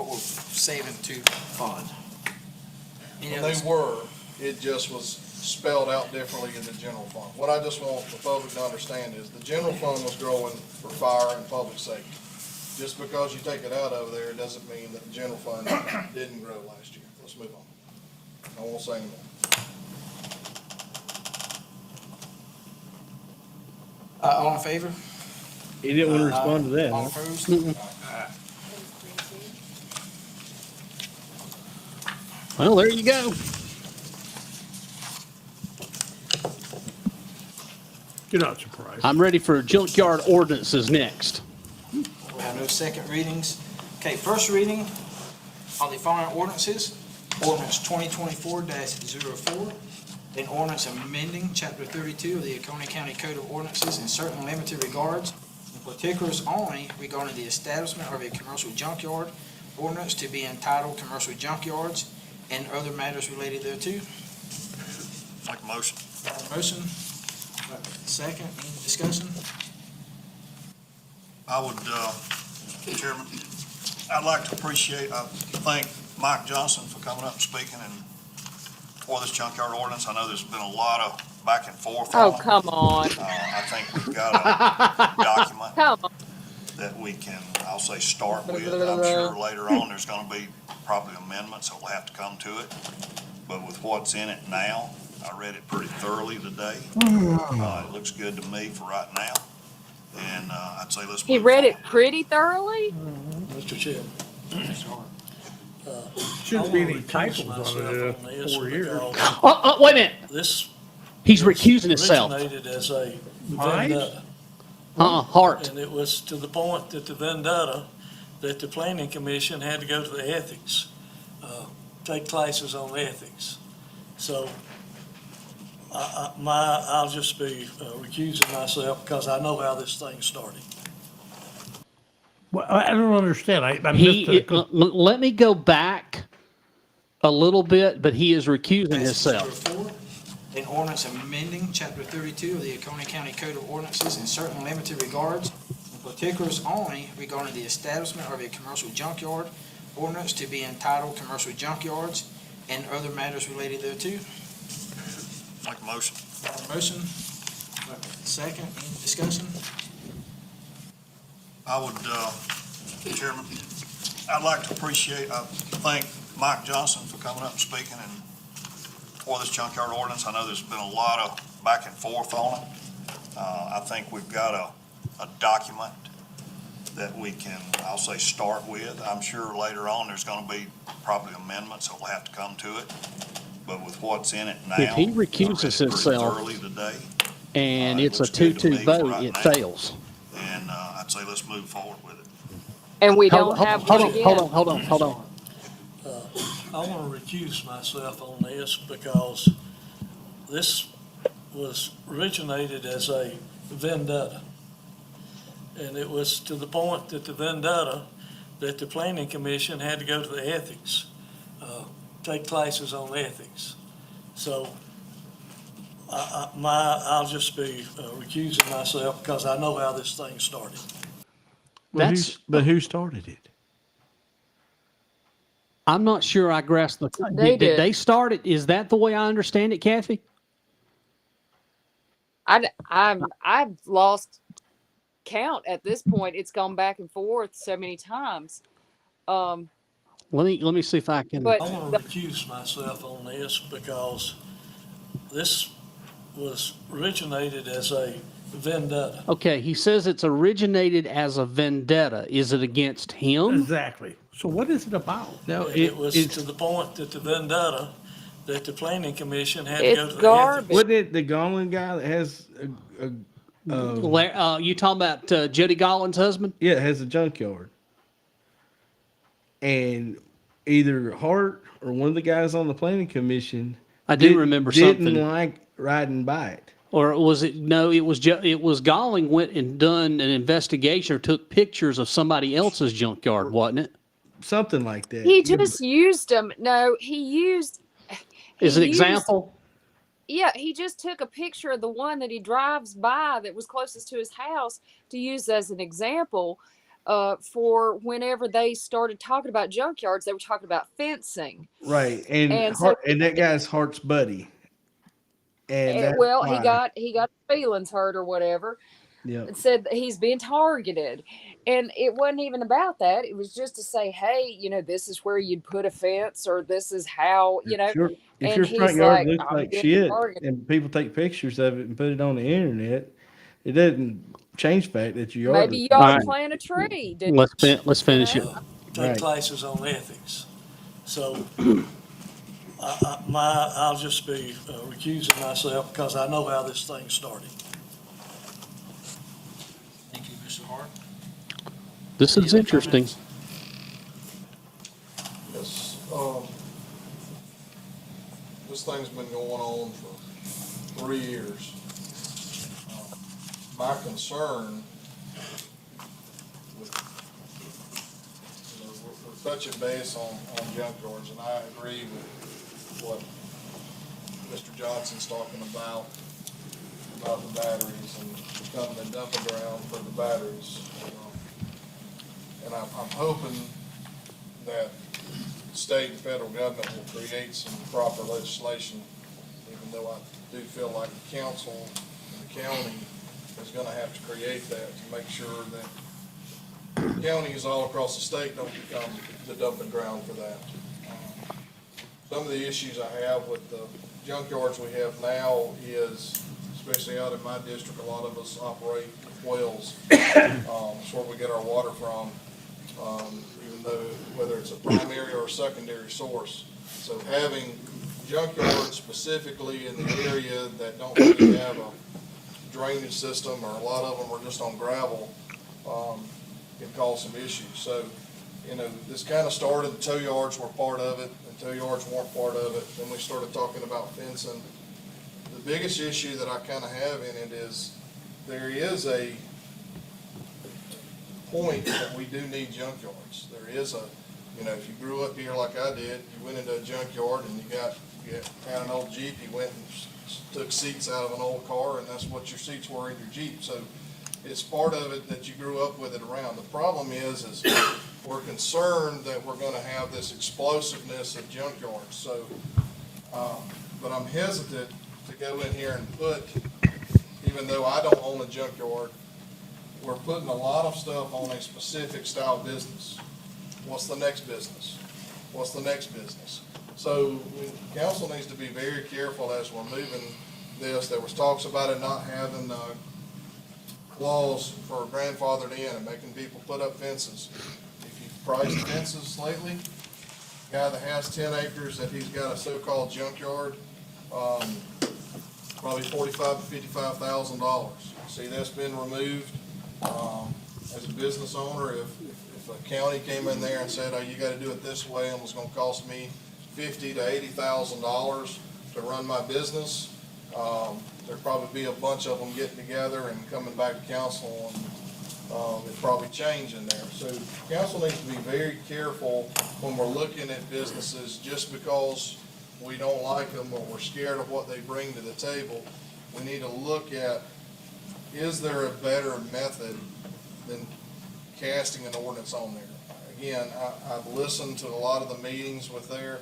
we're saving to fund. You know, They were, it just was spelled out differently in the general fund. What I just want the public to understand is the general fund was growing for fire and public safety. Just because you take it out of there, doesn't mean that the general fund didn't grow last year. Let's move on. I won't say anymore. All in favor? He didn't want to respond to that. All Huh? opposed? Well, there you go. You're not surprised. I'm ready for junkyard ordinances next. We have no second readings. Okay, first reading on the following ordinances. Ordinance 2024-04, an ordinance amending Chapter 32 of the Oconee County Code of Ordinances in certain limited regards, in particulars only regarding the establishment of a commercial junkyard, ordinance to be entitled Commercial Junkyards, and other matters related thereto. Make a motion. Motion. Second, any discussion? I would, Chairman, I'd like to thank Mike Johnson for coming up and speaking for this junkyard ordinance. I know there's been a lot of back and forth on Oh, it. come on. I think we've got a document Come on. that we can, I'll say, start with. I'm sure later on, there's gonna be probably amendments that will have to come to it. But with what's in it now, I read it pretty thoroughly today. It looks good to me for right now. And, I'd say let's. He move read it forward. pretty thoroughly? Mr. Chairman. Shouldn't be any typos on it in 4 years. Wait a minute. This He's recusing himself. originated as a Right? vendetta, Hart. and it was to the point that the vendetta, that the planning commission had to go to the ethics, take classes on ethics. So I'll just be recusing myself because I know how this thing started. Well, I don't understand. I missed it. Let me go back a little bit, but he is recusing himself. 04, an ordinance amending Chapter 32 of the Oconee County Code of Ordinances in certain limited regards, in particulars only regarding the establishment of a commercial junkyard, ordinance to be entitled Commercial Junkyards, and other matters related thereto. Make a motion. Motion, Second, any discussion? I would, Chairman, I'd like to thank Mike Johnson for coming up and speaking and for this junkyard ordinance. I know there's been a lot of back and forth on it. I think we've got a document that we can, I'll say, start with. I'm sure later on there's going to be probably amendments that will have to come to it. But with what's in it now, If he recuses himself thoroughly today, and it it's a looks good to 2-2 me vote, right it now. fails. And I'd say let's move forward with it. And we Hold don't have hold one on, again. hold on. I want to recuse myself on this because this was originated as a vendetta. And it was to the point that the vendetta, that the planning commission had to go to the ethics, take classes on ethics. So I'll just be recusing myself because I know how this thing started. But who started it? I'm not sure I grasp the. They Did did. they start it? Is that the way I understand it, Kathy? I've lost count at this point. It's gone back and forth so many times. Let me see if I can. But I want to recuse myself on this because this was originated as a vendetta. Okay, he says it's originated as a vendetta. Is it against him? Exactly. So what is it about? No, It was it's to the point that the vendetta, that the planning commission had to it's go to the garbage. ethics. wasn't it the Garland guy that has You talking about Jody Gollin's husband? yeah, it has a junkyard. And either Hart or one of the guys on the planning commission I do remember something. didn't like riding by it. Or was it? No, it was. It was Golling went and done an investigation or took pictures of somebody else's junkyard, wasn't it? Something like that. He just used them. No, he used. Is an he used- example? Yeah, he just took a picture of the one that he drives by that was closest to his house to use as an example for whenever they started talking about junkyards, they were talking about fencing. Right. And And so- Hart, and that guy's Hart's buddy. And that's well, why. he got feelings hurt or whatever. Yeah. And said that he's being targeted. And it wasn't even about that. It was just to say, hey, this is where you'd put a fence, or this is how, If your and front he's yard like, looks I'm like being shit targeted. and people take pictures of it and put it on the internet, it doesn't change the fact that your yard Maybe looks y'all All right. plant a tree. Didn't Let's finish it. Take Right. classes on ethics. So I'll just be recusing myself because I know how this thing started. Thank you, Mr. Hart. This is interesting. Yes, this thing's been going on for 3 years. My concern with, we're touching base on junkyards, and I agree with what Mr. Johnson's talking about the batteries and becoming a dumping ground for the batteries. And I'm hoping that state and federal government will create some proper legislation, even though I do feel like the council and the county is gonna have to create that to make sure that counties all across the state don't become the dumping ground for that. Some of the issues I have with the junkyards we have now is, especially out in my district, a lot of us operate with wells. It's where we get our water from, even though whether it's a primary or a secondary source. So having junkyards specifically in the area that don't really have a drainage system, or a lot of them are just on gravel, can cause some issues. So, this kind of started, the tow yards were part of it, and tow yards weren't part of it. Then we started talking about fencing. The biggest issue that I kind of have in it is there is a point that we do need junkyards. There is if you grew up here like I did, you went into a junkyard and you had an old Jeep, you went and took seats out of an old car, and that's what your seats were in your Jeep. So it's part of it that you grew up with it around. The problem is we're concerned that we're gonna have this explosiveness of junkyards. So, but I'm hesitant to go in here and put even though I don't own a junkyard, we're putting a lot of stuff on a specific style business. What's the next business? What's the next business? So council needs to be very careful as we're moving this. There was talks about it not having clause for grandfathered in and making people put up fences. If you've priced fences lately, guy that has 10 acres that he's got a so-called junkyard, probably $45,000 to $55,000. See, that's been removed. As a business owner, if a county came in there and said, oh, you gotta do it this way, and it was gonna cost me $50,000 to $80,000 to run my business, there'd probably be a bunch of them getting together and coming back to council, and it'd probably change in there. So council needs to be very careful when we're looking at businesses. Just because we don't like them or we're scared of what they bring to the table, we need to look at, is there a better method than casting an ordinance on there? Again, I've listened to a lot of the meetings with there.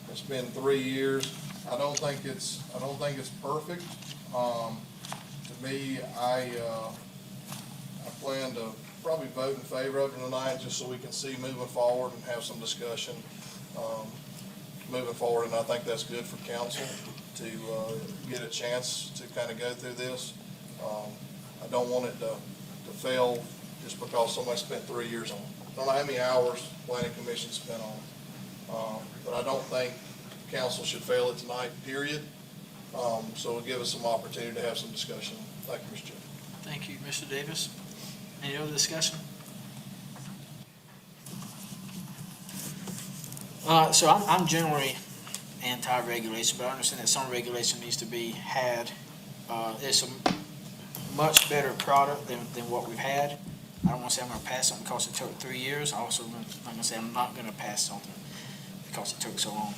It's been 3 years. I don't think it's perfect. To me, I plan to probably vote in favor of it tonight, just so we can see moving forward and have some discussion moving forward. And I think that's good for council to get a chance to kind of go through this. I don't want it to fail just because somebody spent 3 years on it. I don't know how many hours planning commission spent on it. But I don't think council should fail it tonight, period. So it'll give us some opportunity to have some discussion. Thank you, Mr. Chairman. Thank you, Mr. Davis. Any other discussion? So I'm generally anti-regulation, but I understand that some regulation needs to be had. It's a much better product than what we've had. I don't want to say I'm going to pass something because it took 3 years. I also, I'm going to say I'm not going to pass something because it took so long.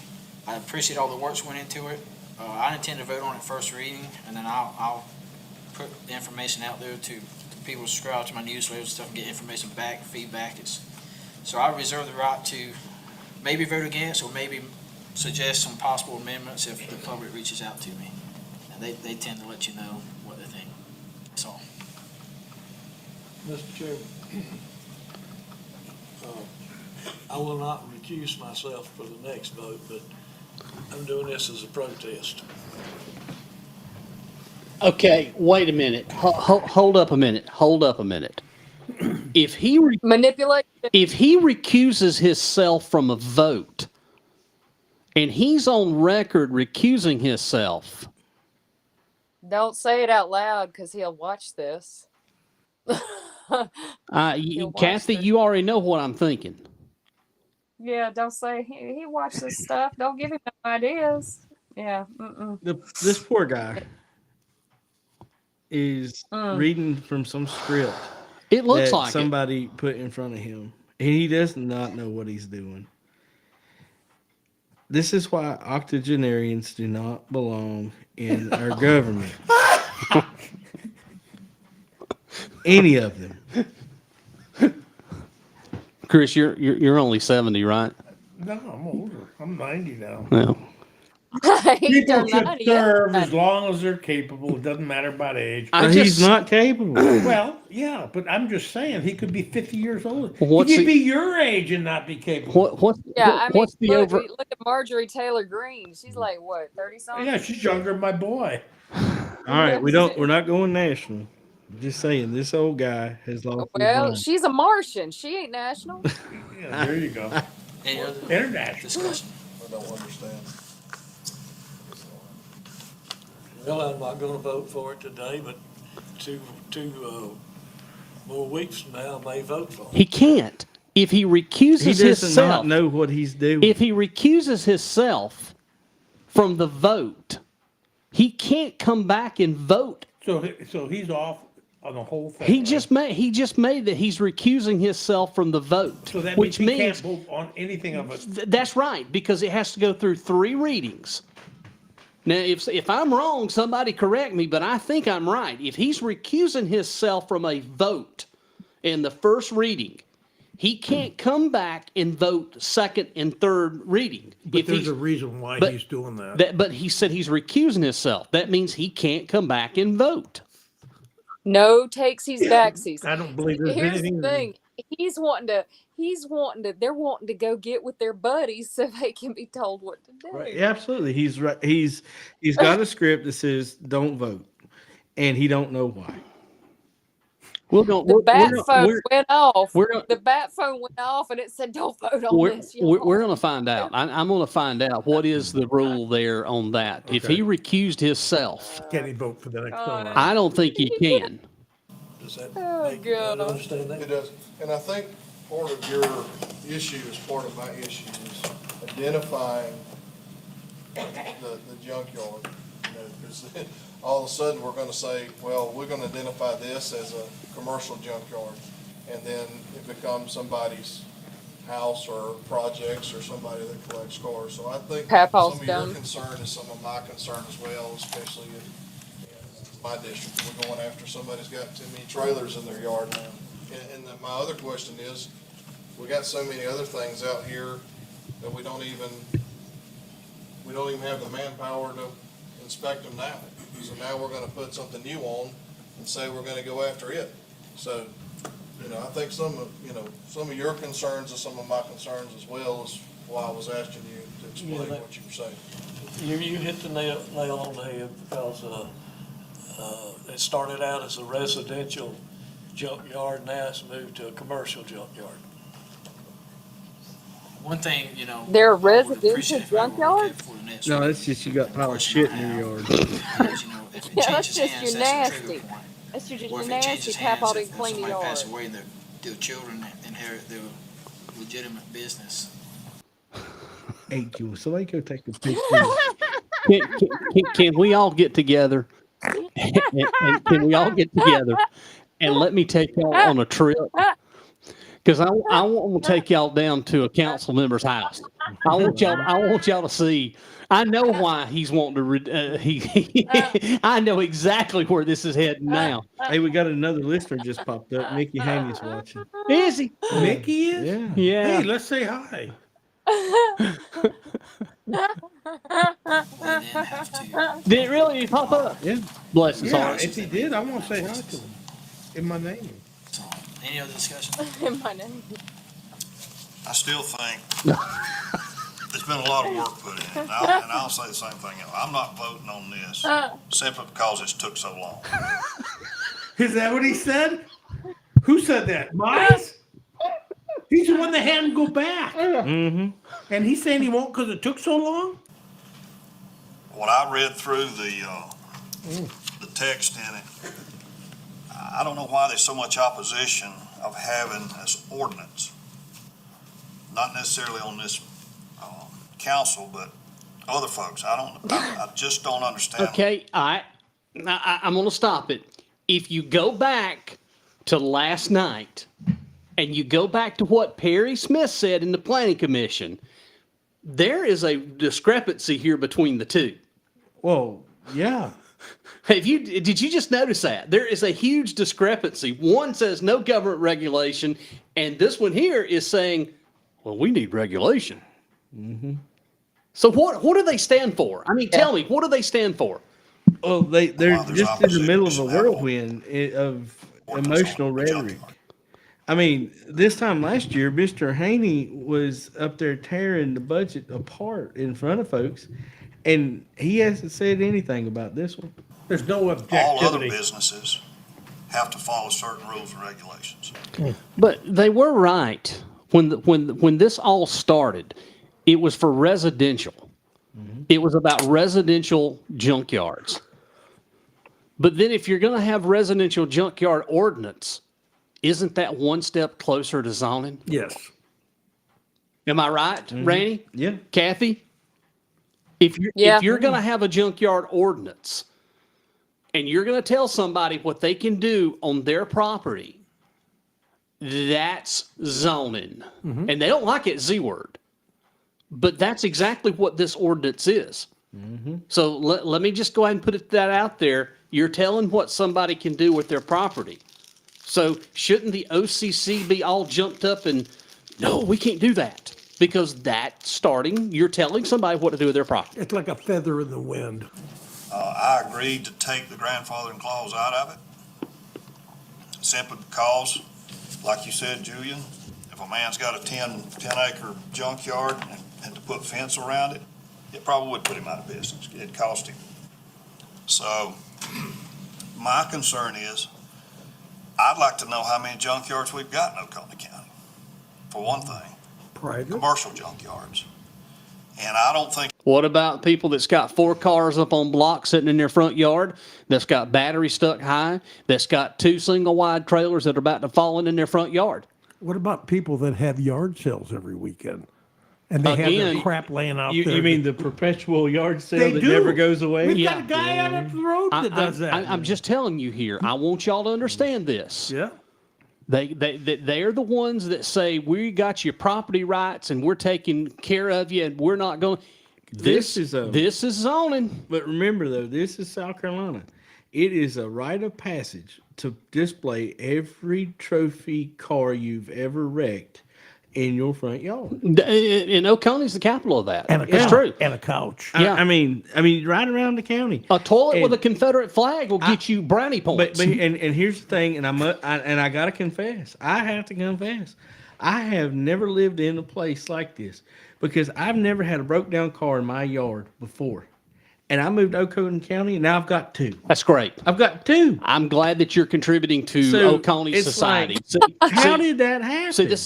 I appreciate all the work that went into it. I intend to vote on it first reading, and then I'll put the information out there to people who subscribe to my newsletter and stuff and get information back, feedback. So I reserve the right to maybe vote against or maybe suggest some possible amendments if the public reaches out to me. And they tend to let you know what they think. That's all. Mr. Chairman, I will not recuse myself for the next vote, but I'm doing this as a protest. Okay, wait a minute. Hold up a minute. Hold up a minute. If he Manipulate. if he recuses himself from a vote, and he's on record recusing himself, Don't say it out loud because he'll watch this. Cathy, you already know what I'm thinking. Yeah, don't say he watched this stuff. Don't give him no ideas. Yeah. This poor guy is reading from some script. It looks that like somebody put in front of him, and he does not know what he's doing. This is why octogenarians do not belong in our government. Any of them. Chris, you're only 70, right? No, I'm older. I'm 90 now. No. People should serve as long as they're capable. It doesn't matter about age. He's not capable. Well, yeah, but I'm just saying he could be 50 years old. What's He could be your age and not be capable. What's the look at Marjorie Taylor Greene. She's like what, 30 something? Yeah, she's younger than my boy. All right, we're not going national. Just saying, this old guy has lost his Well, mind. she's a Martian. She ain't national. Yeah, there you go. International discussion. I don't understand. Well, I'm not gonna vote for it today, but two more weeks from now, I may vote for it. He can't. If he recuses He does himself, not know what he's doing. if he recuses himself from the vote, he can't come back and vote. So he's off on the whole thing. He just made that he's recusing himself from the vote, So that which means he means can't vote on anything of it. that's right, because it has to go through 3 readings. Now, if I'm wrong, somebody correct me, but I think I'm right. If he's recusing himself from a vote in the first reading, he can't come back and vote second and third reading. But there's a reason why he's doing that. But he said he's recusing himself. That means he can't come back and vote. No takesies, backsies. I don't believe there's Here's the anything. thing. They're wanting to go get with their buddies so they can be told what to do. Right. Yeah, absolutely. He's right. He's got a script that says don't vote, and he don't know why. The bat phone went off. we're- The bat phone went off and it said, "Don't vote on this." y'all." We're going to find out. I'm going to find out what is the rule there on that. If he recused himself, Can he vote for the next one? I don't think he can. Does that Oh, make you God. understand that? It does, and I think part of your issue is part of my issue is identifying the junkyard. You know, 'cause all of a sudden, we're gonna say, well, we're gonna identify this as a commercial junkyard, and then it becomes somebody's house or projects or somebody that collects cars. So I think Papaw's some of your done. concern is some of my concern as well, especially in my district. We're going after somebody's got too many trailers in their yard now. And then my other question is, we got so many other things out here that we don't even have the manpower to inspect them now. So now we're gonna put something new on and say we're gonna go after it. So, I think some of your concerns are some of my concerns as well, is why I was asking you to explain what you were saying. You hit the nail on the head because it started out as a residential junkyard, now it's moved to a commercial junkyard. One thing, They're a I would residential appreciate if I were junkyard? looking for the next No, one. that's just you got a pile of shit in your yard. Is, if it Yeah, that's changes just hands, your that's a trigger nasty. point. That's just Or your if it nasty changes tap hands, out if and clean your somebody yard. passes away, their children inherit their legitimate business. Hey, Jewel, somebody go take a picture. Can we all get together? And can we all get together and let me take y'all on a trip? Because I want to take y'all down to a council member's house. I want y'all to see. I know why he's wanting to. I know exactly where this is heading now. Hey, we got another listener just popped up. Mickey Haney's watching. Is he? Mickey is? Yeah. Yeah. Hey, let's say hi. Did it really pop up? Yeah. Bless his Yeah, heart. if he did, I want to say hi to him in my name. So, any other discussion? In my name. I still think there's been a lot of work put in it, and I'll say the same thing. I'm not voting on this simply because it took so long. Is that what he said? Who said that? Mize? He's the one that had him go back. Mm-hmm. And he's saying he won't because it took so long? When I read through the text in it, I don't know why there's so much opposition of having this ordinance. Not necessarily on this council, but other folks. I just don't understand. Okay, I'm going to stop it. If you go back to last night and you go back to what Perry Smith said in the Planning Commission, there is a discrepancy here between the two. Well, yeah. Did you just notice that? There is a huge discrepancy. One says no government regulation, and this one here is saying, well, we need regulation. Mm-hmm. So what do they stand for? I mean, tell me, what do they stand for? Well, they're Well, there's just in the middle of a opposition. whirlwind of emotional rhetoric. I mean, this time last year, Mr. Haney was up there tearing the budget apart in front of folks, and he hasn't said anything about this one. There's no All other objectivity. businesses have to follow certain rules and regulations. But they were right when this all started. It was for residential. It was about residential junkyards. But then, if you're going to have residential junkyard ordinance, isn't that one step closer to zoning? Yes. Am I right, Rannie? Yeah. Kathy? If you're going to have a junkyard ordinance, and you're going to tell somebody what they can do on their property, that's zoning. And they don't like it Z word. But that's exactly what this ordinance is. So let me just go ahead and put that out there. You're telling what somebody can do with their property. So shouldn't the OCC be all jumped up and, no, we can't do that? Because you're telling somebody what to do with their property. It's like a feather in the wind. I agreed to take the grandfathering clause out of it. simply because, like you said, Julian, if a man's got a 10-acre junkyard and to put fence around it, it probably would put him out of business. It'd cost him. So my concern is, I'd like to know how many junkyards we've got in Oconee County, for one thing. Private. Commercial junkyards. And I don't think. What about people that's got 4 cars up on blocks sitting in their front yard, that's got batteries stuck high, that's got 2 single-wide trailers that are about to fall in their front yard? What about people that have yard sales every weekend? And they have Again, their crap laying out there. You mean the perpetual yard sale They that do. never goes away? We've got a guy out up the road that does that. I'm just telling you here. I want y'all to understand this. Yeah. They are the ones that say, we got your property rights and we're taking care of you and we're not going. This is zoning. But remember, though, this is South Carolina. It is a rite of passage to display every trophy car you've ever wrecked in your front yard. And Oconee's the capital of that. And It's true. And a couch. Yeah. I mean, right around the county. A toilet with a Confederate flag will get you brownie points. But here's the thing, and I gotta confess, I have to confess, I have never lived in a place like this because I've never had a broke down car in my yard before. And I moved to Oconee County, and now I've got 2. That's great. I've got 2. I'm glad that you're contributing to Oconee society. How did that happen? See, this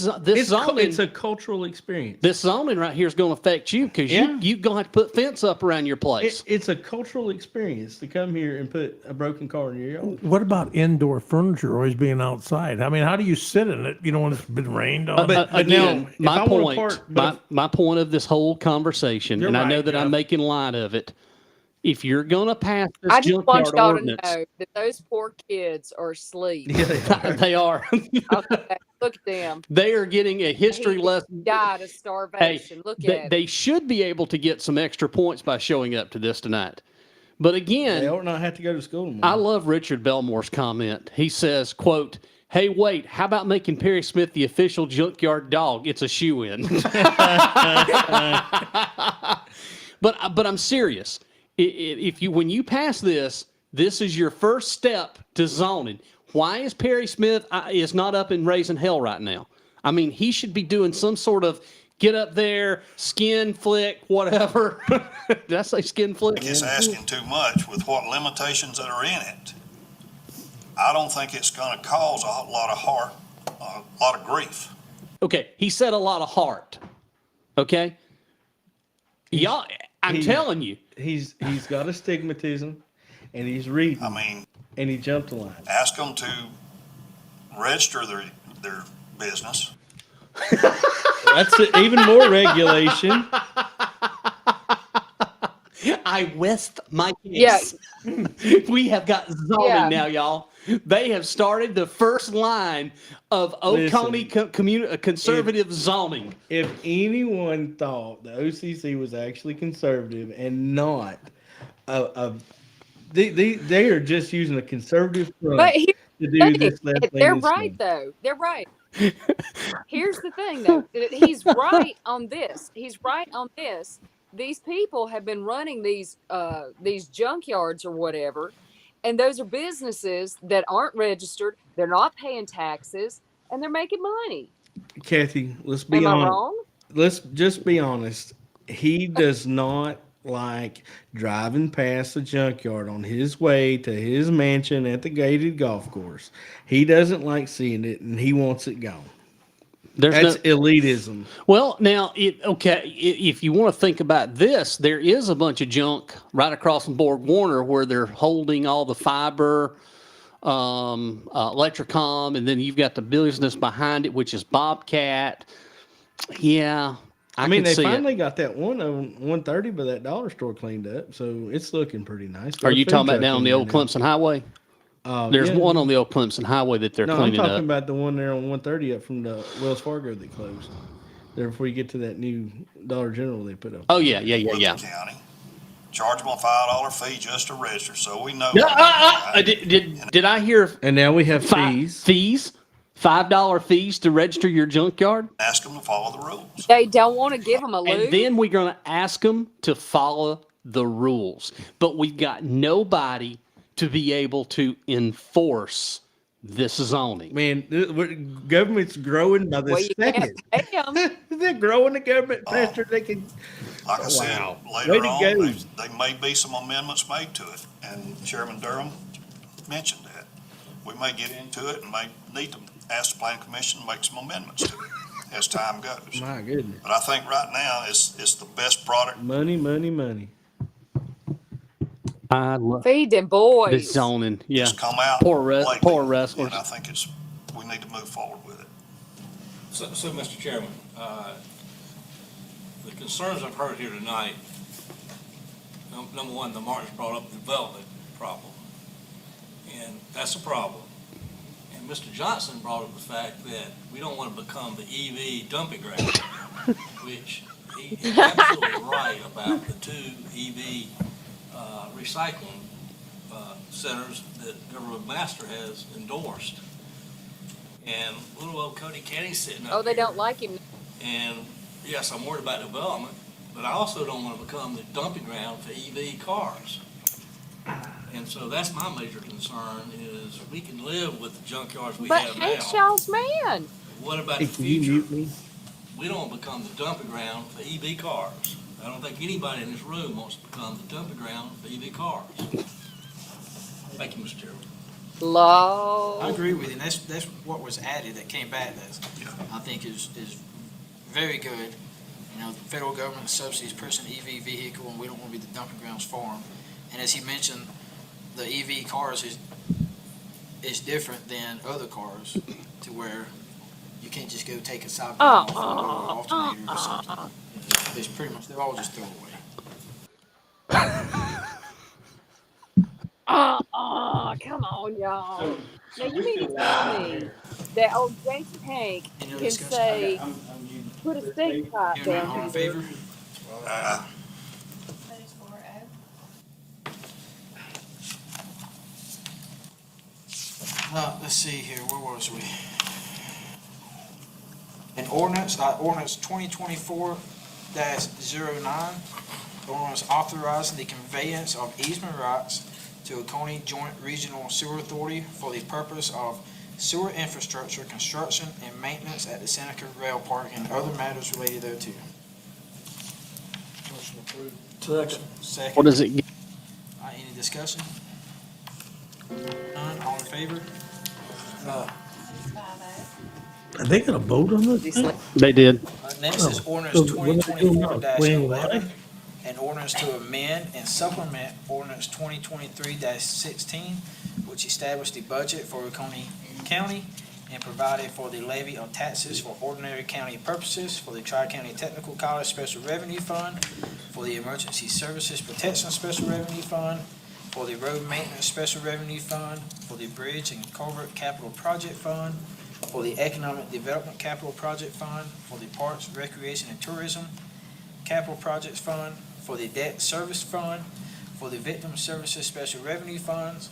zoning. It's a cultural experience. This zoning right here is going to affect you because you're going to have to put fence up around your place. It's a cultural experience to come here and put a broken car in your yard. What about indoor furniture always being outside? I mean, how do you sit in it, when it's been rained on? But Again, now, my point of this whole conversation, You're and I know right, that I'm Jeff. making light of it. If you're going to pass this I just want junkyard y'all ordinance, to know that those poor kids are asleep. they are. Okay, look at them. They are getting a history lesson. Died of starvation. Look at They should be able to get some extra points by showing up to this tonight. But again, They ought not have to go to school anymore. I love Richard Belmore's comment. He says, quote, "Hey, wait, how about making Perry Smith the official junkyard dog? It's a shoe-in." But I'm serious. When you pass this, this is your first step to zoning. Why is Perry Smith is not up and raising hell right now? I mean, he should be doing some sort of get up there, skin flick, whatever. Did I say skin flick? It's asking too much with what limitations that are in it. I don't think it's going to cause a lot of grief. Okay, he said a lot of heart. Okay? Y'all, I'm telling you. He's got astigmatism, and he's reading. I mean, and he jumped the line. Ask them to register their business. That's even more regulation. I west my case. Yeah. We have got zoning now, y'all. They have started the first line of Oconee conservative zoning. If anyone thought the OCC was actually conservative and not, they are just using a conservative front But to do this left they're right, though. They're right. Here's the thing, though. He's right on this. He's right on this. These people have been running these junkyards or whatever, and those are businesses that aren't registered. They're not paying taxes, and they're making money. Cathy, let's be Am honest. I wrong? Let's just be honest. He does not like driving past the junkyard on his way to his mansion at the gated golf course. He doesn't like seeing it, and he wants it gone. That's elitism. Well, now, if you want to think about this, there is a bunch of junk right across from Borg Warner where they're holding all the fiber, Electricom, and then you've got the business behind it, which is Bobcat. Yeah, I mean, they finally got that one on 130 by that dollar store cleaned up, so it's looking pretty nice. Are you talking about down on the old Clemson Highway? There's yeah. one on the old Clemson Highway that they're cleaning up. I'm talking about the one there on 130 up from the Wells Fargo that closed. There before you get to that new Dollar General they put up. Oh, yeah. County, charge them a $5 fee just to register, so we know. Did I hear? And now we have fees. $5 fees to register your junkyard? Ask them to follow the rules. They don't want to give them a loop. And then we're going to ask them to follow the rules. But we've got nobody to be able to enforce this is zoning. Man, government's growing by the Well, you can't second. pay them. They're growing the government faster than they can. Like I said, Wow. later Way to on, go. there may be some amendments made to it, and Chairman Durham mentioned that. We may get into it and may need to ask the planning commission to make some amendments to it as time goes. My goodness. But I think right now, it's the best product. Money, money, money. I love Feed them this boys. zoning. Yeah. It's come out Poor lately, wrestlers. and I think we need to move forward with it. So, Mr. Chairman, the concerns I've heard here tonight, number one, the Martin's brought up the development problem, and that's a problem. And Mr. Johnson brought up the fact that we don't want to become the EV dumping ground, which he's absolutely right about the two EV recycling centers that Governor Master has endorsed. And little old Oconee County's sitting up Oh, they here. don't like him. And yes, I'm worried about development, but I also don't want to become the dumping ground for EV cars. And so that's my major concern is we can live with the junkyards we But have ain't now. y'all's man. What about the Hey, can you future? mute me? We don't want to become the dumping ground for EV cars. I don't think anybody in this room wants to become the dumping ground for EV cars. Thank you, Mr. Chairman. I Lord. agree with you, and that's what was added that came back that I think is very good. You know, the federal government subsidies purchasing an EV vehicle, and we don't want to be the dumping grounds for them. And as he mentioned, the EV cars is different than other cars to where you can't just go take a side off or alternator or something. It's pretty much, they're all just throwaway. Come on, y'all. Now you mean to tell me that old Jason Hank Any other can discussion? say, put a steak pipe Hearing none, down all in to you. favor? That is 4-0. Let's see here, where was we? An ordinance 2024-09, ordinance authorizing the conveyance of easement rights to Oconee Joint Regional Sewer Authority for the purpose of sewer infrastructure, construction, and maintenance at the Seneca Rail Park and other matters related thereto. Motion approved. Second. What does it get? Any discussion? None, all in favor? 5-0. Are they gonna vote on this thing? They did. Next is ordinance So what are they doing now? Explain why? 2024-11, an ordinance to amend and supplement ordinance 2023-16, which established the budget for Oconee County and provided for the levy of taxes for ordinary county purposes for the Tri-County Technical College Special Revenue Fund, for the Emergency Services Protection Special Revenue Fund, for the Road Maintenance Special Revenue Fund, for the Bridge and Culvert Capital Project Fund, for the Economic Development Capital Project Fund, for the Parks, Recreation, and Tourism Capital Projects Fund, for the Debt Service Fund, for the Victim Services Special Revenue Funds,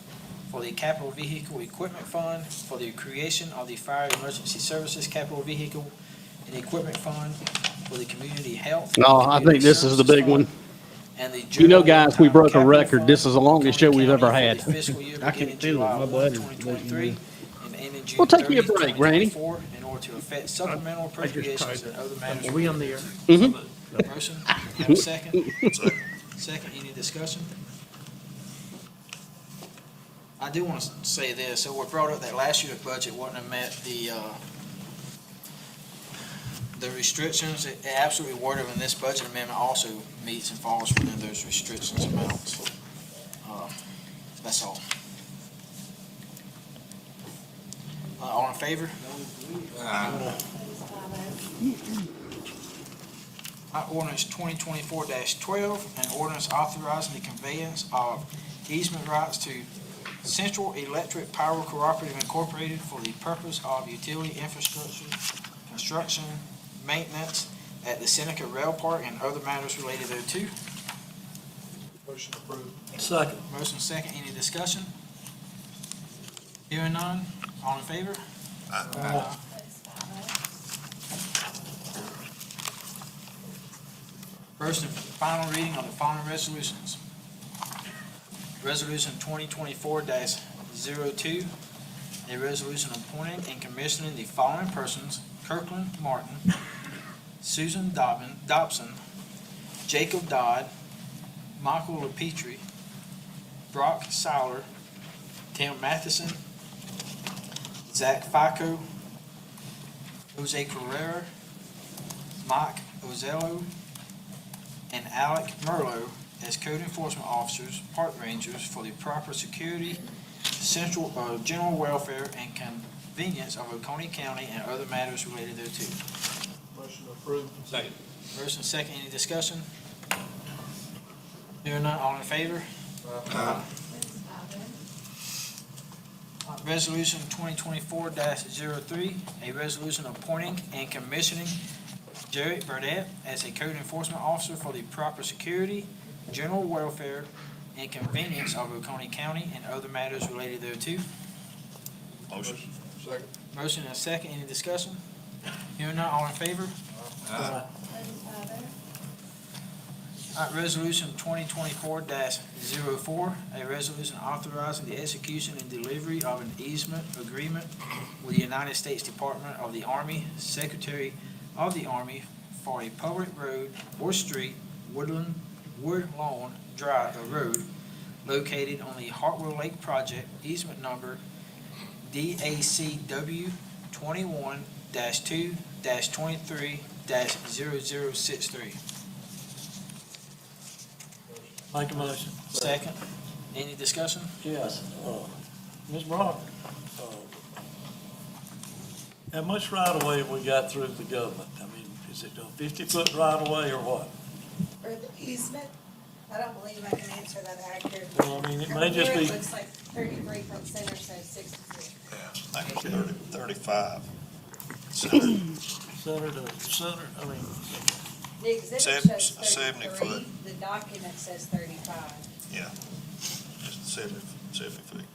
for the Capital Vehicle Equipment Fund, for the creation of the Fire Emergency Services Capital Vehicle and Equipment Fund, for the Community Health. No, I think this is the big one. And the You know, General guys, we broke a Capital record. Fund This is the longest show we've ever County had. for the fiscal year I can beginning feel it, July my 1, blood is 2023, and ending June We'll take you a 30, break, Rannie. 2024, in order to effect supplemental appropriations and other matters. Are we on the air? Mhm. Motion, have a second? Second, any discussion? I do want to say this, so we brought up that last year's budget wouldn't have met the restrictions. It absolutely worded in this budget amendment also meets and falls within those restrictions amounts. That's all. All in favor? Ordinance 2024-12, an ordinance authorizing the conveyance of easement rights to Central Electric Power Cooperative Incorporated for the purpose of utility infrastructure, construction, maintenance at the Seneca Rail Park and other matters related thereto. Motion approved. Second. Motion second, any discussion? Hearing none, all in favor? That is 5-0. First and final reading of the following resolutions. Resolution 2024-02, A resolution appointing and commissioning the following persons: Kirkland Martin, Susan Dobson, Jacob Dodd, Michael LaPetrie, Brock Seiler, Tim Matheson, Zach Fico, Jose Carrera, Mike Ozello, and Alec Merlo as code enforcement officers, park rangers for the proper security, general welfare, and convenience of Oconee County and other matters related thereto. Motion approved. Second. First and second, any discussion? Hearing none, all in favor? Resolution 2024-03, a resolution appointing and commissioning Jarrett Burdette as a code enforcement officer for the proper security, general welfare, and convenience of Oconee County and other matters related thereto. Motion. Second. Motion and a second, any discussion? Hearing none, all in favor? All right, resolution 2024-04, a resolution authorizing the execution and delivery of an easement agreement with the United States Department of the Army, Secretary of the Army for a public road or street, Woodlawn Drive Road, located on the Hartwell Lake Project, easement number DACW 21-2-23-0063. Make a motion. Second. Any discussion? Yes. Ms. Brock, how much right of way have we got through the government? I mean, is it a 50-foot right of way or what? Or the easement, I don't believe I can answer that accurately. Well, I mean, it may just Here be, It looks like 33 from center, so 63. I think 35. center to center, I mean, The exhibit shows 70 33, foot. the document says 35. Yeah, just 70 feet.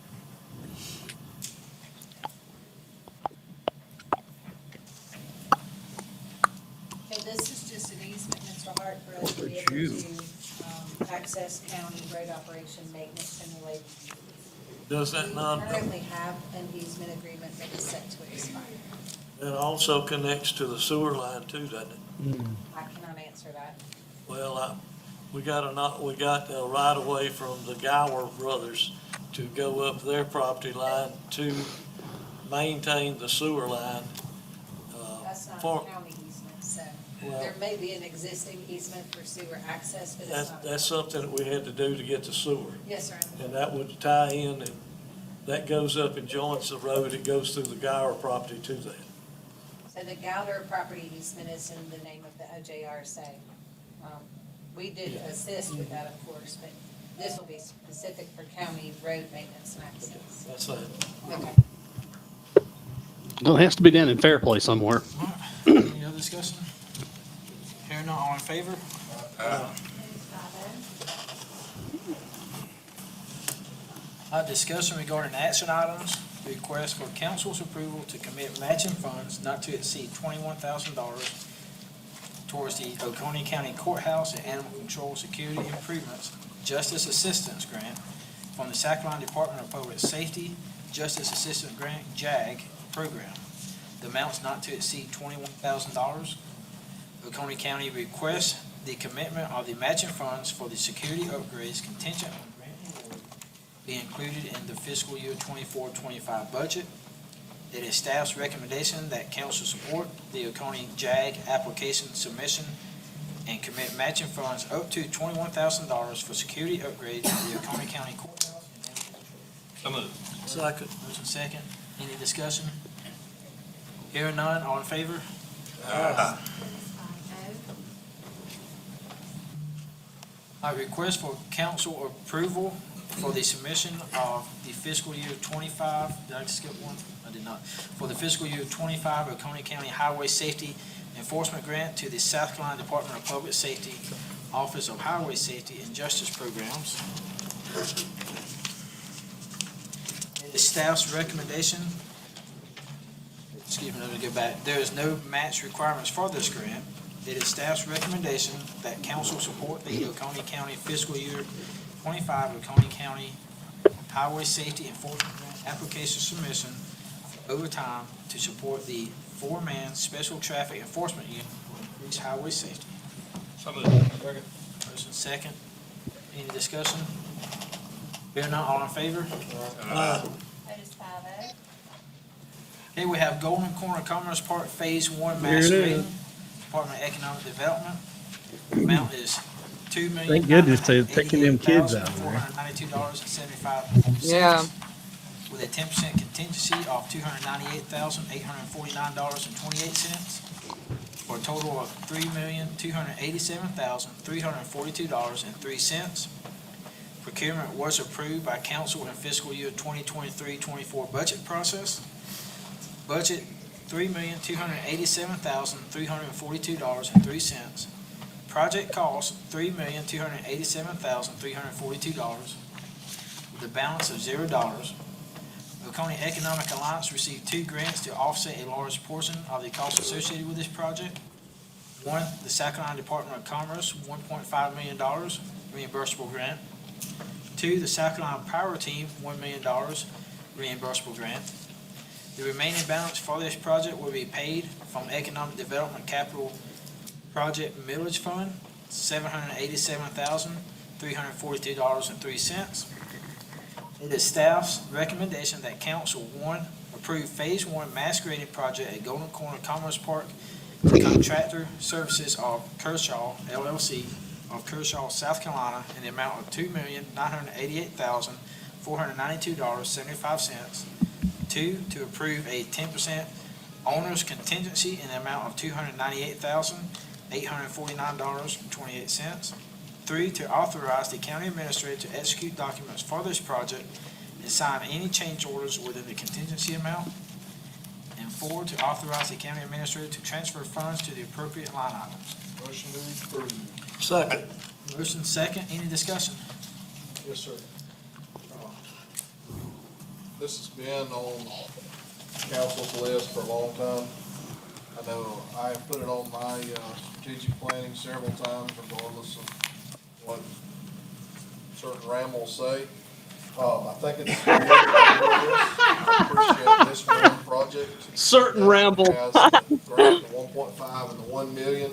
So this is just an easement, Mr. Hart, for us to be able to access county road operation maintenance and related duties. does that We not, currently have an easement agreement that is set to expire. it also connects to the sewer line too, doesn't it? I cannot answer that. Well, we got a right of way from the Gower brothers to go up their property line to maintain the sewer line. That's not for- a county easement, so Well- there may be an existing easement for sewer access, but it's not. That's something that we had to do to get the sewer. Yes, sir. And that would tie in, and that goes up and joins the road, it goes through the Gower property to that. So the Gowder property easement is in the name of the OJRSA. We did assist with that, of course, but this will be specific for county road maintenance and access. That's it. Okay. Well, it has to be done in Fairplay somewhere. Any other discussion? Hearing none, all in favor? Discussion regarding action items, request for council's approval to commit matching funds not to exceed $21,000 towards the Oconee County Courthouse and Animal Control Security Improvements Justice Assistance Grant from the South Carolina Department of Public Safety Justice Assistance Grant, JAG, program. The amounts not to exceed $21,000. Oconee County requests the commitment of the matching funds for the security upgrades contingent on grant award be included in the fiscal year 24-25 budget. It is staff's recommendation that council support the Oconee JAG application submission and commit matching funds up to $21,000 for security upgrades to the Oconee County Courthouse and Animal Control. So moved. Second. Motion second. Any discussion? Hearing none, all in favor? I request for council approval for the submission of the fiscal year 25, did I skip one? I did not. For the fiscal year 25 Oconee County Highway Safety Enforcement Grant to the South Carolina Department of Public Safety, Office of Highway Safety and Justice Programs. The staff's recommendation, excuse me, let me go back. There is no match requirements for this grant. It is staff's recommendation that council support the Oconee County fiscal year 25 Oconee County Highway Safety Enforcement Grant application submission overtime to support the four-man special traffic enforcement unit for increased highway safety. Motion second. Any discussion? Hearing none, all in favor? That is 5-0. Okay, we have Golden Corner Commerce Park Phase 1 There it mass is. grading, Department of Economic Development. Amount is Thank goodness they're taking them kids out of there. $2,988,492.75. Yeah. With a 10% contingency of $298,849.28, for a total of $3,287,342.03. Procurement was approved by council in fiscal year 2023-24 budget process. Budget $3,287,342.03. Project cost $3,287,342, with a balance of $0. Oconee Economic Alliance received 2 grants to offset a large portion of the costs associated with this project. One, the South Carolina Department of Commerce, $1.5 million reimbursable grant. 2, the South Carolina Power Team, $1 million reimbursable grant. The remaining balance for this project will be paid from Economic Development Capital Project Millage Fund, $787,342.03. It is staff's recommendation that council, 1, approve Phase 1 mass grading project at Golden Corner Commerce Park to Contractor Services of Kershaw LLC of Kershaw, South Carolina, in the amount of $2,988,492.75. 2, to approve a 10% owner's contingency in the amount of $298,849.28. 3, to authorize the county administrator to execute documents for this project and sign any change orders within the contingency amount. And 4, to authorize the county administrator to transfer funds to the appropriate line items. Motion to approve. Second. Motion second, any discussion? Yes, sir. This has been on council's list for a long time. I know I have put it on my strategic planning several times, regardless of what certain rambles say. I think it's. I appreciate this one project. Certain ramble. Has the grant, the 1.5 and the 1 million.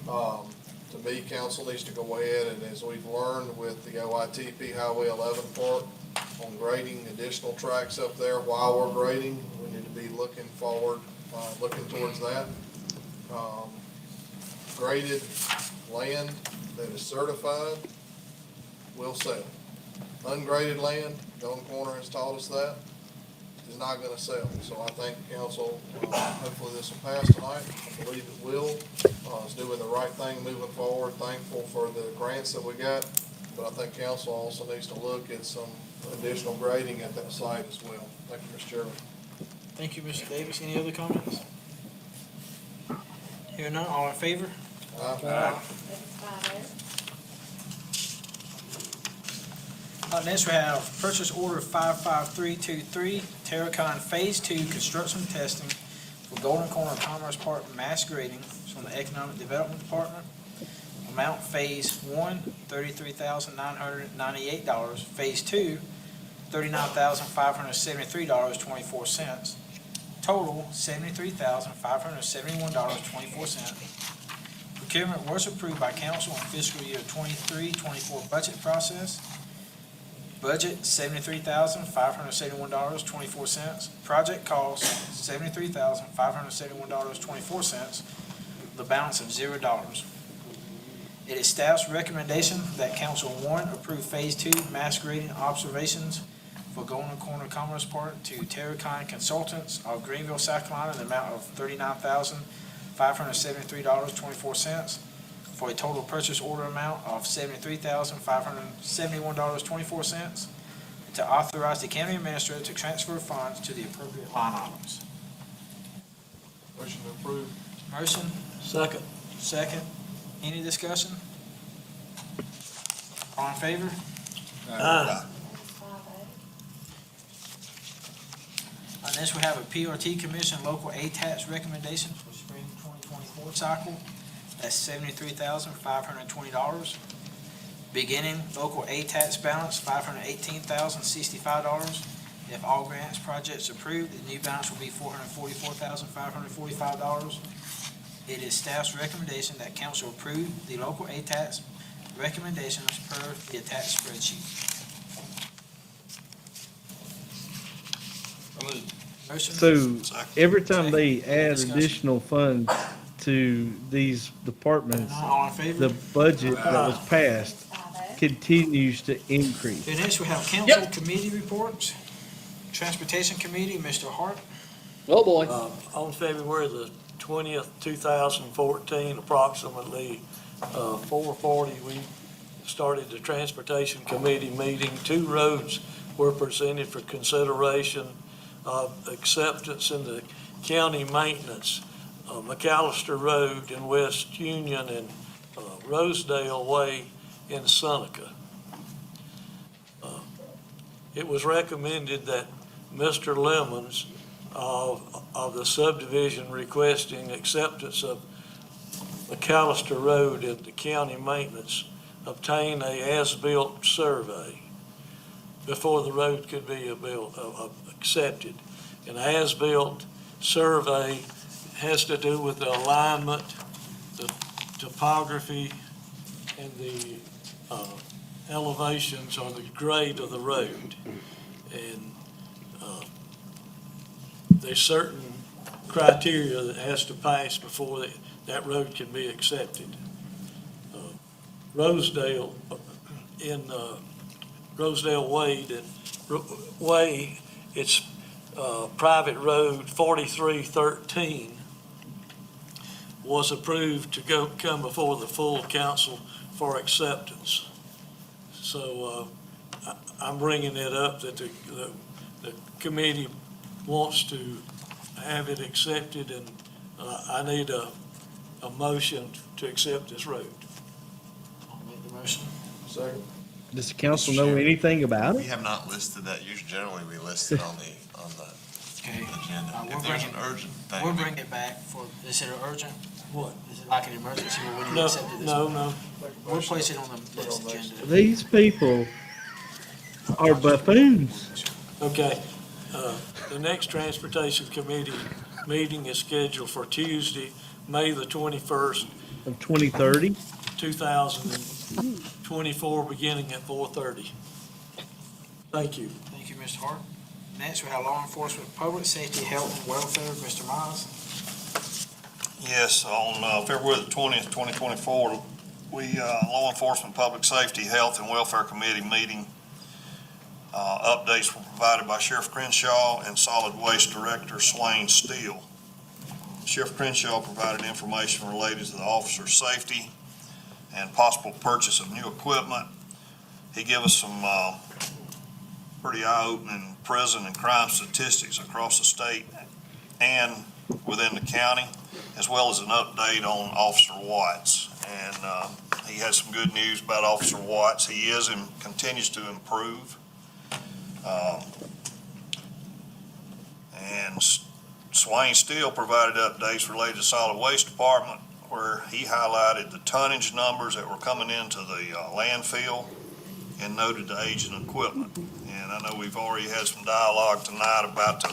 To me, council needs to go ahead, and as we've learned with the OITP Highway 11 part, on grading additional tracks up there while we're grading, we need to be looking forward, looking towards that. Graded land that is certified will sell. Ungraded land, Golden Corner has taught us that, is not gonna sell. So I think council, hopefully this will pass tonight. I believe it will. It's doing the right thing moving forward. Thankful for the grants that we got. But I think council also needs to look at some additional grading at that site as well. Thank you, Mr. Chairman. Thank you, Mr. Davis. Any other comments? Hearing none, all in favor? That is 5-0. Next we have purchase order 55323, Terracon Phase 2 construction testing for Golden Corner Commerce Park mass grading from the Economic Development Department. Amount Phase 1, $33,998. Phase 2, $39,573.24. Total, $73,571.24. Procurement was approved by council in fiscal year 23-24 budget process. Budget, $73,571.24. Project cost, $73,571.24. The balance of $0. It is staff's recommendation that council, 1, approve Phase 2 mass grading observations for Golden Corner Commerce Park to Terracon Consultants of Greenville, South Carolina, in the amount of $39,573.24. For a total purchase order amount of $73,571.24, to authorize the county administrator to transfer funds to the appropriate line items. Motion to approve. Motion, Second. second. Any discussion? All in favor? Aye. That is 5-0. On this, we have a PRT Commission Local A tax recommendation for spring 2024 cycle. That's $73,520. Beginning local A tax balance, $518,065. If all grants projects approved, the new balance will be $444,545. It is staff's recommendation that council approve the local aid tax recommendations per the attached spreadsheet. Motion. So every time they add additional funds to these departments, All in favor? the budget that was passed continues to increase. Then next we have council committee reports. Transportation Committee, Mr. Hart. Oh, boy. On February the 20th, 2014, approximately 4:40, we started the Transportation Committee meeting. 2 roads were presented for consideration of acceptance in the county maintenance. McAllister Road in West Union and Rosedale Way in Seneca. It was recommended that Mr. Lemons of the subdivision requesting acceptance of McAllister Road in the county maintenance obtain a as-built survey before the road could be accepted. An as-built survey has to do with the alignment, the topography, and the elevations or the grade of the road. And there's certain criteria that has to pass before that road can be accepted. Rosedale, in Rosedale Way, it's private road 4313 was approved to come before the full council for acceptance. So I'm bringing it up that the committee wants to have it accepted, and I need a motion to accept this road. I'll make the motion. Second. Does the council know anything about We it? have not listed that. Generally, we list it on the Okay. agenda. We'll If there's bring an urgent thing. We'll bring it back for, is it urgent? What? Is it like an emergency where we need to No, accept it this no, morning? no. We'll place it on the next agenda. These people are buffoons. Okay, the next Transportation Committee meeting is scheduled for Tuesday, May the 21st, Of 2030? 2024, beginning at 4:30. Thank you. Thank you, Mr. Hart. Next, we have law enforcement, public safety, health, and welfare, Mr. Miles. Yes, on February the 20th, 2024, we, Law Enforcement, Public Safety, Health, and Welfare Committee meeting. Updates were provided by Sheriff Crenshaw and Solid Waste Director Swain Steele. Sheriff Crenshaw provided information related to the officer's safety and possible purchase of new equipment. He gave us some pretty eye-opening prison and crime statistics across the state and within the county, as well as an update on Officer Watts. And he has some good news about Officer Watts. He is and continues to improve. And Swain Steele provided updates related to Solid Waste Department, where he highlighted the tonnage numbers that were coming into the landfill and noted the aging equipment. And I know we've already had some dialogue tonight about the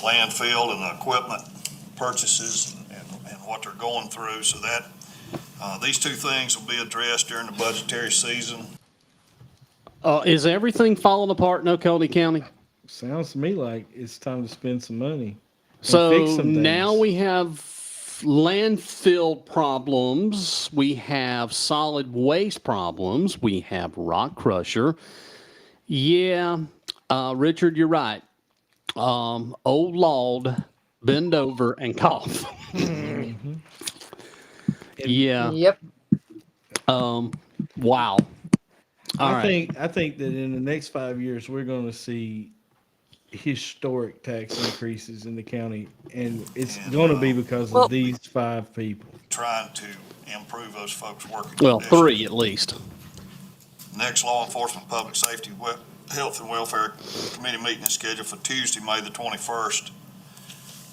landfill and the equipment purchases and what they're going through. So that these two things will be addressed during the budgetary season. Is everything falling apart in Oconee County? Sounds to me like it's time to spend some money. and fix So some things. now we have landfill problems, we have solid waste problems, we have rock crusher. Yeah, Richard, you're right. Old Lord, bend over and cough. Yeah. Yep. Wow. All right. I think that in the next 5 years, we're going to see historic tax increases in the county, and it's going to be because of these 5 people. Trying to improve those folks' working Well, conditions. 3 at least. Next Law Enforcement, Public Safety, Health and Welfare Committee meeting is scheduled for Tuesday, May the 21st,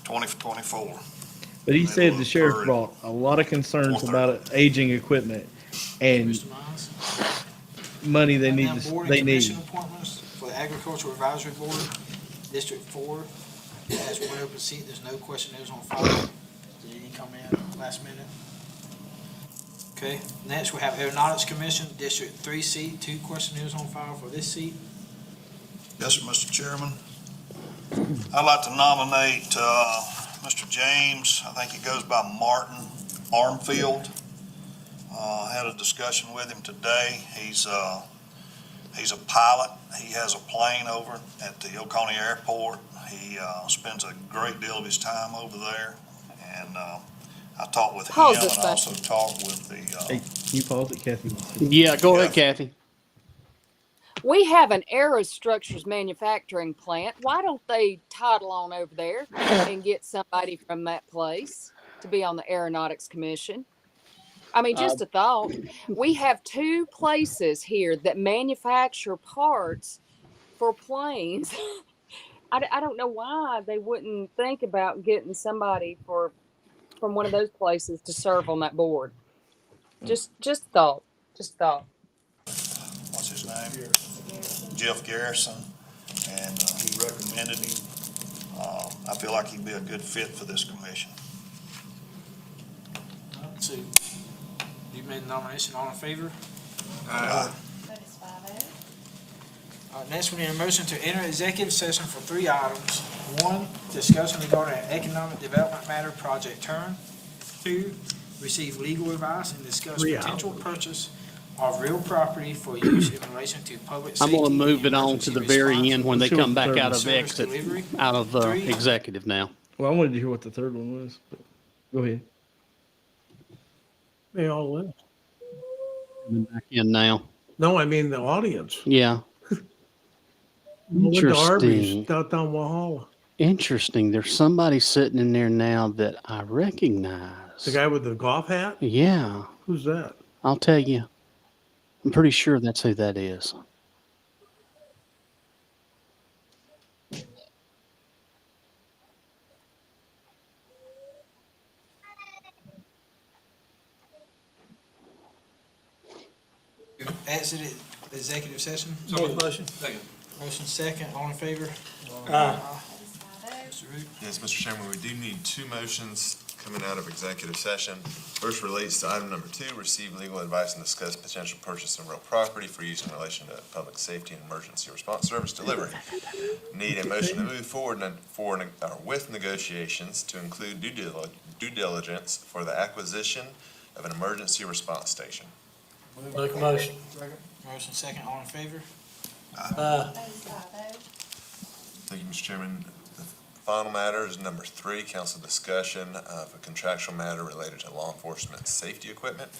2024. But he said the sheriff brought a lot of concerns about aging equipment and money they need. Board and They need. commission appointments for the Agricultural Advisory Board, District 4, has one open seat, there's no questionnaires on file. Did any come in last minute? Okay, next we have Aeronautics Commission, District 3 seat, 2 questionnaires on file for this seat. Yes, sir, Mr. Chairman. I'd like to nominate Mr. James, I think he goes by Martin Armfield. Had a discussion with him today. He's a pilot. He has a plane over at the Oconee Airport. He spends a great deal of his time over there. And I talked with him Pause and this I also talked with the, Hey, can you pause it, Kathy? Yeah, go ahead, Kathy. We have an aerostructures manufacturing plant. Why don't they toddle on over there and get somebody from that place to be on the Aeronautics Commission? I mean, just a thought. We have 2 places here that manufacture parts for planes. I don't know why they wouldn't think about getting somebody from one of those places to serve on that board. Just thought. Just thought. what's his name? Jeff Garrison, and he recommended him. I feel like he'd be a good fit for this commission. Let's see. You made the nomination, all in favor? Aye. Next, we need a motion to enter executive session for 3 items. 1, discussion regarding an economic development matter, Project Turn. 2, receive legal advice and discuss 3 potential purchase of real property for use in relation to public I'm safety. going to move it and on to the emergency very response, end when they Let's see what come the back third out one- of service exit, delivery. out of 3, executive now. Well, I wanted to hear what the third one was, but go ahead. They all went. Back in now. No, I mean the audience. Yeah. Went to Arby's Interesting. downtown Walhalla. Interesting. There's somebody sitting in there now that I recognize. The guy with the golf hat? Yeah, Who's that? I'll tell you. I'm pretty sure that's who that is. exited executive session. Motion. Second. Motion second, all in favor? Mr. Root? Yes, Mr. Chairman, we do need 2 motions coming out of executive session. First relates to item number 2, receive legal advice and discuss potential purchase of real property for use in relation to public safety and emergency response service delivery. Need a motion to move forward with negotiations to include due diligence for the acquisition of an emergency response station. Make a motion. Motion second, all in favor? Thank you, Mr. Chairman. The final matter is number 3, council discussion of a contractual matter related to law enforcement safety equipment.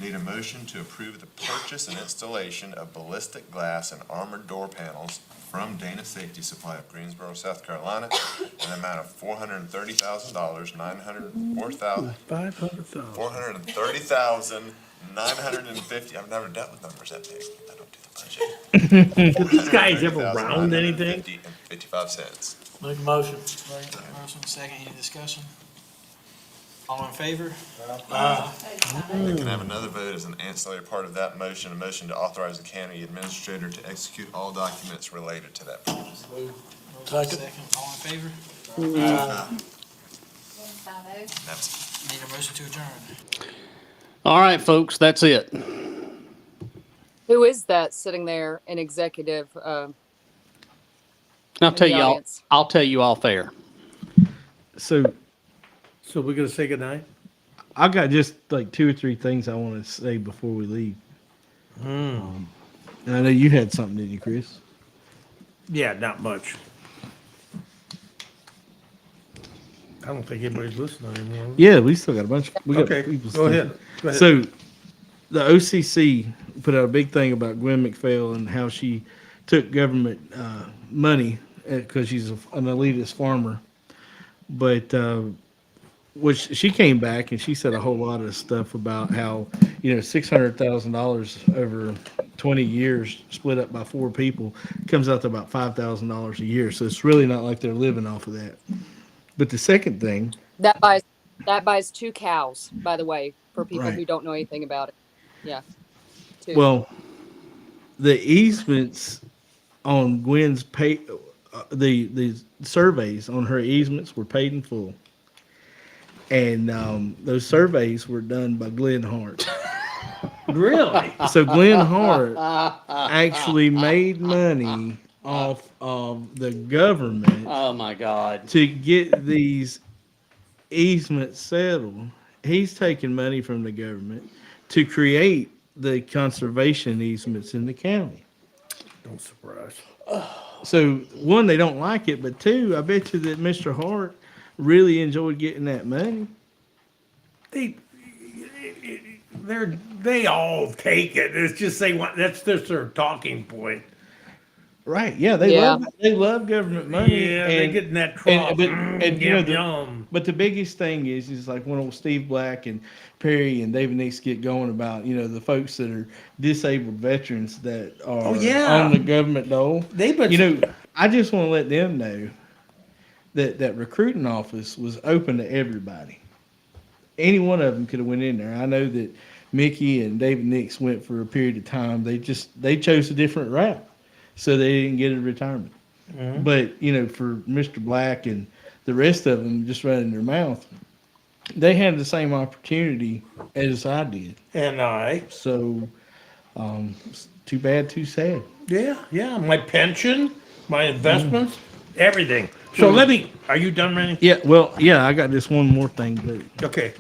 Need a motion to approve the purchase and installation of ballistic glass and armored door panels from Dana Safety Supply of Greensboro, South Carolina, in the amount of $430,000, $430,950. I've never dealt with numbers that big. I don't do the budget. Did these guys ever round anything? $430,950.55. Make a motion. Motion second, any discussion? All in favor? We can have another vote as an ancillary part of that motion, a motion to authorize the county administrator to execute all documents related to that purchase. Motion second, all in favor? That's Need a motion to adjourn. All right, folks, that's it. Who is that sitting there in executive? I'll in tell the you all. audience? I'll tell you off air. So So we're gonna say goodnight? I got just like 2 or 3 things I want to say before we leave. And I know you had something, didn't you, Chris? Yeah, not much. I don't think anybody's listening anymore. Yeah, we still got a bunch. We got Okay, people go still- ahead. Go ahead. So, the OCC put out a big thing about Gwen McPhail and how she took government money because she's an elitist farmer. But which she came back and she said a whole lot of stuff about how $600,000 over 20 years split up by 4 people comes out to about $5,000 a year. So it's really not like they're living off of that. But the second thing, That buys 2 cows, by the way, for people Right. who don't know anything about it. Yeah. 2. well, the easements on Gwen's pay, the surveys on her easements were paid in full. And those surveys were done by Glenn Hart. Really? So Glenn Hart actually made money off of the government Oh my God. to get these easements settled. He's taking money from the government to create the conservation easements in the county. Don't surprise. So one, they don't like it, but two, I bet you that Mr. Hart really enjoyed getting that money. They all take it. It's just they want, that's just their talking point. Right? Yeah, they love government money. Yeah, they get in that trough. And you know, Yum. but the biggest thing is like when old Steve Black and Perry and David Nix get going about, you know, the folks that are disabled veterans that are on the government dole. You know, I just want to let them know that that recruiting office was open to everybody. Any one of them could have went in there. I know that Mickey and David Nix went for a period of time. They chose a different route, so they didn't get a retirement. Mhm. But you know, for Mr. Black and the rest of them just running their mouth, they had the same opportunity as I did. And so it's too bad, too sad. Yeah. My pension, my investments, everything. So are you done, Randy? Yeah, well, yeah, I got this one more thing, but Okay.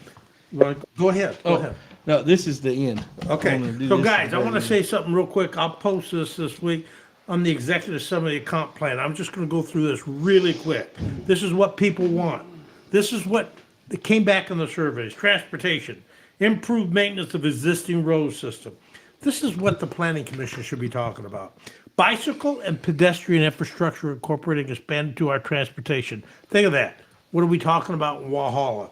Go ahead. Go ahead. No, this is the end. Okay, I'm gonna do so this guys, I at want to the say something real quick. I'll post this week on the executive summary comp plan. I'm just going to go through this really quick. This is what people want. This is what came back in the surveys. Transportation, improved maintenance of existing road system. This is what the planning commission should be talking about. Bicycle and pedestrian infrastructure incorporating expanded to our transportation. Think of that. What are we talking about in Walhalla?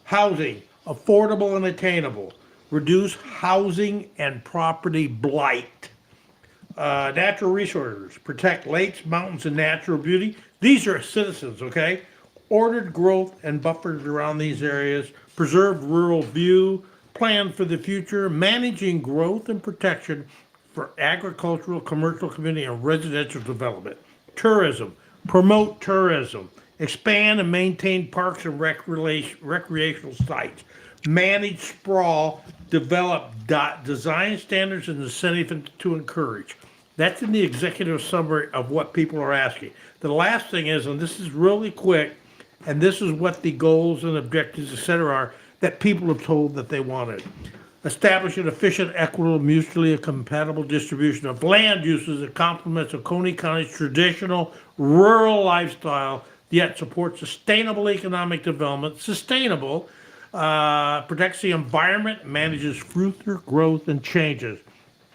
Housing, affordable and attainable. Reduce housing and property blight. Natural resources, protect lakes, mountains, and natural beauty. These are citizens, okay? Ordered growth and buffers around these areas. Preserve rural view. Plan for the future. Managing growth and protection for agricultural, commercial, community, and residential development. Tourism, promote tourism. Expand and maintain parks and recreational sites. Manage sprawl, develop design standards and incentives to encourage. That's in the executive summary of what people are asking. The last thing is, and this is really quick, and this is what the goals and objectives, et cetera, are that people have told that they wanted. Establish an efficient, equitable, mutually compatible distribution of land uses that complements Oconee County's traditional rural lifestyle, yet supports sustainable economic development, protects the environment, manages future growth and changes.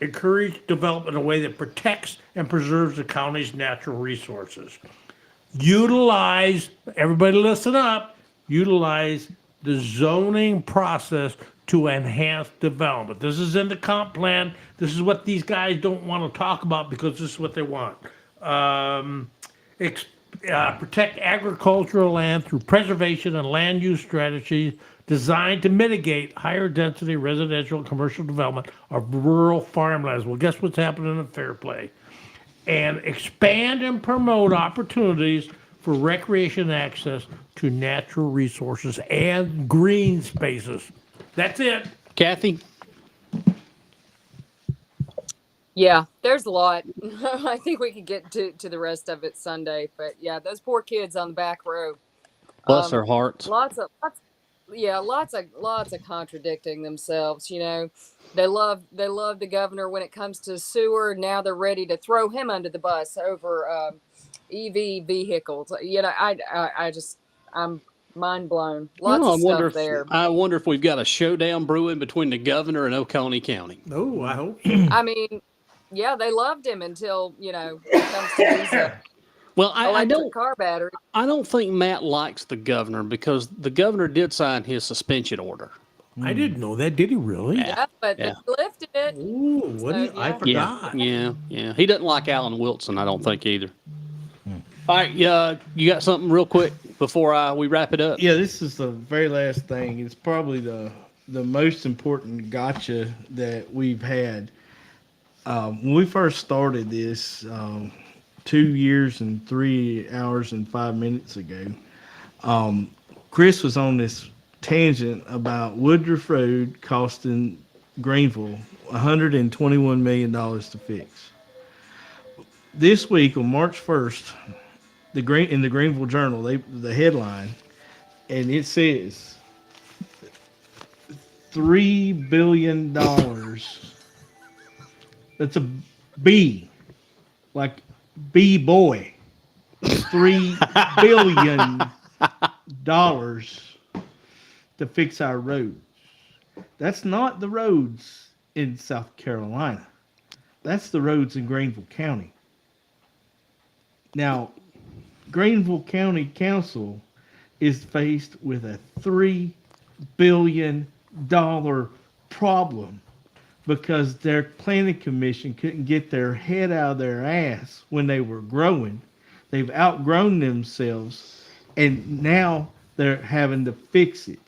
Encourage development in a way that protects and preserves the county's natural resources. Utilize, everybody listen up, utilize the zoning process to enhance development. This is in the comp plan. This is what these guys don't want to talk about because this is what they want. Protect agricultural land through preservation and land use strategies designed to mitigate higher density residential and commercial development of rural farmlands. Well, guess what's happening in Fairplay? And expand and promote opportunities for recreation access to natural resources and green spaces. That's it. Cathy? Yeah, there's a lot. I think we could get to the rest of it Sunday, but yeah, those poor kids on the back row. Bless their hearts. Lots of contradicting themselves. You know, they love the governor when it comes to sewer. Now they're ready to throw him under the bus over EV vehicles. You know, I'm mind blown. Lots of stuff there. I wonder if we've got a showdown brewing between the governor and Oconee County. Oh, I hope. I mean, yeah, they loved him until, you know, it comes to these well, I don't car battery. I don't think Matt likes the governor because the governor did sign his suspension order. I didn't know that. Did he really? Yeah, but they lifted it. Ooh, what do you, I forgot. Yeah. He doesn't like Alan Wilson, I don't think either. All right, you got something real quick before we wrap it up? Yeah, this is the very last thing. It's probably the most important gotcha that we've had. When we first started this 2 years and 3 hours and 5 minutes ago, Chris was on this tangent about Woodruff Road costing Greenville $121 million to fix. This week on March 1st, in the Greenville Journal, the headline, and it says $3 billion. That's a B, like B boy. $3 billion to fix our roads. That's not the roads in South Carolina. That's the roads in Greenville County. Now, Greenville County Council is faced with a $3 billion problem because their planning commission couldn't get their head out of their ass when they were growing. They've outgrown themselves, and now they're having to fix it.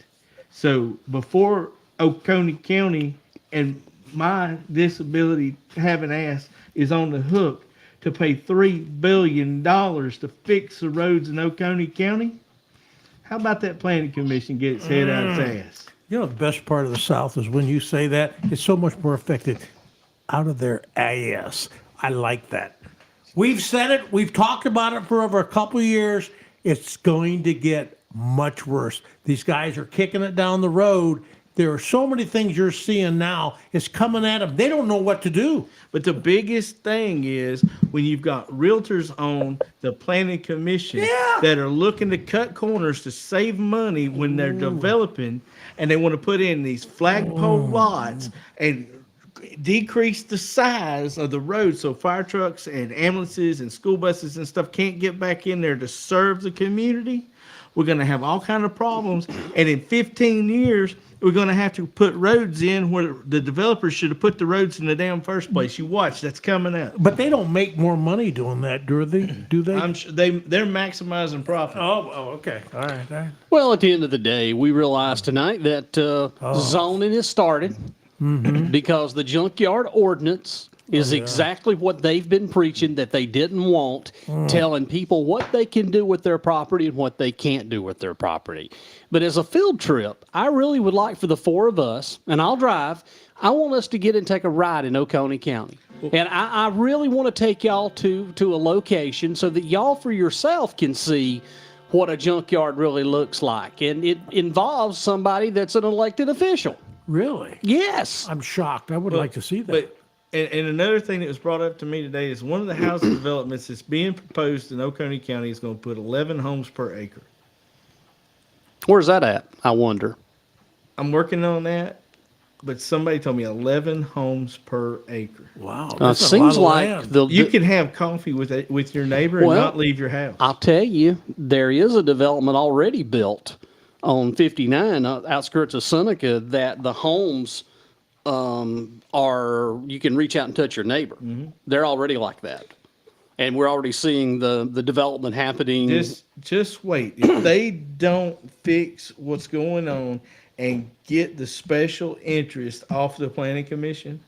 So before Oconee County and my disability having ass is on the hook to pay $3 billion to fix the roads in Oconee County, how about that planning commission get its head out of its ass? You know, the best part of the South is when you say that, it's so much more effective. Out of their ass. I like that. We've said it. We've talked about it for over a couple of years. It's going to get much worse. These guys are kicking it down the road. There are so many things you're seeing now. It's coming at them. They don't know what to do. But the biggest thing is when you've got realtors on the planning commission that are looking to cut corners to save money when they're developing, and they want to put in these flagpole lots and decrease the size of the road so fire trucks and ambulances and school buses and stuff can't get back in there to serve the community. We're going to have all kind of problems, and in 15 years we're going to have to put roads in where the developers should have put the roads in the damn first place. You watch, that's coming up. But they don't make more money doing that, do they? Do they? I'm sure they're maximizing profit. Oh, okay. All right. Well, at the end of the day, we realized tonight that zoning has started because the junkyard ordinance is exactly what they've been preaching that they didn't want, telling people what they can do with their property and what they can't do with their property. But as a field trip, I really would like for the four of us, and I'll drive, I want us to get and take a ride in Oconee County. And I really want to take y'all to a location so that y'all for yourself can see what a junkyard really looks like. And it involves somebody that's an elected official. Really? Yes. I'm shocked. I would like to see that. But and another thing that was brought up to me today is one of the housing developments that's being proposed in Oconee County is going to put 11 homes per acre. Where's that at? I wonder. I'm working on that, but somebody told me 11 homes per acre. Wow. It seems like you can have coffee with your neighbor and not leave your house. I'll tell you, there is a development already built on 59 outskirts of Seneca that the homes are, you can reach out and touch your neighbor. They're already like that. And we're already seeing the development happening. Just wait. If they don't fix what's going on and get the special interest off the planning commission,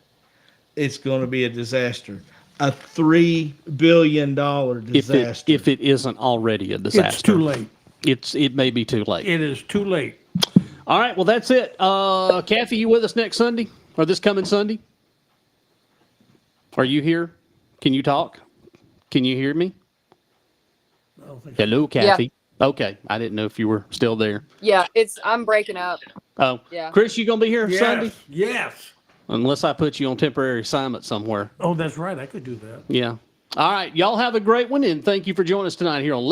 it's going to be a disaster. A $3 billion disaster. If it isn't already a disaster. It's too late. It may be too late. It is too late. All right, well, that's it. Cathy, you with us next Sunday? Or this coming Sunday? Are you here? Can you talk? Can you hear me? Hello, Cathy. Yeah. Okay, I didn't know if you were still there. Yeah, I'm breaking up. Oh, yeah. Chris, you gonna be here Sunday? Yes. Unless I put you on temporary assignment somewhere. Oh, that's right. I could do that. Yeah. All right, y'all have a great one, and thank you for joining us tonight here on